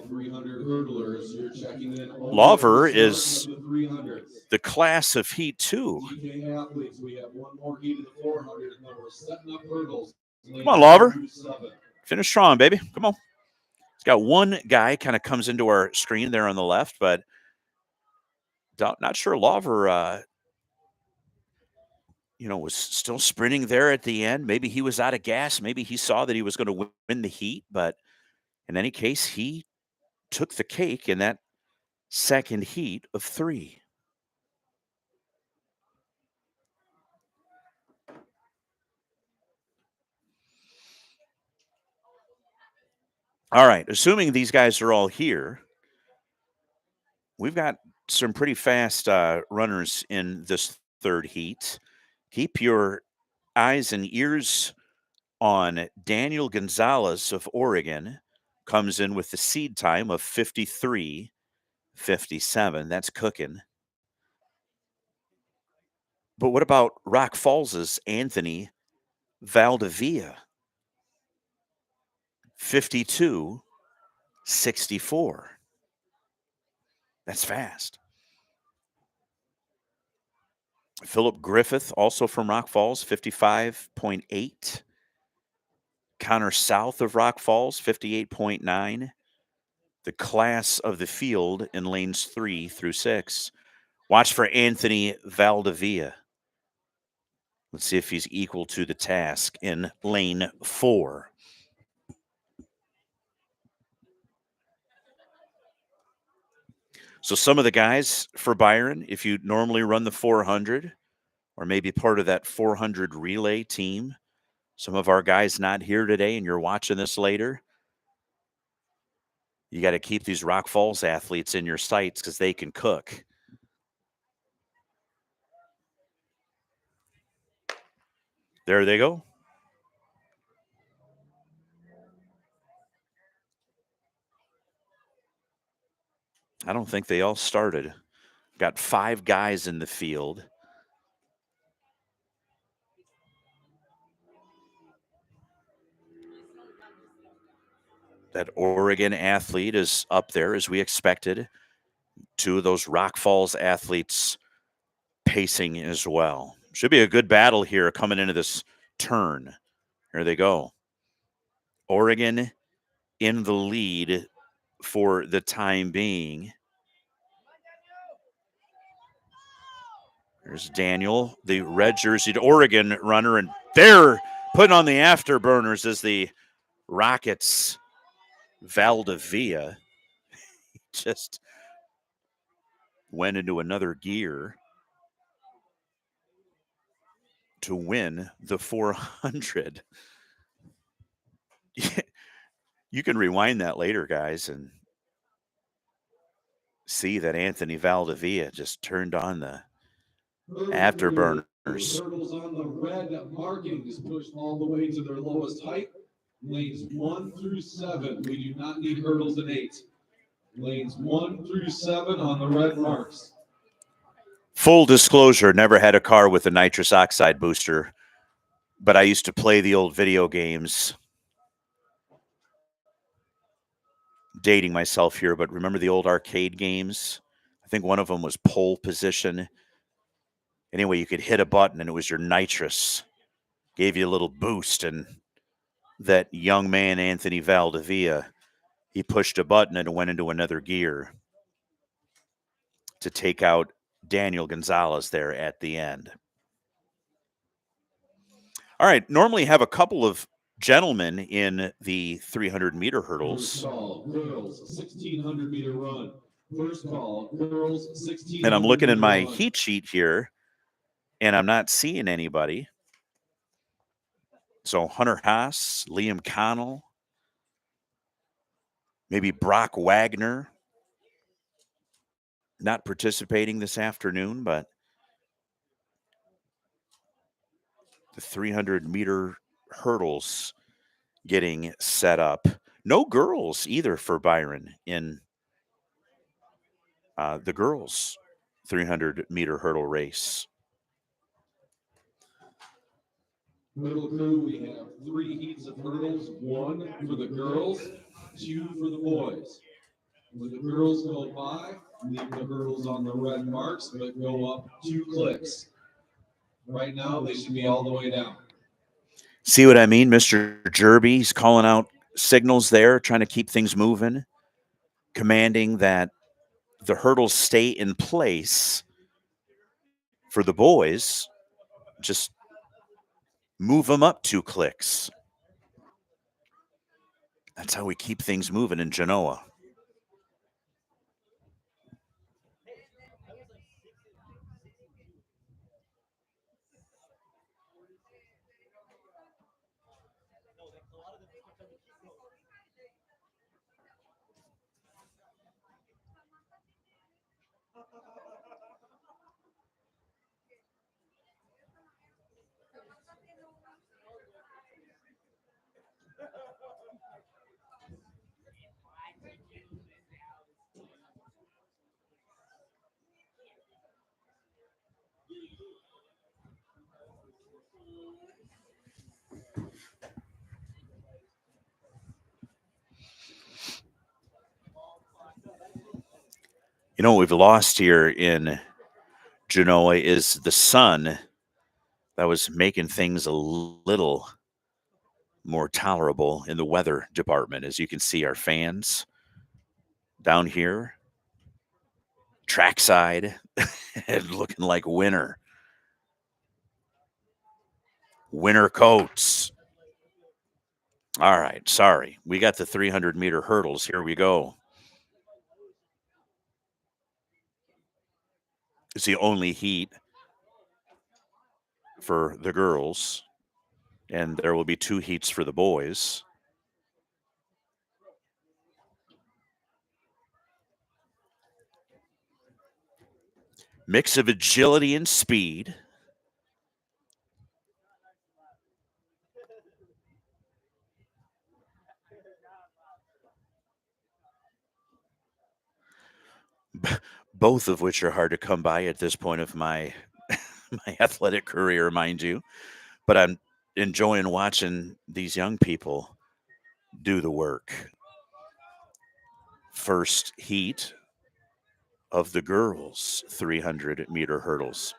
Lawver is the class of Heat 2. Come on, Lawver. Finish strong, baby. Come on. It's got one guy kind of comes into our screen there on the left, but not sure Lawver was still sprinting there at the end. Maybe he was out of gas. Maybe he saw that he was going to win the heat. But in any case, he took the cake in that second heat of 3. All right. Assuming these guys are all here, we've got some pretty fast runners in this third heat. Keep your eyes and ears on Daniel Gonzalez of Oregon. Comes in with the seed time of 53:57. That's cooking. But what about Rock Falls's Anthony Valdivia? 52:64. That's fast. Philip Griffith, also from Rock Falls, 55.8. Connor South of Rock Falls, 58.9. The class of the field in lanes 3 through 6. Watch for Anthony Valdivia. Let's see if he's equal to the task in lane 4. So some of the guys for Byron, if you normally run the 400 or maybe part of that 400 relay team, some of our guys not here today and you're watching this later, you got to keep these Rock Falls athletes in your sights because they can cook. There they go. I don't think they all started. Got 5 guys in the field. That Oregon athlete is up there as we expected. Two of those Rock Falls athletes pacing as well. Should be a good battle here coming into this turn. Here they go. Oregon in the lead for the time being. There's Daniel, the red jerseyed Oregon runner, and they're putting on the afterburners as the Rockets Valdivia just went into another gear to win the 400. You can rewind that later, guys, and see that Anthony Valdivia just turned on the afterburners. Hurdles on the red markings pushed all the way to their lowest height. Lanes 1 through 7. We do not need hurdles in 8. Lanes 1 through 7 on the red marks. Full disclosure, never had a car with a nitrous oxide booster, but I used to play the old video games. Dating myself here, but remember the old arcade games? I think one of them was pole position. Anyway, you could hit a button and it was your nitrous. Gave you a little boost, and that young man, Anthony Valdivia, he pushed a button and it went into another gear to take out Daniel Gonzalez there at the end. All right, normally have a couple of gentlemen in the 300-meter hurdles. First call, girls, 1,600-meter run. First call, girls, 1,600-meter And I'm looking in my run. heat sheet here, and I'm not seeing anybody. So Hunter Haas, Liam Connell, maybe Brock Wagner, not participating this afternoon, but the 300-meter hurdles getting set up. No girls either for Byron in the girls' 300-meter hurdle race. Middle crew, we have 3 heats of hurdles, 1 for the girls, 2 for the boys. When the girls go by, leave the hurdles on the red marks, but go up 2 clicks. Right now, they should be all the way down. See what I mean? Mr. Jerby, he's calling out signals there, trying to keep things moving, commanding that the hurdles stay in place for the boys. Just move them up 2 clicks. That's how we keep things moving in Genoa. You know what we've lost here in Genoa is the sun that was making things a little more tolerable in the weather department. As you can see, our fans down here, trackside, looking like winter. Winter coats. All right, sorry. We got the 300-meter hurdles. Here we go. It's the only heat for the girls, and there will be 2 heats for the boys. Mix of agility and speed. Both of which are hard to come by at this point of my my athletic career, mind you. But I'm enjoying watching these young people do the work. first heat of the girls' 300-meter hurdles.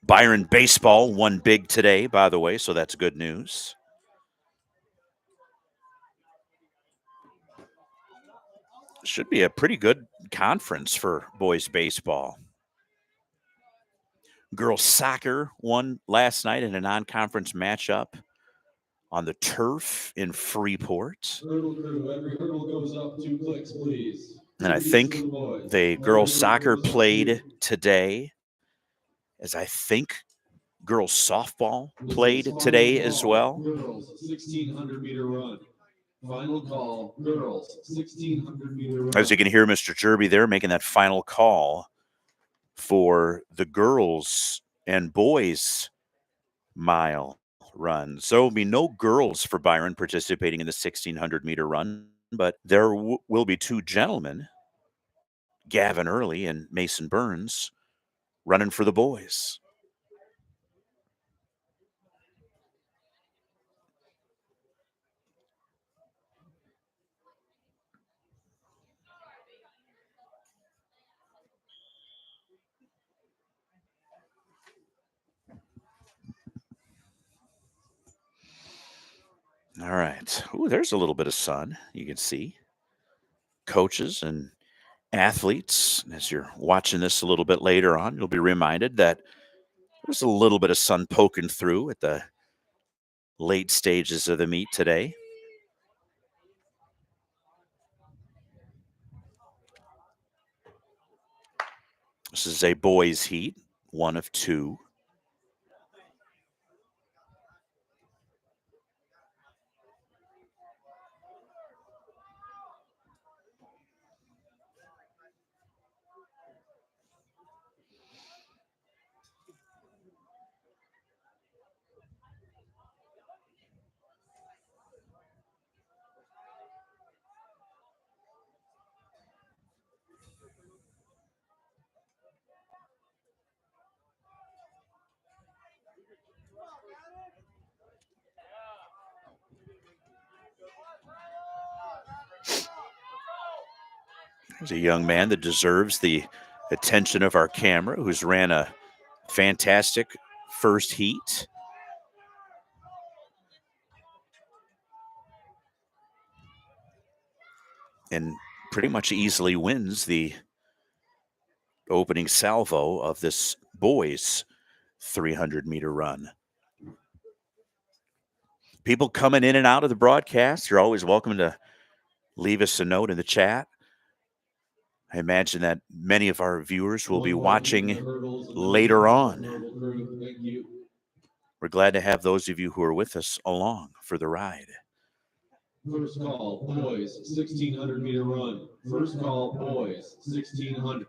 Byron baseball won big today, by the way, so that's good news. Should be a pretty good conference for boys baseball. Girls soccer won last night in a non-conference matchup on the turf in Freeport. Hurdle crew, every hurdle goes up 2 clicks, please. And I think the girls soccer played today, as I think girls softball played today as well. Girls 1,600-meter run. Final call, girls 1,600-meter run. As you can hear Mr. Jerby there making that final call for the girls and boys mile run. So there will be no girls for Byron participating in the 1,600-meter run, but there will be 2 gentlemen, Gavin Early and Mason Burns, running for the boys. All right. Ooh, there's a little bit of sun. You can see coaches and athletes. As you're watching this a little bit later on, you'll be reminded that there's a little bit of sun poking through at the late stages of the meet today. This is a boys' heat, 1 of 2. There's a young man that deserves the attention of our camera, who's ran a fantastic first heat. And pretty much easily wins the opening salvo of this boys' 300-meter run. People coming in and out of the broadcast, you're always welcome to leave us a note in the chat. I imagine that many of our viewers will be watching later on. We're glad to have those of you who are with us along for the ride. First call, boys, 1,600-meter run. First call, boys, 1,600.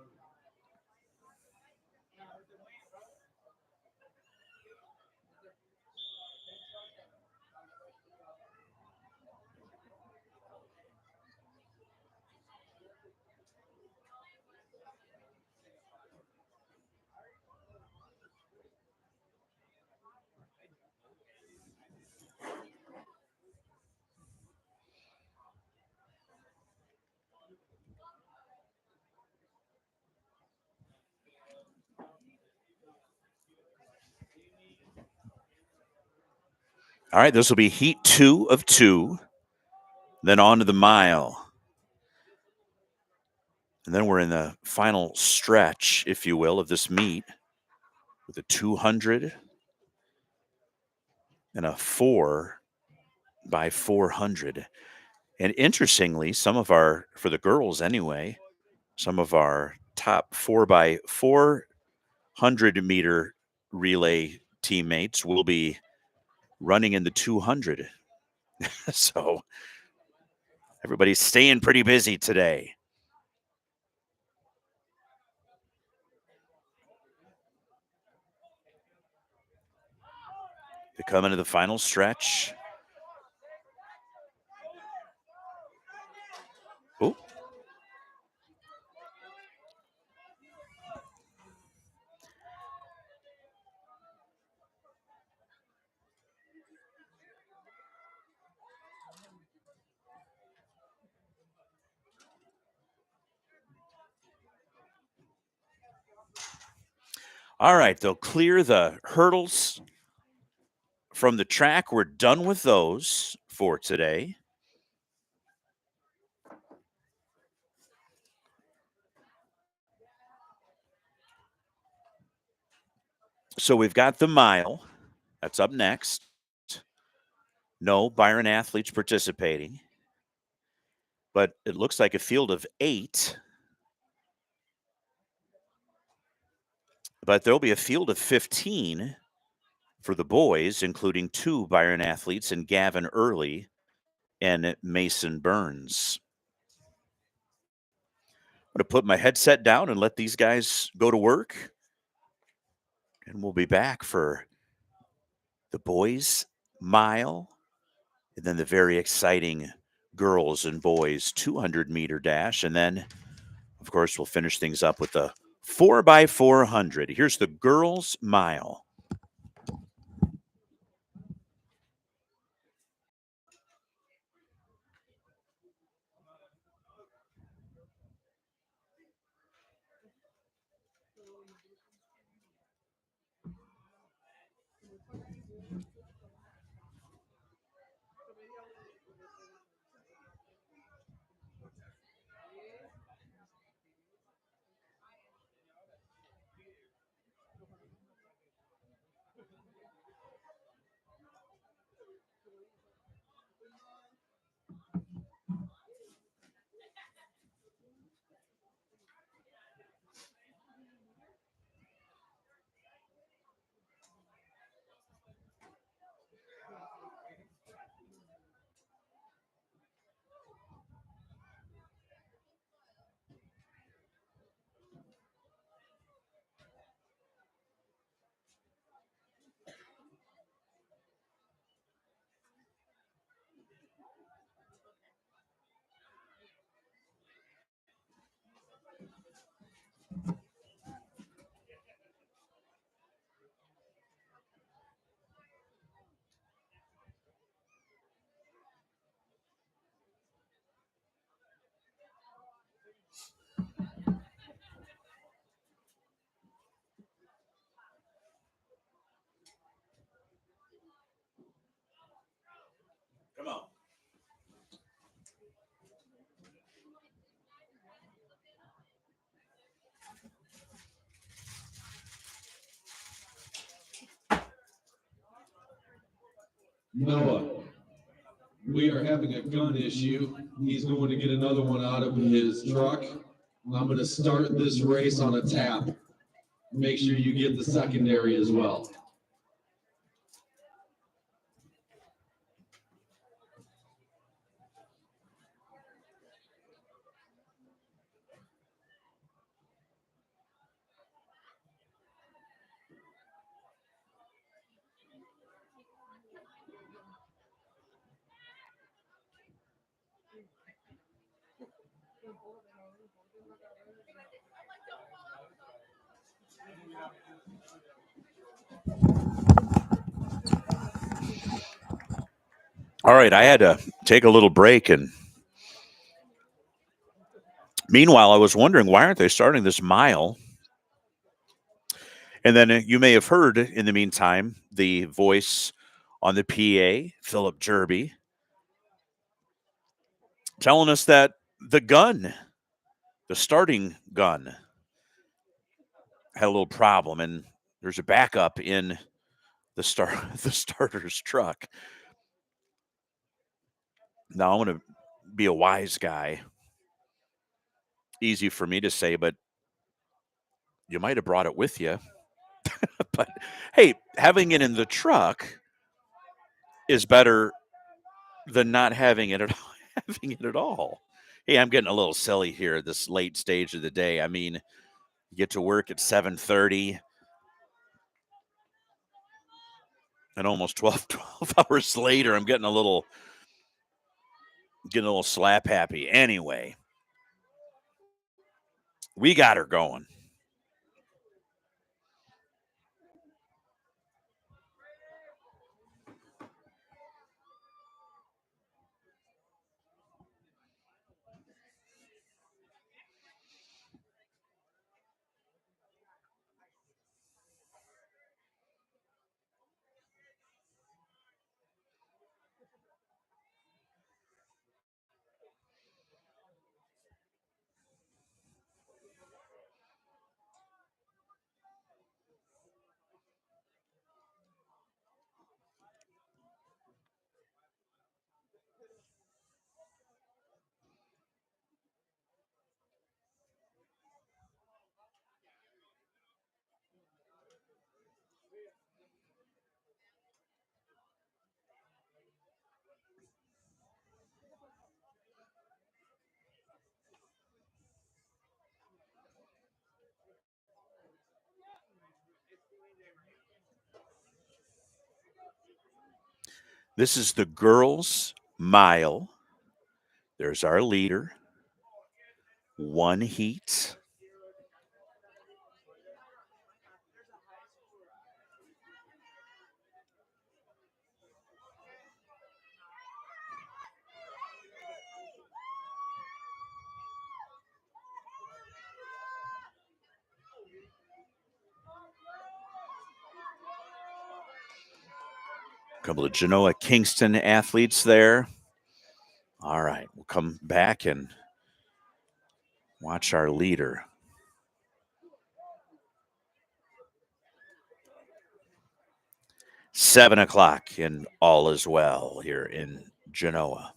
All right, this will be heat 2 of 2, then on to the mile. And then we're in the final stretch, if you will, of this meet with a 200 and a 4 by 400. And interestingly, for the girls anyway, some of our top 4 by 400-meter relay teammates will be running in the 200. So everybody's staying pretty busy today. To come into the final stretch. Oh. All right, they'll clear the hurdles from the track. We're done with those for today. So we've got the mile. That's up next. No Byron athletes participating. But it looks like a field of 8. But there'll be a field of 15 for the boys, including 2 Byron athletes and Gavin Early and Mason Burns. I'm going to put my headset down and let these guys go to work. And we'll be back for the boys' mile and then the very exciting girls and boys 200-meter dash. And then, of course, we'll finish things up with the 4x400. Here's the girls' mile. Come on. Noah, we are having a gun issue. He's going to get another one out of his truck. I'm going to start this race on a tap. Make sure you get the secondary as well. All right, I had to take a little break. And meanwhile, I was wondering, why aren't they starting this mile? And then you may have heard in the meantime the voice on the PA, Philip Jerby, telling us that the gun, the starting gun, had a little problem, and there's a backup in the starter's truck. Now I'm going to be a wise guy. Easy for me to say, but you might have brought it with you. But hey, having it in the truck is better than not having it at having it at all. Hey, I'm getting a little silly here at this late stage of the day. I mean, you get to work at 7:30 and almost 12 hours later, I'm getting a little slap happy. Anyway, we got her going. This is the girls' mile. There's our leader. One heat. A couple of Genoa Kingston athletes there. All right, we'll come back and watch our leader. Seven o'clock, and all is well here in Genoa.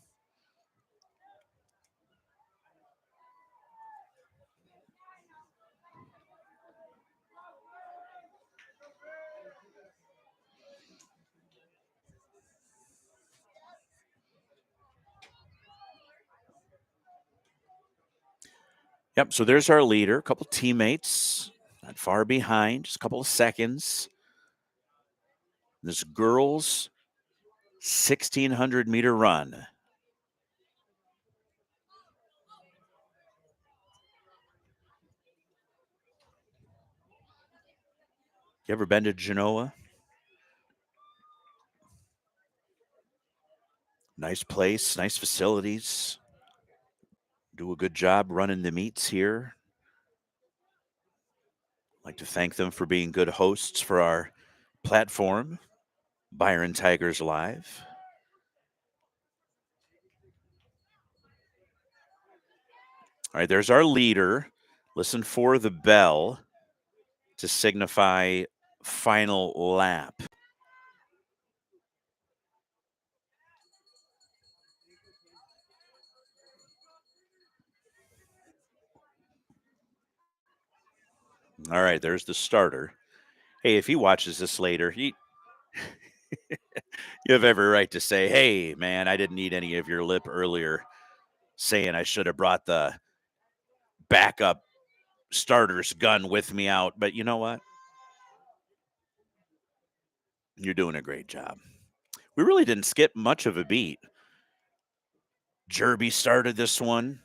Yep, so there's our leader, a couple teammates, not far behind, just a couple of seconds. This girls' 1,600-meter run. You ever been to Genoa? Nice place, nice facilities. Do a good job running the meets here. I'd like to thank them for being good hosts for our platform, Byron Tigers Live. All right, there's our leader. Listen for the bell to signify final lap. All right, there's the starter. Hey, if he watches this later, you have every right to say, hey, man, I didn't need any of your lip earlier saying I should have brought the backup starter's gun with me out. But you know what? You're doing a great job. We really didn't skip much of a beat. Jerby started this one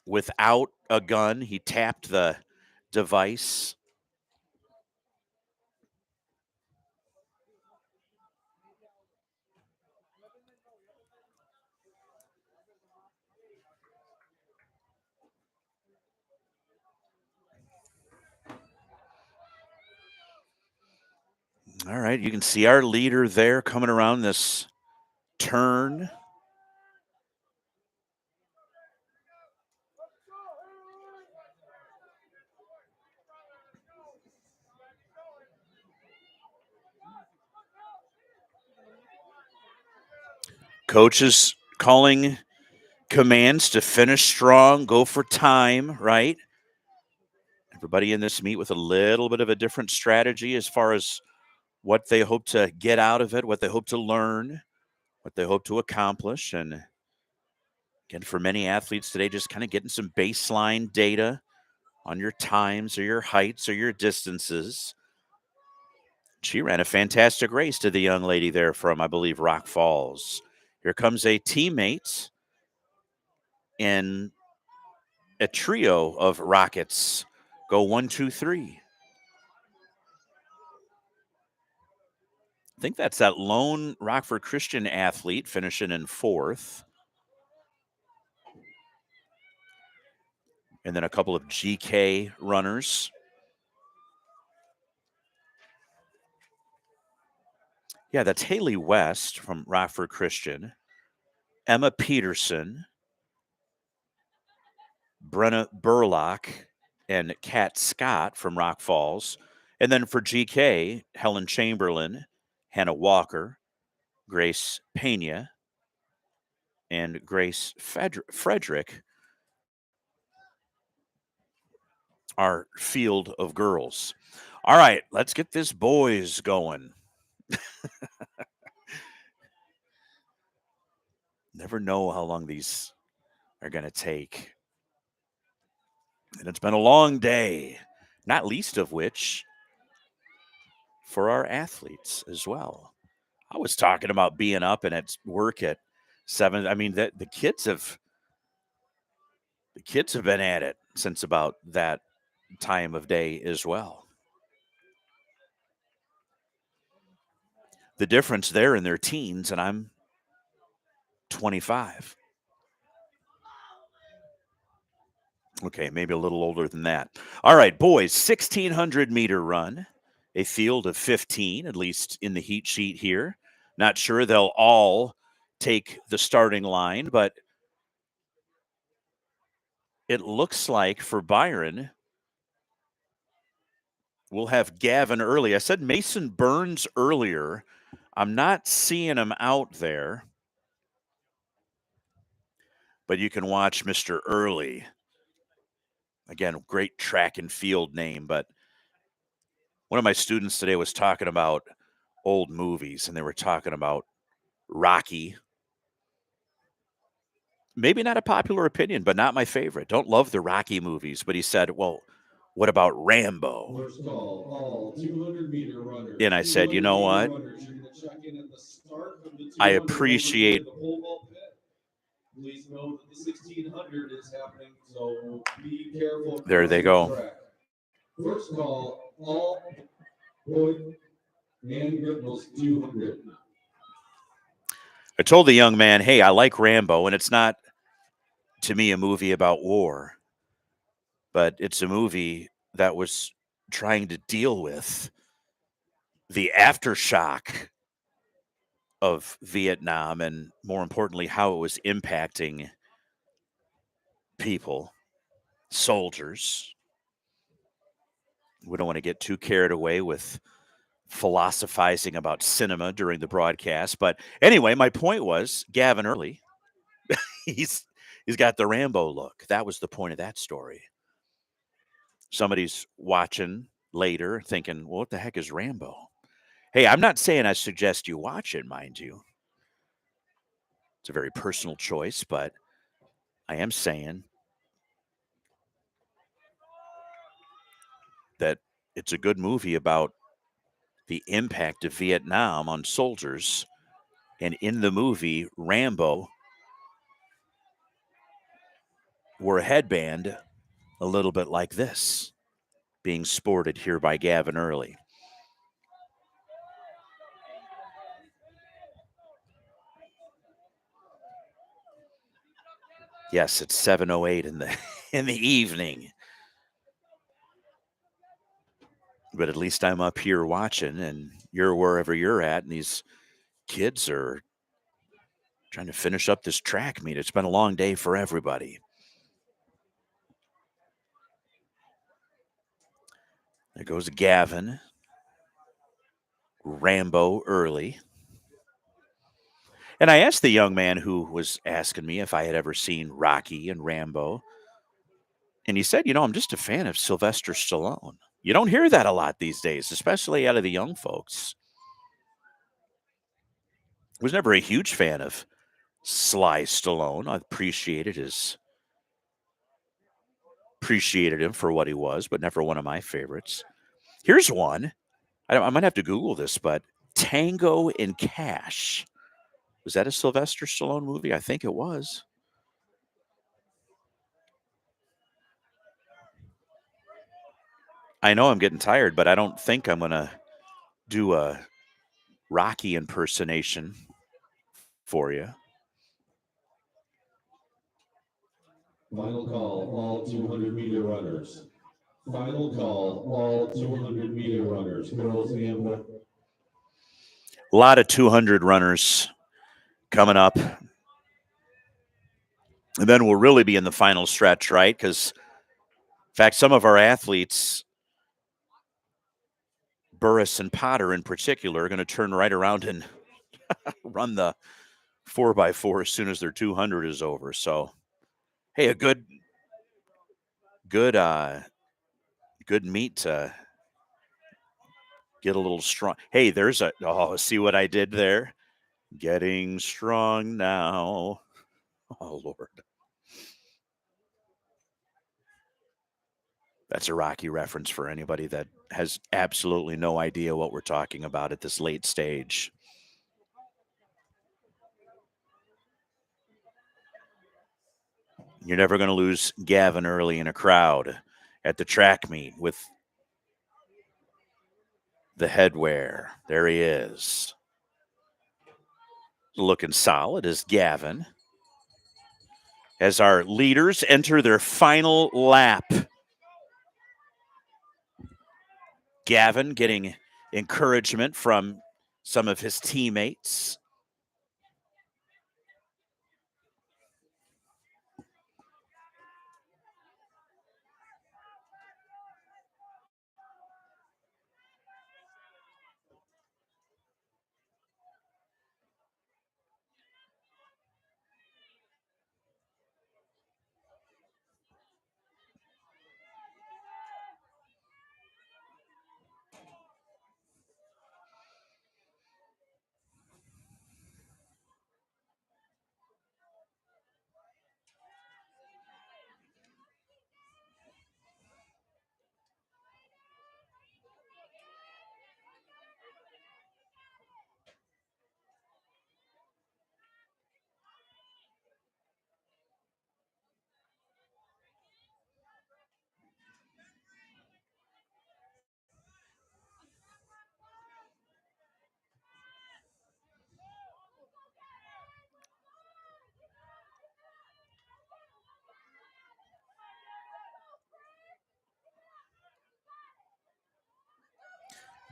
without a gun. He tapped the device. All right, you can see our leader there coming around this turn. Coach is calling commands to finish strong, go for time, right? Everybody in this meet with a little bit of a different strategy as far as what they hope to get out of it, what they hope to learn, what they hope to accomplish. And again, for many athletes today, just kind of getting some baseline data on your times or your heights or your distances. She ran a fantastic race to the young lady there from, I believe, Rock Falls. Here comes a teammate in a trio of Rockets. Go 1, 2, 3. I think that's that lone Rockford Christian athlete finishing in 4th. And then a couple of GK runners. Yeah, that's Haley West from Rockford Christian. Emma Peterson. Brenna Burlock and Kat Scott from Rock Falls. And then for GK, Helen Chamberlain, Hannah Walker, Grace Pena, and Grace Frederick, our field of girls. All right, let's get this boys going. Never know how long these are going to take. And it's been a long day, not least of which for our athletes as well. I was talking about being up and at work at 7. I mean, the kids have been at it since about that time of day as well. The difference, they're in their teens and I'm 25. Okay, maybe a little older than that. All right, boys, 1,600-meter run, a field of 15, at least in the heat sheet here. Not sure they'll all take the starting line, but it looks like for Byron, we'll have Gavin Early. I said Mason Burns earlier. I'm not seeing him out there, but you can watch Mr. Early. Again, great track and field name, but one of my students today was talking about old movies, and they were talking about Rocky. Maybe not a popular opinion, but not my favorite. Don't love the Rocky movies, but he said, well, what about Rambo? First call, all 200-meter runners. And I said, you know what? Runners, you're going to check in at the start of the 200 I appreciate over the pole vault pit. Please know that the 1600 is happening, so be careful. There they go. Track. First call, all Boyd and Gripples 200. I told the young man, hey, I like Rambo, and it's not, to me, a movie about war, but it's a movie that was trying to deal with the aftershock of Vietnam and, more importantly, how it was impacting people, soldiers. We don't want to get too carried away with philosophizing about cinema during the broadcast. But anyway, my point was Gavin Early, he's got the Rambo look. That was the point of that story. Somebody's watching later thinking, well, what the heck is Rambo? Hey, I'm not saying I suggest you watch it, mind you. It's a very personal choice, but I am saying that it's a good movie about the impact of Vietnam on soldiers. And in the movie, Rambo wore a headband a little bit like this, being sported here by Gavin Early. Yes, it's 7:08 in the evening. But at least I'm up here watching, and you're wherever you're at, and these kids are trying to finish up this track meet. It's been a long day for everybody. There goes Gavin. Rambo Early. And I asked the young man who was asking me if I had ever seen Rocky and Rambo. And he said, I'm just a fan of Sylvester Stallone. You don't hear that a lot these days, especially out of the young folks. I was never a huge fan of Sly Stallone. I appreciated him for what he was, but never one of my favorites. Here's one. I might have to Google this, but Tango and Cash. Was that a Sylvester Stallone movie? I think it was. I know I'm getting tired, but I don't think I'm going to do a Rocky impersonation for you. Final call, all 200-meter runners. Final call, all 200-meter runners, girls and boys. A lot of 200 runners coming up. And then we'll really be in the final stretch, right? Because, in fact, some of our athletes, Burris and Potter in particular, are going to turn right around and run the 4x4 as soon as their 200 is over. So, hey, a good meet to get a little strong. Hey, see what I did there? Getting strong now. Oh, Lord. That's a Rocky reference for anybody that has absolutely no idea what we're talking about at this late stage. You're never going to lose Gavin Early in a crowd at the track meet with the headwear. There he is. Looking solid as Gavin. As our leaders enter their final lap. Gavin getting encouragement from some of his teammates.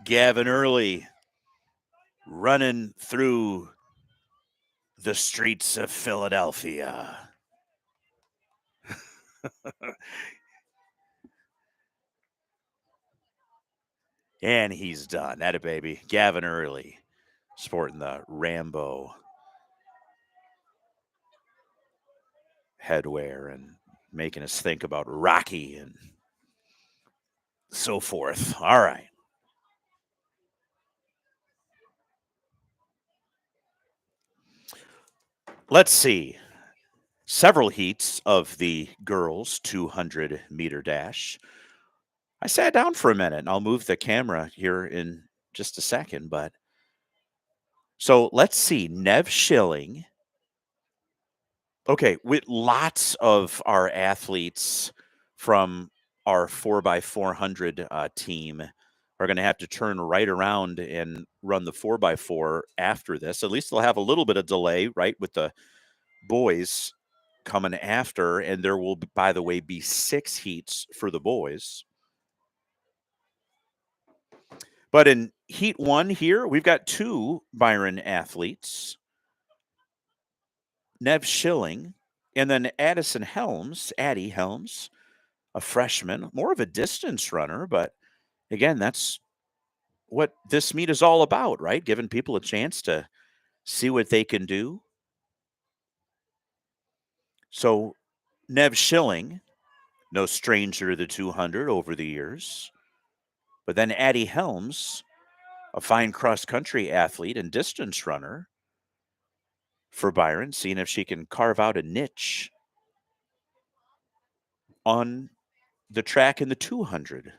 Gavin Early running through the streets of Philadelphia. And he's done. That a baby. Gavin Early sporting the Rambo headwear and making us think about Rocky and so forth. All right. Let's see. Several heats of the girls' 200-meter dash. I sat down for a minute, and I'll move the camera here in just a second. But so let's see. Nev Schilling. Okay, with lots of our athletes from our 4x400 team are going to have to turn right around and run the 4x4 after this. At least they'll have a little bit of delay, right, with the boys coming after. And there will, by the way, be 6 heats for the boys. But in heat 1 here, we've got 2 Byron athletes, Nev Schilling, and then Addie Helms, a freshman, more of a distance runner. But again, that's what this meet is all about, right? Giving people a chance to see what they can do. So Nev Schilling, no stranger to the 200 over the years. But then Addie Helms, a fine cross-country athlete and distance runner for Byron, seeing if she can carve out a niche on the track in the 200.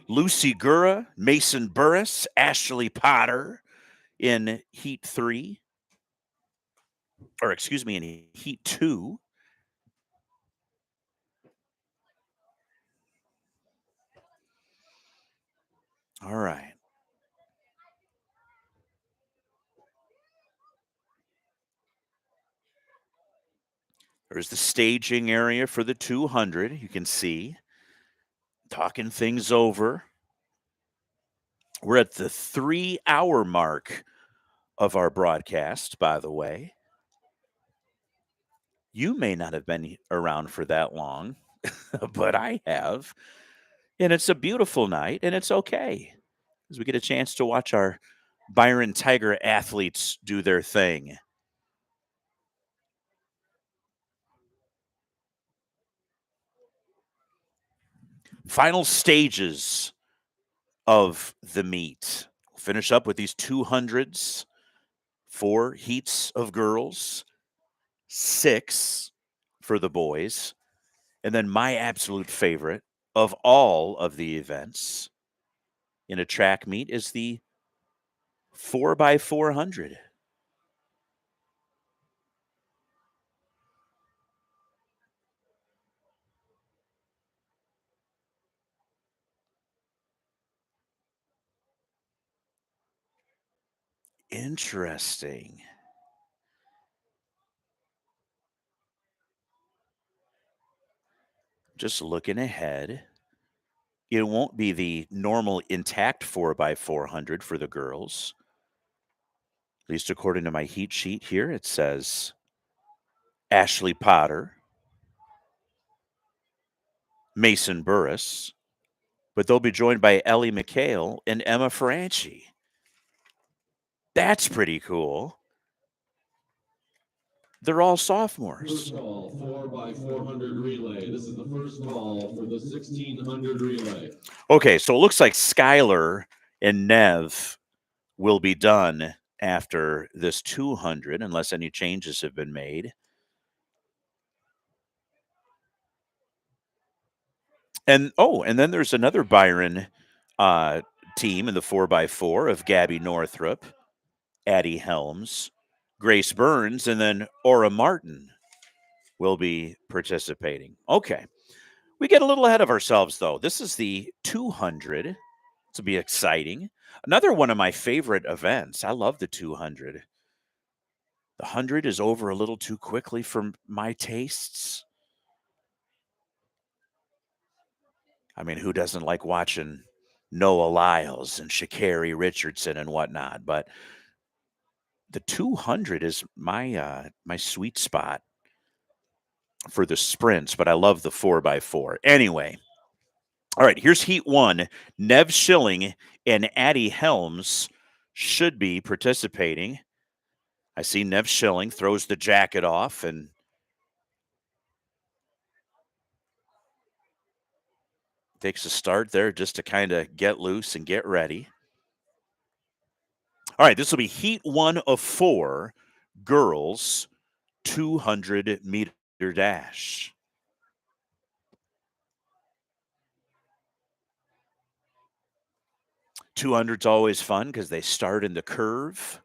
Lucy Gura, Mason Burris, Ashley Potter in heat 3. Or excuse me, in heat 2. All right. There's the staging area for the 200. You can see, talking things over. We're at the 3-hour mark of our broadcast, by the way. You may not have been around for that long, but I have. And it's a beautiful night, and it's okay, because we get a chance to watch our Byron Tiger athletes do their thing. Final stages of the meet. We'll finish up with these 200s, 4 heats of girls, 6 for the boys. And then my absolute favorite of all of the events in a track meet is the 4x400. Interesting. Just looking ahead, it won't be the normal intact 4x400 for the girls. At least according to my heat sheet here, it says Ashley Potter, Mason Burris, but they'll be joined by Ellie McHale and Emma Franchi. That's pretty cool. They're all sophomores. First call, 4x400 relay. This is the first call for the 1600 relay. Okay, so it looks like Skylar and Nev will be done after this 200, unless any changes have been made. And then there's another Byron team in the 4x4 of Gabby Northrup, Addie Helms, Grace Burns, and then Aura Martin will be participating. Okay. We get a little ahead of ourselves, though. This is the 200. This will be exciting. Another one of my favorite events. I love the 200. The 100 is over a little too quickly for my tastes. I mean, who doesn't like watching Noah Lyles and Sha'Carri Richardson and whatnot? But the 200 is my sweet spot for the sprints, but I love the 4x4. Anyway, all right, here's Heat 1. Nev Schilling and Addie Helms should be participating. I see Nev Schilling throws the jacket off and takes a start there just to kind of get loose and get ready. All right, this will be Heat 1 of 4, girls 200-meter dash. 200's always fun because they start in the curve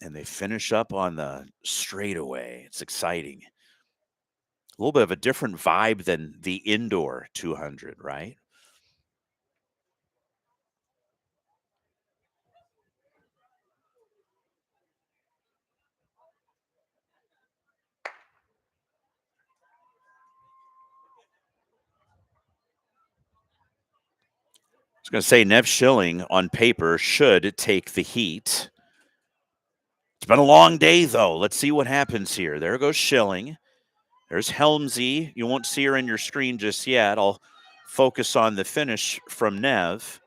and they finish up on the straightaway. It's exciting. A little bit of a different vibe than the indoor 200, right? I was going to say Nev Schilling on paper should take the heat. It's been a long day, though. Let's see what happens here. There goes Schilling. There's Helmsy. You won't see her in your screen just yet. I'll focus on the finish from Nev.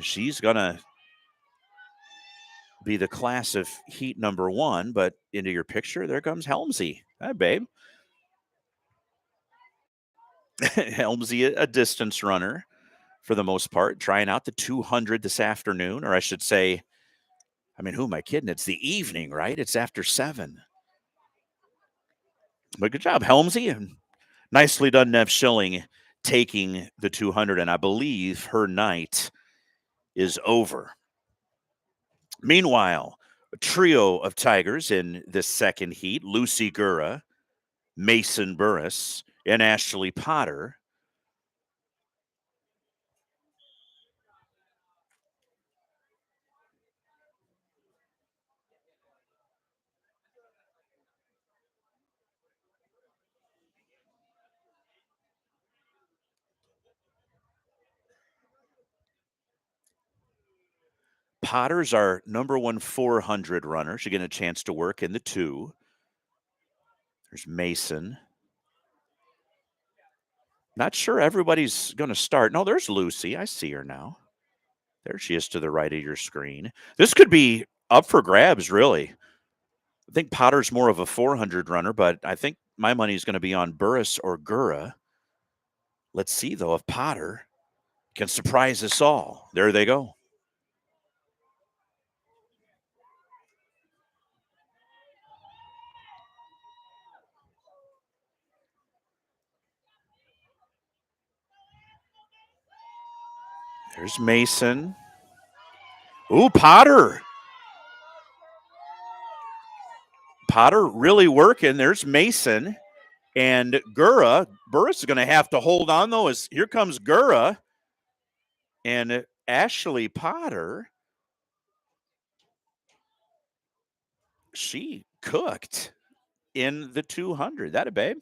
She's going to be the class of heat number 1, but into your picture, there comes Helmsy. Hi, babe. Helmsy, a distance runner for the most part, trying out the 200 this afternoon, or I should say, I mean, who am I kidding? It's the evening, right? It's after 7. But good job, Helmsy, and nicely done, Nev Schilling, taking the 200, and I believe her night is over. Meanwhile, a trio of Tigers in this second heat, Lucy Gura, Mason Burris, and Ashley Potter. Potter's our number 1 400 runner. She's getting a chance to work in the 2. There's Mason. Not sure everybody's going to start. No, there's Lucy. I see her now. There she is to the right of your screen. This could be up for grabs, really. I think Potter's more of a 400 runner, but I think my money is going to be on Burris or Gura. Let's see, though, if Potter can surprise us all. There they go. There's Mason. Ooh, Potter. Potter really working. There's Mason. And Gura. Burris is going to have to hold on, though, as here comes Gura. And Ashley Potter, she cooked in the 200. That a babe?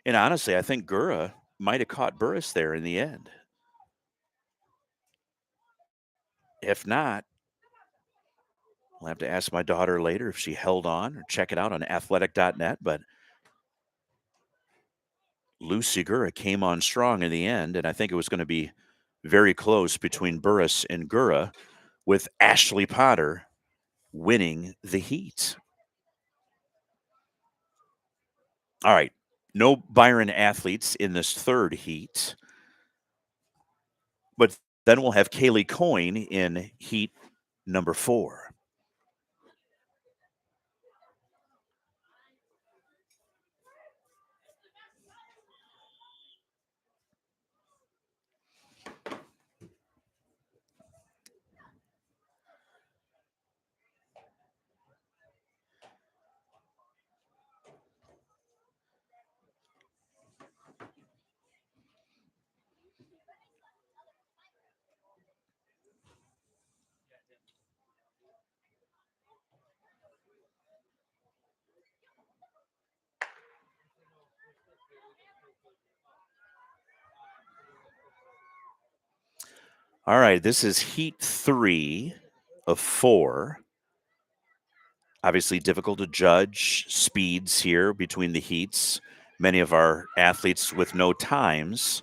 And honestly, I think Gura might have caught Burris there in the end. If not, I'll have to ask my daughter later if she held on or check it out on athletic.net. But Lucy Gura came on strong in the end, and I think it was going to be very close between Burris and Gura, with Ashley Potter winning the heat. All right, no Byron athletes in this third heat, but then we'll have Kaylee Coyne in heat number 4. All right, this is heat 3 of 4. Obviously difficult to judge speeds here between the heats. Many of our athletes with no times.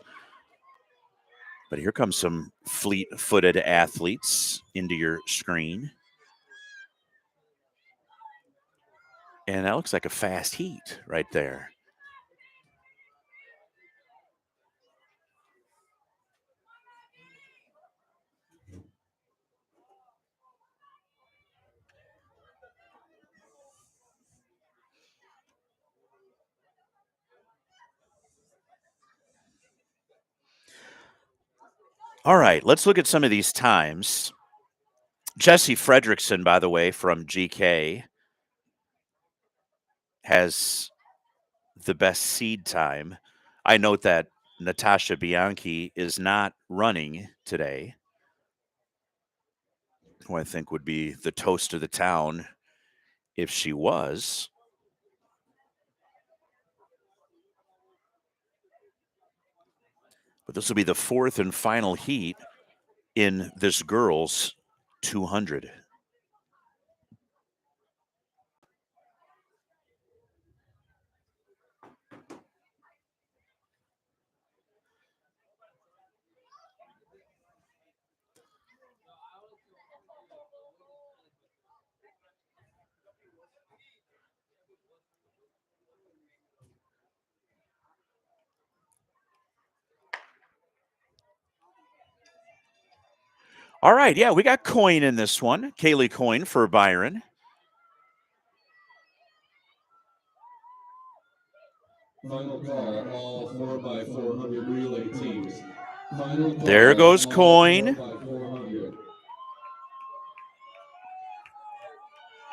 But here comes some fleet-footed athletes into your screen. And that looks like a fast heat right there. All right, let's look at some of these times. Jesse Fredrickson, by the way, from GK, has the best seed time. I note that Natasha Bianchi is not running today, who I think would be the toast of the town if she was. But this will be the 4th and final heat in this girls' 200. All right, yeah, we got Coyne in this one. Kaylee Coyne for Byron. Final call, all 4x400 relay teams. Final call, There goes all Coyne. 4x400.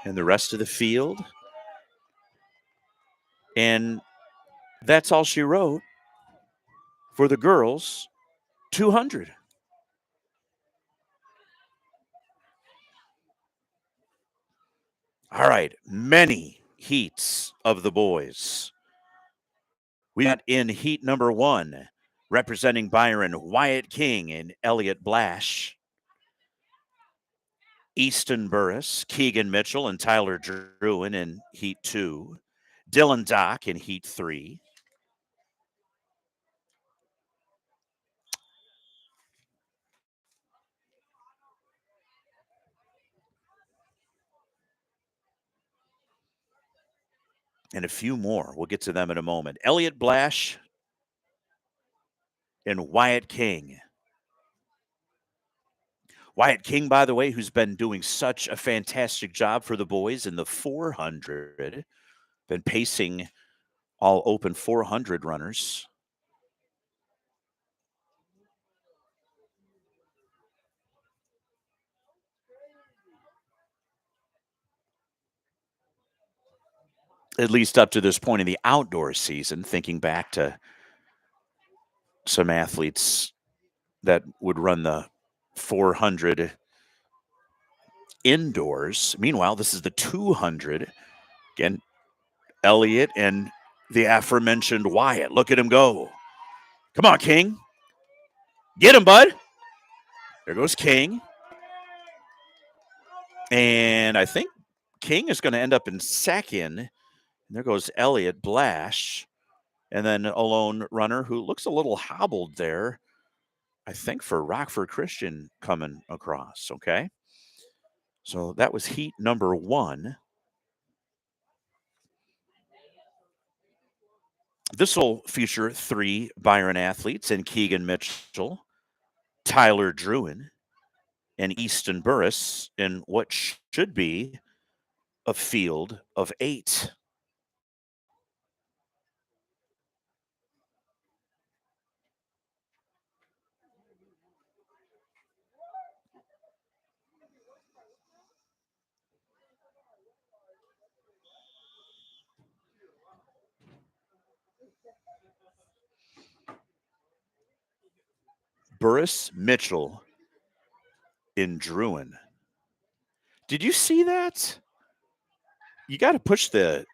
And the rest of the field. And that's all she wrote for the girls' 200. All right, many heats of the boys. We got in heat number 1, representing Byron, Wyatt King and Elliott Blash. Easton Burris, Keegan Mitchell, and Tyler Druin in heat 2. Dylan Dock in heat 3. And a few more. We'll get to them in a moment. Elliott Blash and Wyatt King. Wyatt King, by the way, who's been doing such a fantastic job for the boys in the 400, been pacing all open 400 runners. At least up to this point in the outdoor season, thinking back to some athletes that would run the 400 indoors. Meanwhile, this is the 200. Again, Elliott and the aforementioned Wyatt. Look at him go. Come on, King. Get him, bud. There goes King. And I think King is going to end up in second. There goes Elliott Blash. And then a lone runner who looks a little hobbled there, I think for Rockford Christian coming across, okay? So that was heat number 1. This will feature 3 Byron athletes in Keegan Mitchell, Tyler Druin, and Easton Burris in what should be a field of 8. Burris, Mitchell, in Druin. Did you see that? You got to push the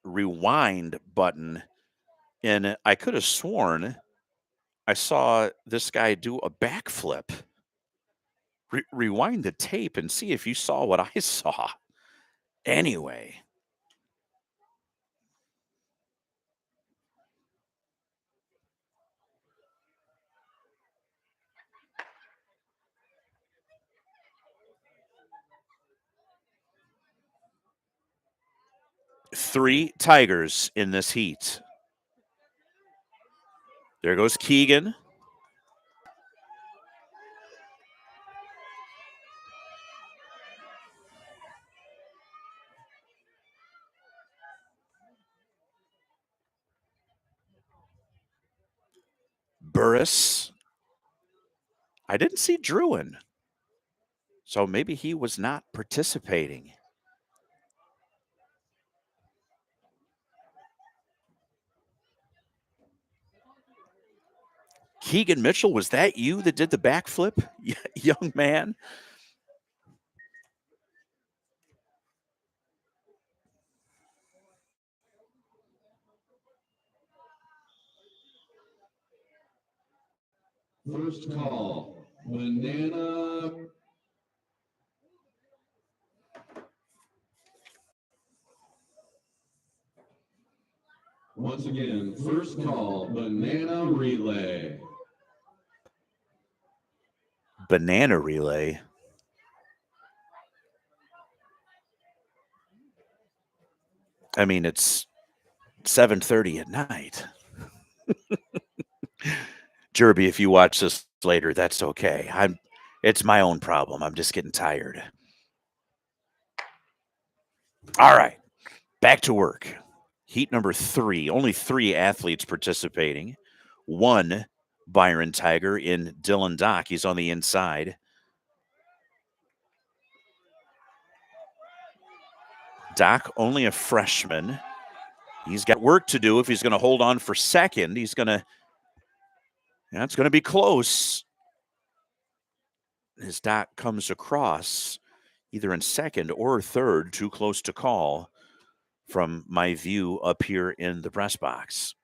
rewind button, and I could have sworn I saw this guy do a backflip. Rewind the tape and see if you saw what I saw. Anyway. Three Tigers in this heat. There goes Keegan. Burris. I didn't see Druin. So maybe he was not participating. Keegan Mitchell, was that you that did the backflip, young man? First call, banana. Once again, first call, banana relay. Banana relay. I mean, it's 7:30 at night. Jerby, if you watch this later, that's okay. It's my own problem. I'm just getting tired. All right, back to work. Heat number 3, only 3 athletes participating. 1 Byron Tiger in Dylan Dock. He's on the inside. Dock, only a freshman. He's got work to do if he's going to hold on for second. It's going to be close. As Dock comes across, either in second or third, too close to call from my view up here in the press box.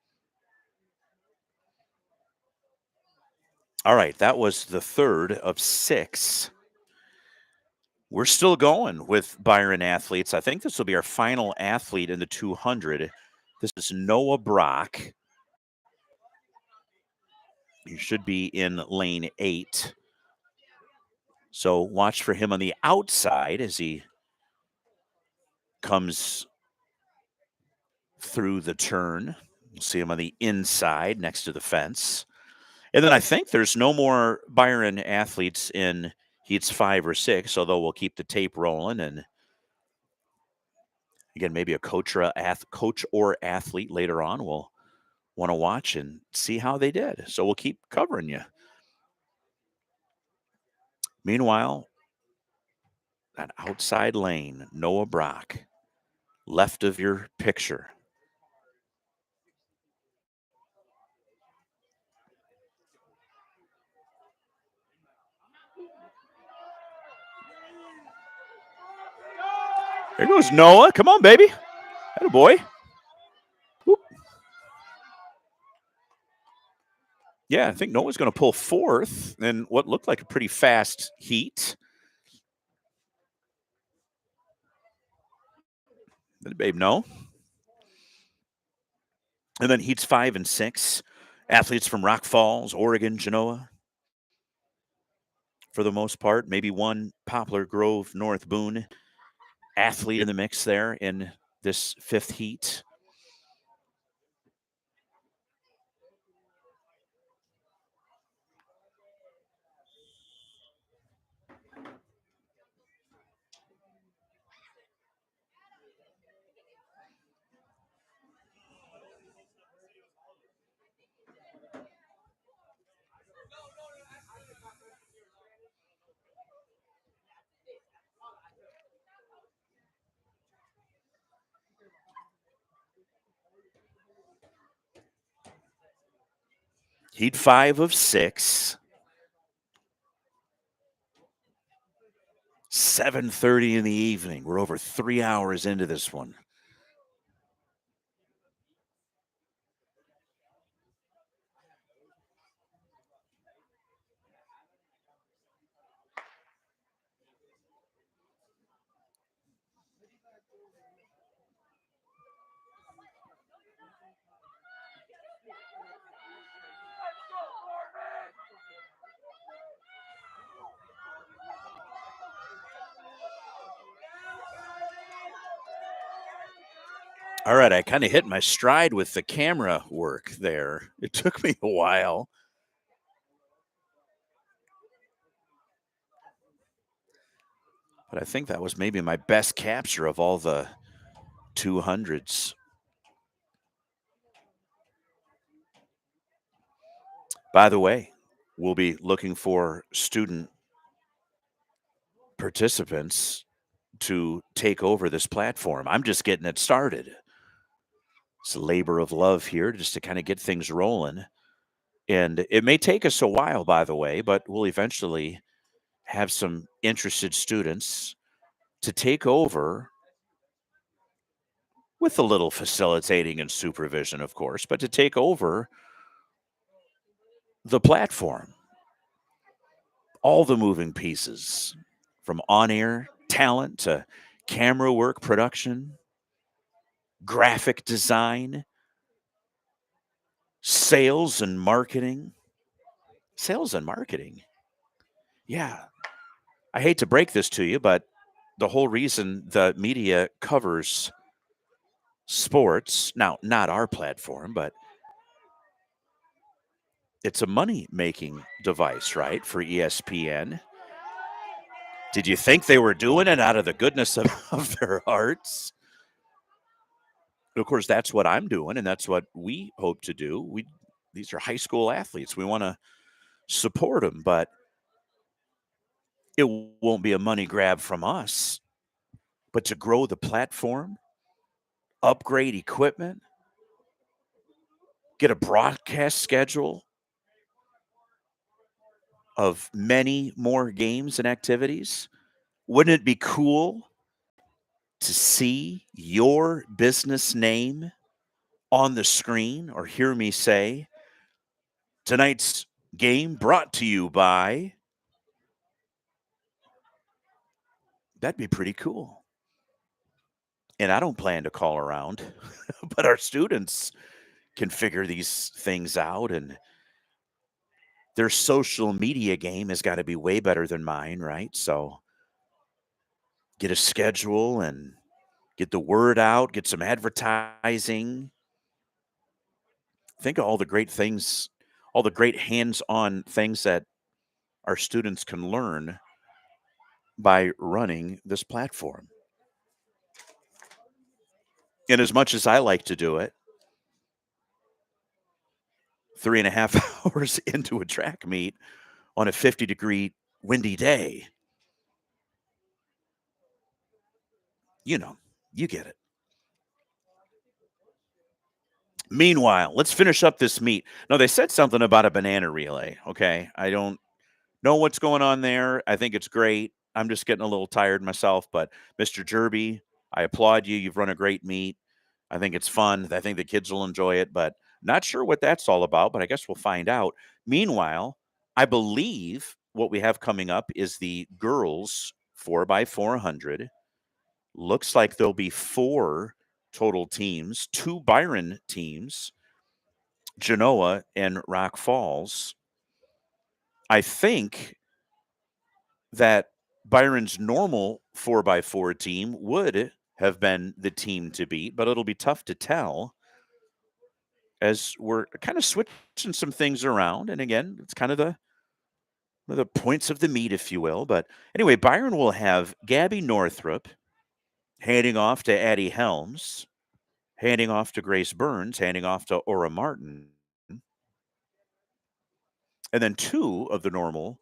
All right, that was the third of 6. We're still going with Byron athletes. I think this will be our final athlete in the 200. This is Noah Brock. He should be in lane 8. So watch for him on the outside as he comes through the turn. You'll see him on the inside next to the fence. And then I think there's no more Byron athletes in heats 5 or 6, although we'll keep the tape rolling. And again, maybe a coach or athlete later on will want to watch and see how they did. So we'll keep covering you. Meanwhile, that outside lane, Noah Brock, left of your picture. There goes Noah. Come on, baby. Atta boy. Whoop. Yeah, I think Noah's going to pull fourth in what looked like a pretty fast heat. Did Babe know? And then heats 5 and 6. Athletes from Rock Falls, Oregon, Genoa, for the most part. Maybe one Poplar Grove, North Boone athlete in the mix there in this fifth heat. Heat 5 of 6. 7:30 in the evening. We're over 3 hours into this one. All right, I kind of hit my stride with the camera work there. It took me a while. But I think that was maybe my best capture of all the 200s. By the way, we'll be looking for student participants to take over this platform. I'm just getting it started. It's a labor of love here just to kind of get things rolling. And it may take us a while, by the way, but we'll eventually have some interested students to take over with a little facilitating and supervision, of course, but to take over the platform, all the moving pieces from on air talent to camera work, production, graphic design, sales and marketing. Sales and marketing. Yeah. I hate to break this to you, but the whole reason the media covers sports, now, not our platform, but it's a money making device, right, for ESPN. Did you think they were doing it out of the goodness of their hearts? Of course, that's what I'm doing, and that's what we hope to do. These are high school athletes. We want to support them, but it won't be a money grab from us. But to grow the platform, upgrade equipment, get a broadcast schedule of many more games and activities, wouldn't it be cool to see your business name on the screen or hear me say, tonight's game brought to you by? That'd be pretty cool. And I don't plan to call around, but our students can figure these things out, and their social media game has got to be way better than mine, right? So get a schedule and get the word out, get some advertising. Think of all the great things, all the great hands-on things that our students can learn by running this platform. And as much as I like to do it, 3.5 hours into a track meet on a 50-degree windy day, you get it. Meanwhile, let's finish up this meet. No, they said something about a banana relay, okay? I don't know what's going on there. I think it's great. I'm just getting a little tired myself, but Mr. Jerby, I applaud you. You've run a great meet. I think it's fun. I think the kids will enjoy it, but not sure what that's all about, but I guess we'll find out. Meanwhile, I believe what we have coming up is the girls 4x400. Looks like there'll be 4 total teams, 2 Byron teams, Genoa and Rock Falls. I think that Byron's normal 4x4 team would have been the team to beat, but it'll be tough to tell as we're kind of switching some things around. And again, it's kind of the points of the meet, if you will. But anyway, Byron will have Gabby Northrup handing off to Addie Helms, handing off to Grace Burns, handing off to Aura Martin. And then 2 of the normal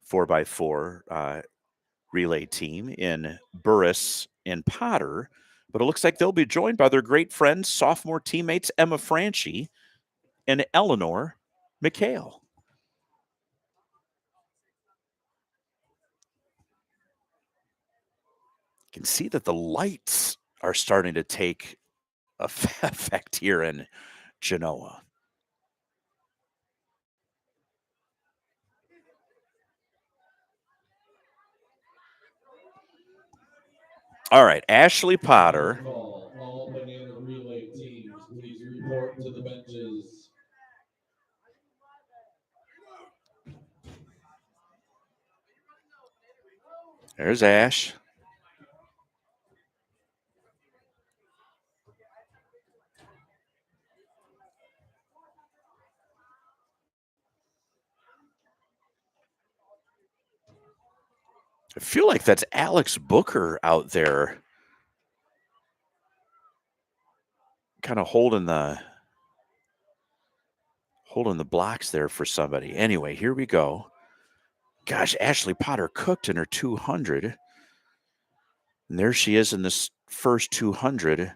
4x4 relay team in Burris and Potter. But it looks like they'll be joined by their great friends, sophomore teammates Emma Franchi and Eleanor McHale. You can see that the lights are starting to take effect here in Genoa. All right, Ashley Potter. All banana relay teams, please report to the benches. There's Ash. I feel like that's Alex Booker out there kind of holding the blocks there for somebody. Anyway, here we go. Gosh, Ashley Potter cooked in her 200. And there she is in this first 200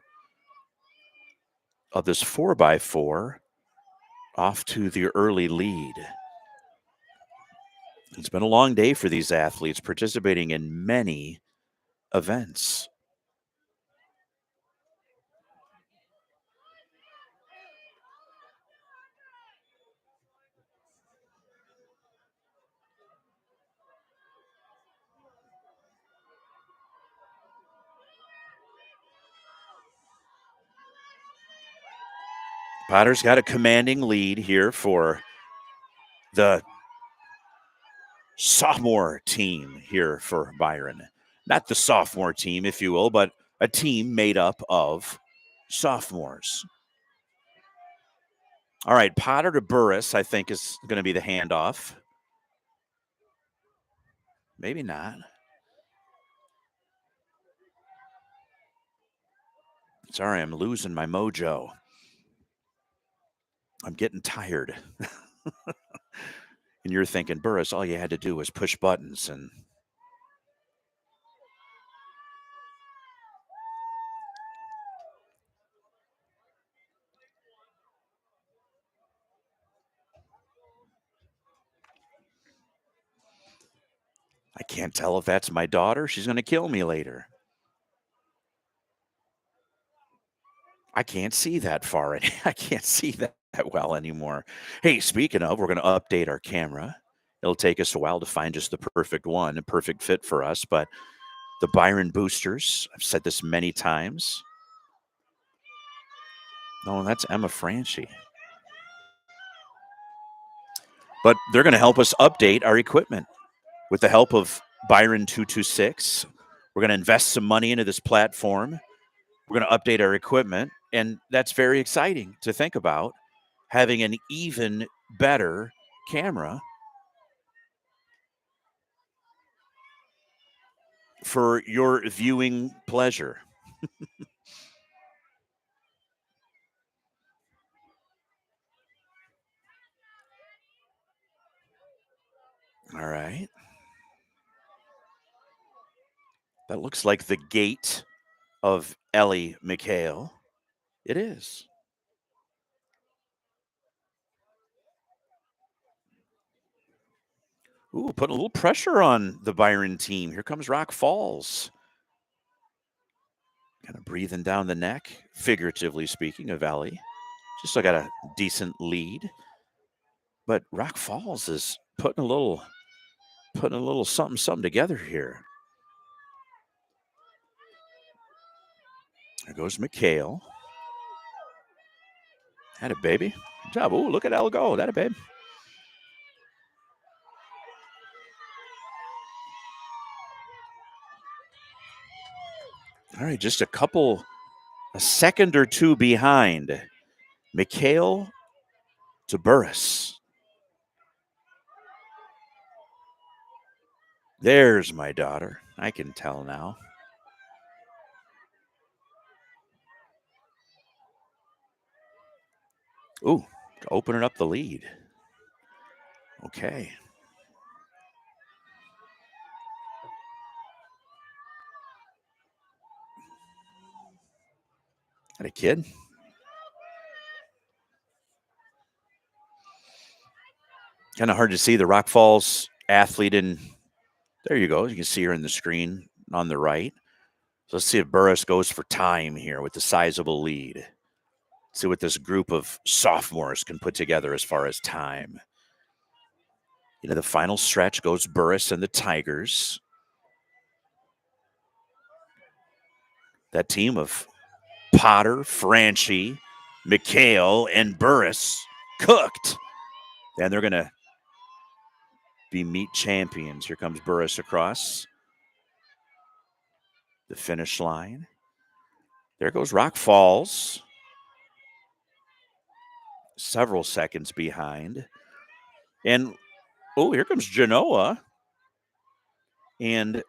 of this 4x4 off to the early lead. It's been a long day for these athletes participating in many events. Potter's got a commanding lead here for the sophomore team here for Byron. Not the sophomore team, if you will, but a team made up of sophomores. All right, Potter to Burris, I think, is going to be the handoff. Maybe not. Sorry, I'm losing my mojo. I'm getting tired. And you're thinking, Burris, all you had to do was push buttons and I can't tell if that's my daughter. She's going to kill me later. I can't see that far. I can't see that well anymore. Hey, speaking of, we're going to update our camera. It'll take us a while to find just the perfect one, a perfect fit for us. But the Byron boosters, I've said this many times. No, that's Emma Franchi. But they're going to help us update our equipment with the help of Byron 226. We're going to invest some money into this platform. We're going to update our equipment. And that's very exciting to think about, having an even better camera for your viewing pleasure. All right. That looks like the gate of Ellie McHale. It is. Ooh, putting a little pressure on the Byron team. Here comes Rock Falls. Kind of breathing down the neck, figuratively speaking, of Ellie. She's still got a decent lead. But Rock Falls is putting a little something together here. There goes McHale. Had a baby. Good job. Ooh, look at Elle go. That a babe. All right, just a second or two behind. McHale to Burris. There's my daughter. I can tell now. Ooh, opening up the lead. Okay. Got a kid. Kind of hard to see the Rock Falls athlete in. There you go. You can see her in the screen on the right. So let's see if Burris goes for time here with the sizable lead. See what this group of sophomores can put together as far as time. You know, the final stretch goes Burris and the Tigers. That team of Potter, Franchi, McHale, and Burris cooked. And they're going to be meet champions. Here comes Burris across the finish line. There goes Rock Falls. Several seconds behind. And, oh, here comes Genoa. And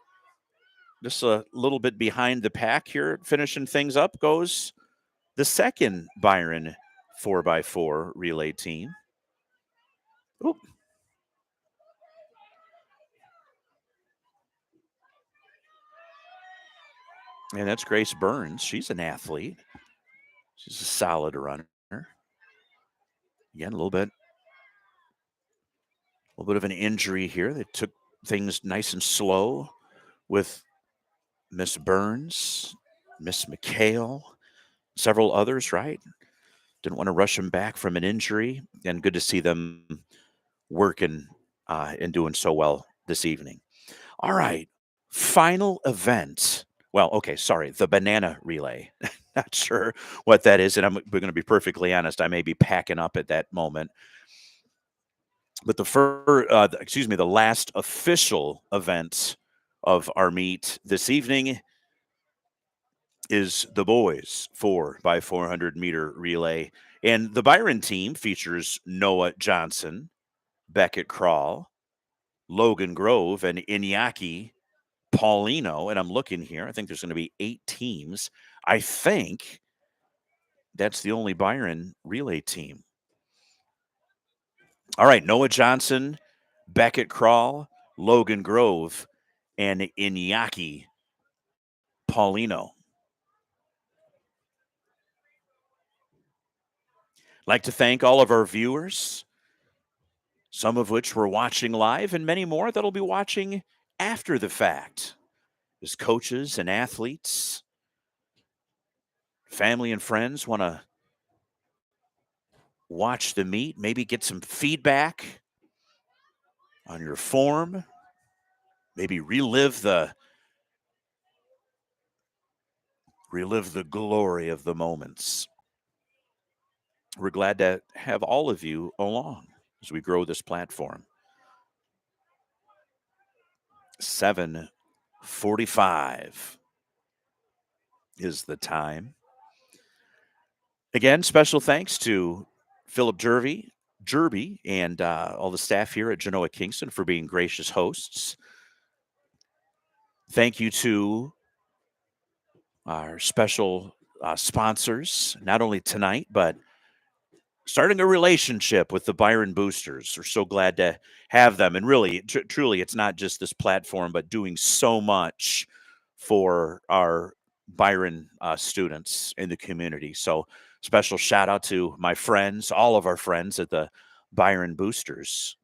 just a little bit behind the pack here, finishing things up, goes the second Byron 4x4 relay team. Oop. And that's Grace Burns. She's an athlete. She's a solid runner. Again, a little bit of an injury here. They took things nice and slow with Miss Burns, Miss McHale, several others, right? Didn't want to rush them back from an injury. And good to see them working and doing so well this evening. All right. Final event. Well, okay, sorry, the banana relay. Not sure what that is, and we're going to be perfectly honest. I may be packing up at that moment. But the last official event of our meet this evening is the boys 4x400 meter relay, and the Byron team features Noah Johnson, Beckett Crawl, Logan Grove, and Iñaki Paulino, and I'm looking here. I think there's going to be 8 teams. I think that's the only Byron relay team. All right, Noah Johnson, Beckett Crawl, Logan Grove, and Iñaki Paulino. I'd like to thank all of our viewers, some of which were watching live, and many more that'll be watching after the fact. As coaches and athletes, family and friends want to watch the meet, maybe get some feedback on your form, maybe relive the glory of the moments. We're glad to have all of you along as we grow this platform. 7:45 is the time. Again, special thanks to Philip Jervy Jerby and all the staff here at Genoa Kingston for being gracious hosts. Thank you to our special sponsors, not only tonight, but starting a relationship with the Byron Boosters. We're so glad to have them. And really, truly, it's not just this platform, but doing so much for our Byron students in the community. So special shout out to my friends, all of our friends at the Byron Boosters.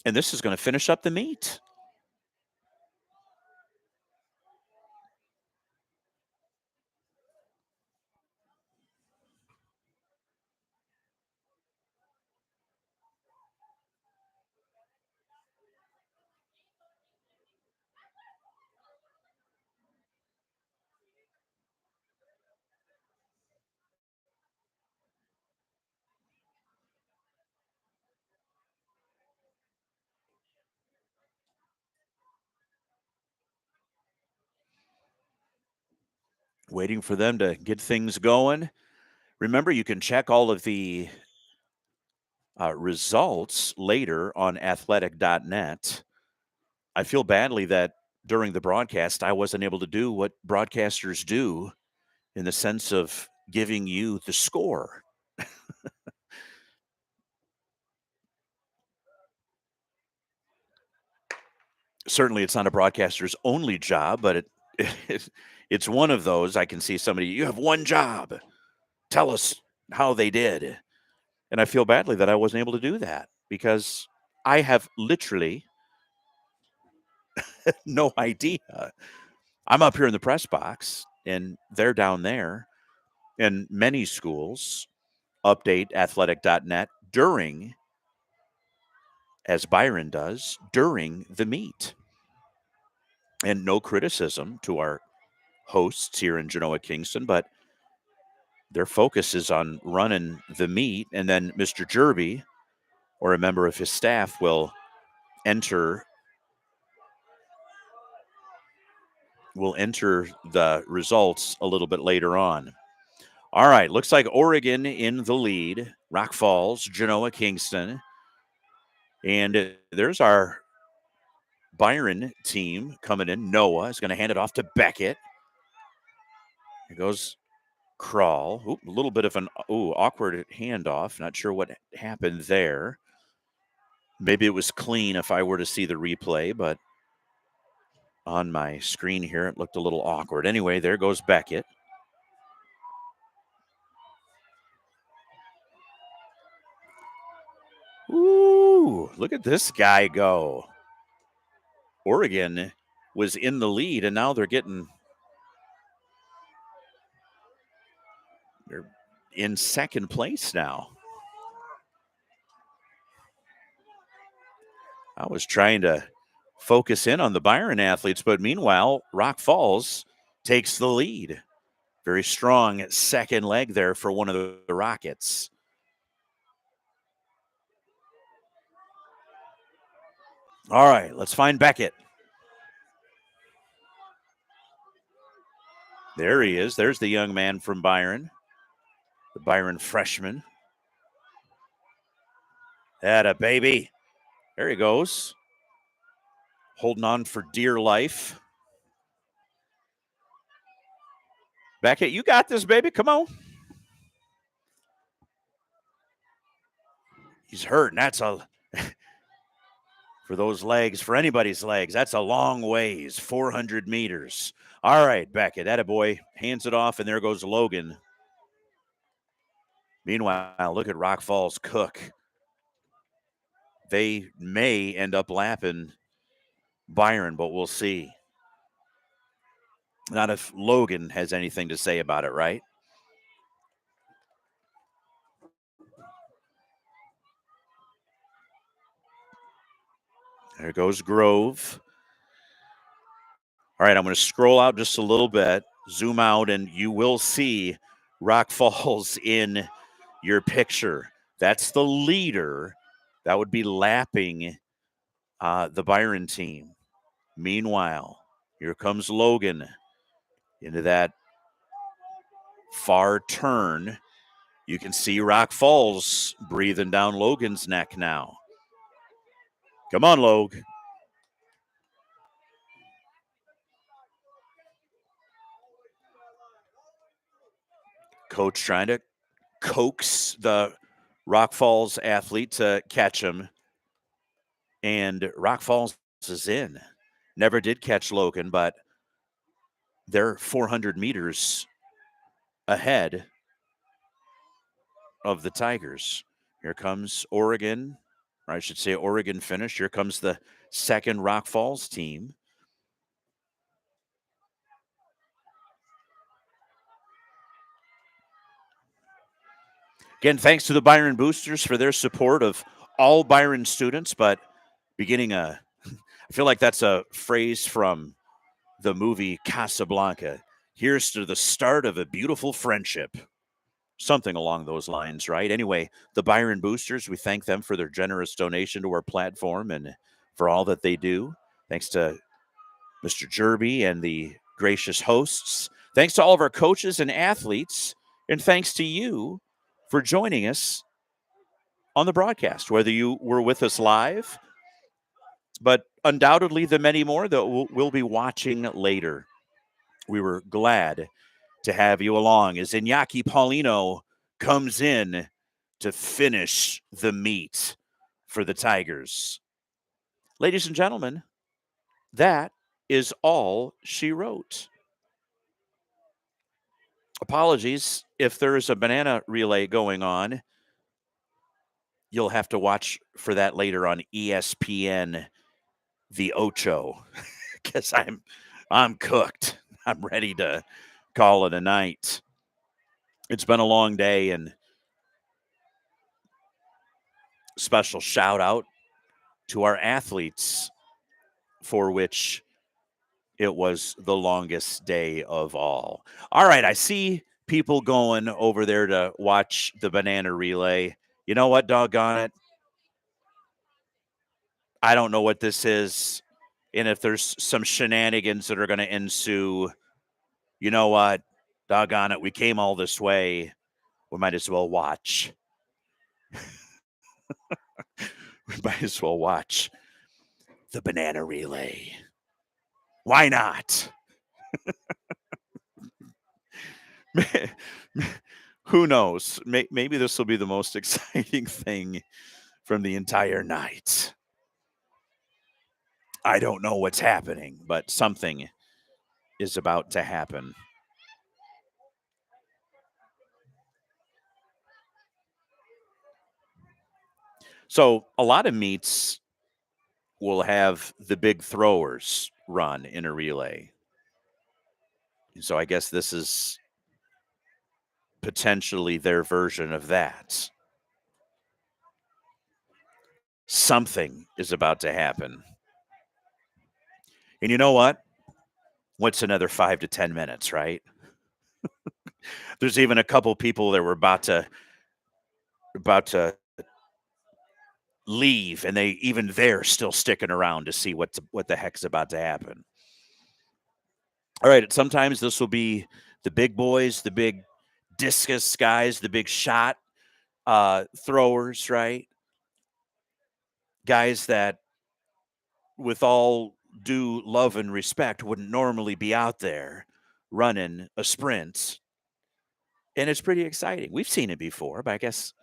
And this is going to finish up the meet. Waiting for them to get things going. Remember, you can check all of the results later on athletic.net. I feel badly that during the broadcast, I wasn't able to do what broadcasters do in the sense of giving you the score. Certainly, it's not a broadcaster's only job, but it's one of those. I can see somebody, you have one job. Tell us how they did. And I feel badly that I wasn't able to do that because I have literally no idea. I'm up here in the press box and they're down there. And many schools update athletic.net during, as Byron does, during the meet. And no criticism to our hosts here in Genoa Kingston, but their focus is on running the meet. And then Mr. Jerby or a member of his staff will enter the results a little bit later on. All right, looks like Oregon in the lead. Rock Falls, Genoa Kingston. And there's our Byron team coming in. Noah is going to hand it off to Beckett. Here goes Crawl. Ooh, a little bit of an awkward handoff. Not sure what happened there. Maybe it was clean if I were to see the replay, but on my screen here, it looked a little awkward. Anyway, there goes Beckett. Ooh, look at this guy go. Oregon was in the lead, and now they're in second place now. I was trying to focus in on the Byron athletes, but meanwhile, Rock Falls takes the lead. Very strong second leg there for one of the Rockets. All right, let's find Beckett. There he is. There's the young man from Byron, the Byron freshman. Atta baby. There he goes. Holding on for dear life. Beckett, you got this, baby. Come on. He's hurting. That's a for those legs, for anybody's legs, that's a long ways, 400 meters. All right, Beckett, attaboy, hands it off, and there goes Logan. Meanwhile, look at Rock Falls Cook. They may end up lapping Byron, but we'll see. Not if Logan has anything to say about it, right? There goes Grove. All right, I'm going to scroll out just a little bit, zoom out, and you will see Rock Falls in your picture. That's the leader. That would be lapping the Byron team. Meanwhile, here comes Logan into that far turn. You can see Rock Falls breathing down Logan's neck now. Come on, Logue. Coach trying to coax the Rock Falls athlete to catch him. And Rock Falls is in. Never did catch Logan, but they're 400 meters ahead of the Tigers. Here comes Oregon, or I should say Oregon finished. Here comes the second Rock Falls team. Again, thanks to the Byron Boosters for their support of all Byron students, but I feel like that's a phrase from the movie Casablanca. Here's to the start of a beautiful friendship. Something along those lines, right? Anyway, the Byron Boosters, we thank them for their generous donation to our platform and for all that they do. Thanks to Mr. Jerby and the gracious hosts. Thanks to all of our coaches and athletes. And thanks to you for joining us on the broadcast, whether you were with us live, but undoubtedly the many more that we'll be watching later. We were glad to have you along as Iñaki Paulino comes in to finish the meet for the Tigers. Ladies and gentlemen, that is all she wrote. Apologies if there is a banana relay going on. You'll have to watch for that later on ESPN The Ocho because I'm cooked. I'm ready to call it a night. It's been a long day, and special shout out to our athletes, for which it was the longest day of all. All right, I see people going over there to watch the banana relay. You know what, doggone it? I don't know what this is. And if there's some shenanigans that are going to ensue, you know what? Doggone it. We came all this way. We might as well watch. We might as well watch the banana relay. Why not? Who knows? Maybe this will be the most exciting thing from the entire night. I don't know what's happening, but something is about to happen. So a lot of meets will have the big throwers run in a relay. So I guess this is potentially their version of that. Something is about to happen. And you know what? What's another 5 to 10 minutes, right? There's even a couple people that were about to leave, and they're still sticking around to see what the heck's about to happen. All right, sometimes this will be the big boys, the big discus guys, the big shot throwers, right? Guys that, with all due love and respect, wouldn't normally be out there running a sprint. And it's pretty exciting. We've seen it before, but I guess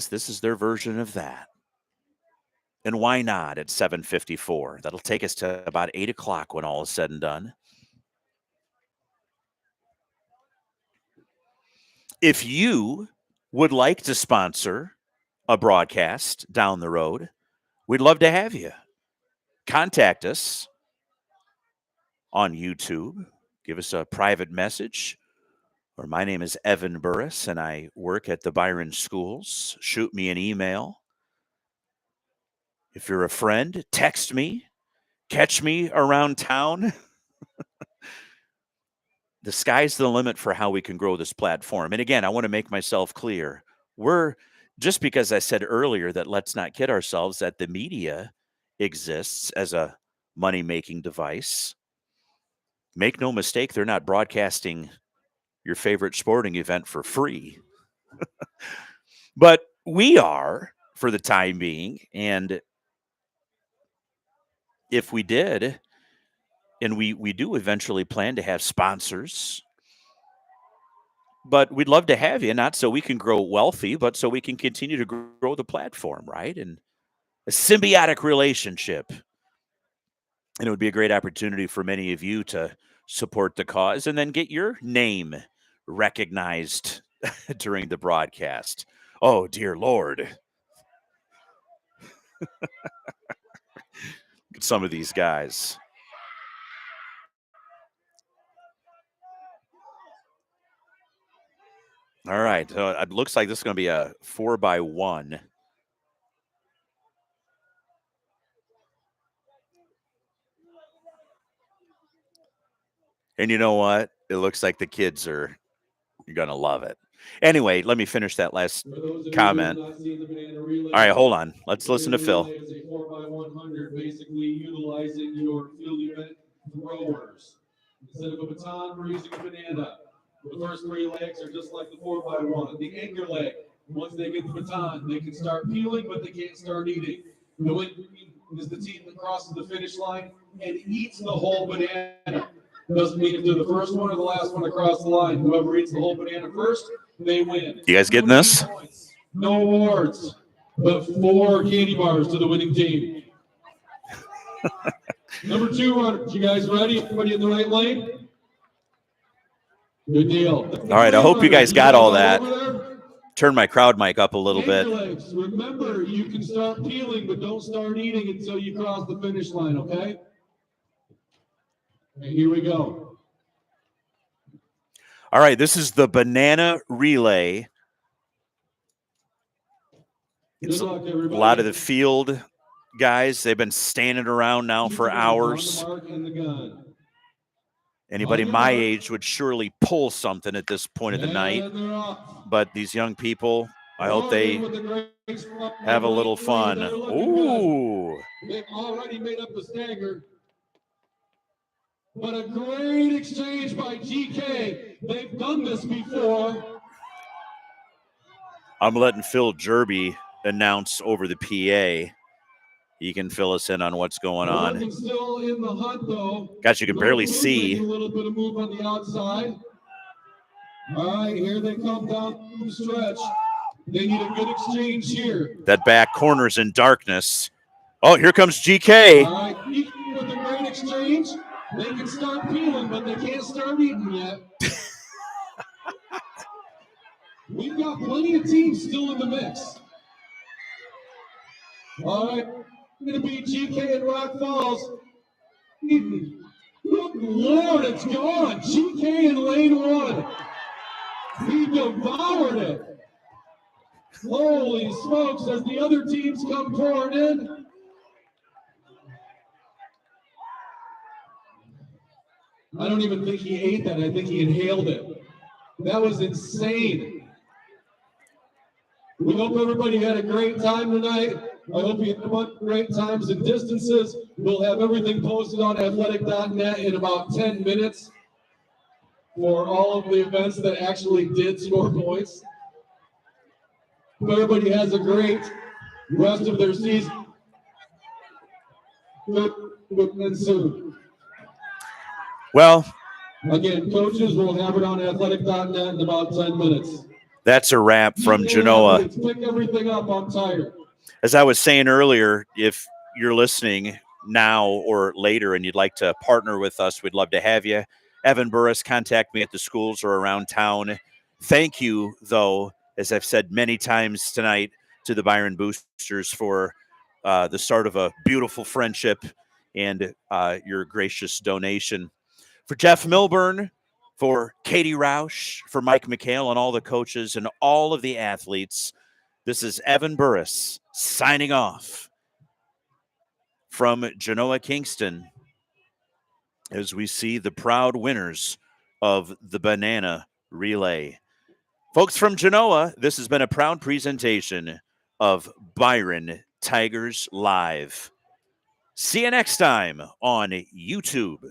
this is their version of that. And why not at 7:54? That'll take us to about 8 o'clock when all is said and done. If you would like to sponsor a broadcast down the road, we'd love to have you. Contact us on YouTube. Give us a private message. Or my name is Evan Burris, and I work at the Byron Schools. Shoot me an email. If you're a friend, text me. Catch me around town. The sky's the limit for how we can grow this platform. And again, I want to make myself clear. Just because I said earlier that let's not kid ourselves that the media exists as a money-making device, make no mistake, they're not broadcasting your favorite sporting event for free. But we are for the time being. And if we did, and we do eventually plan to have sponsors, but we'd love to have you, not so we can grow wealthy, but so we can continue to grow the platform, right? And a symbiotic relationship. And it would be a great opportunity for many of you to support the cause and then get your name recognized during the broadcast. Oh, dear Lord. Some of these guys. All right. It looks like this is going to be a 4x1. And you know what? It looks like the kids are going to love it. Anyway, let me finish that last comment. All right, hold on. Let's listen to Phil. It's a 4x100, basically utilizing your field event throwers. Instead of a baton, we're using a banana. The first 3 legs are just like the 4x1. The anchor leg, once they get the baton, they can start peeling, but they can't start eating. The win is the team that crosses the finish line and eats the whole banana. Doesn't mean if they're the first one or the last one across the line. Whoever eats the whole banana first, they win. You guys getting this? No awards, but 4 candy bars to the winning team. Number 2 runners, you guys ready? Everybody in the right lane? Good deal. All right, I hope you guys got all that. Turn my crowd mic up a little bit. Legs. Remember, you can start peeling, but don't start eating until you cross the finish line, okay? Okay, here we go. All right, this is the banana relay. It's Good luck, a everybody. lot of the field guys, they've been standing around now for hours. Anybody my age would surely pull something at this point of the night. But these young people, I hope they have a little fun. Ooh. They've already made up the stagger. But a great exchange by GK. They've done this before. I'm letting Phil Jerby announce over the PA. He can fill us in on what's going on. Still in the hunt, though. Gosh, you can barely see. A little bit of move on the outside. All right, here they come down the stretch. They need a good exchange here. That back corner's in darkness. Oh, here comes GK. All right, with a great exchange. They can start peeling, but they can't start eating yet. We've got plenty of teams still in the mix. All right, going to be GK and Rock Falls. Good Lord, it's gone. GK in lane 1. He devoured it. Holy smokes, as the other teams come pouring in. I don't even think he ate that. I think he inhaled it. That was insane. We hope everybody had a great time tonight. I hope you had a bunch of great times and distances. We'll have everything posted on athletic.net in about 10 minutes for all of the events that actually did score points. Hope everybody has a great rest of their season. And soon. Well, again, coaches will have it on athletic.net in about 10 minutes. That's a wrap from Genoa. Pick everything up. I'm tired. As I was saying earlier, if you're listening now or later and you'd like to partner with us, we'd love to have you. Evan Burris, contact me at the schools or around town. Thank you, though, as I've said many times tonight, to the Byron Boosters for the start of a beautiful friendship and your gracious donation. For Jeff Milburn, for Katie Roush, for Mike McHale, and all the coaches and all of the athletes, this is Evan Burris signing off from Genoa Kingston as we see the proud winners of the Banana Relay. Folks from Genoa, this has been a proud presentation of Byron Tigers Live. See you next time on YouTube.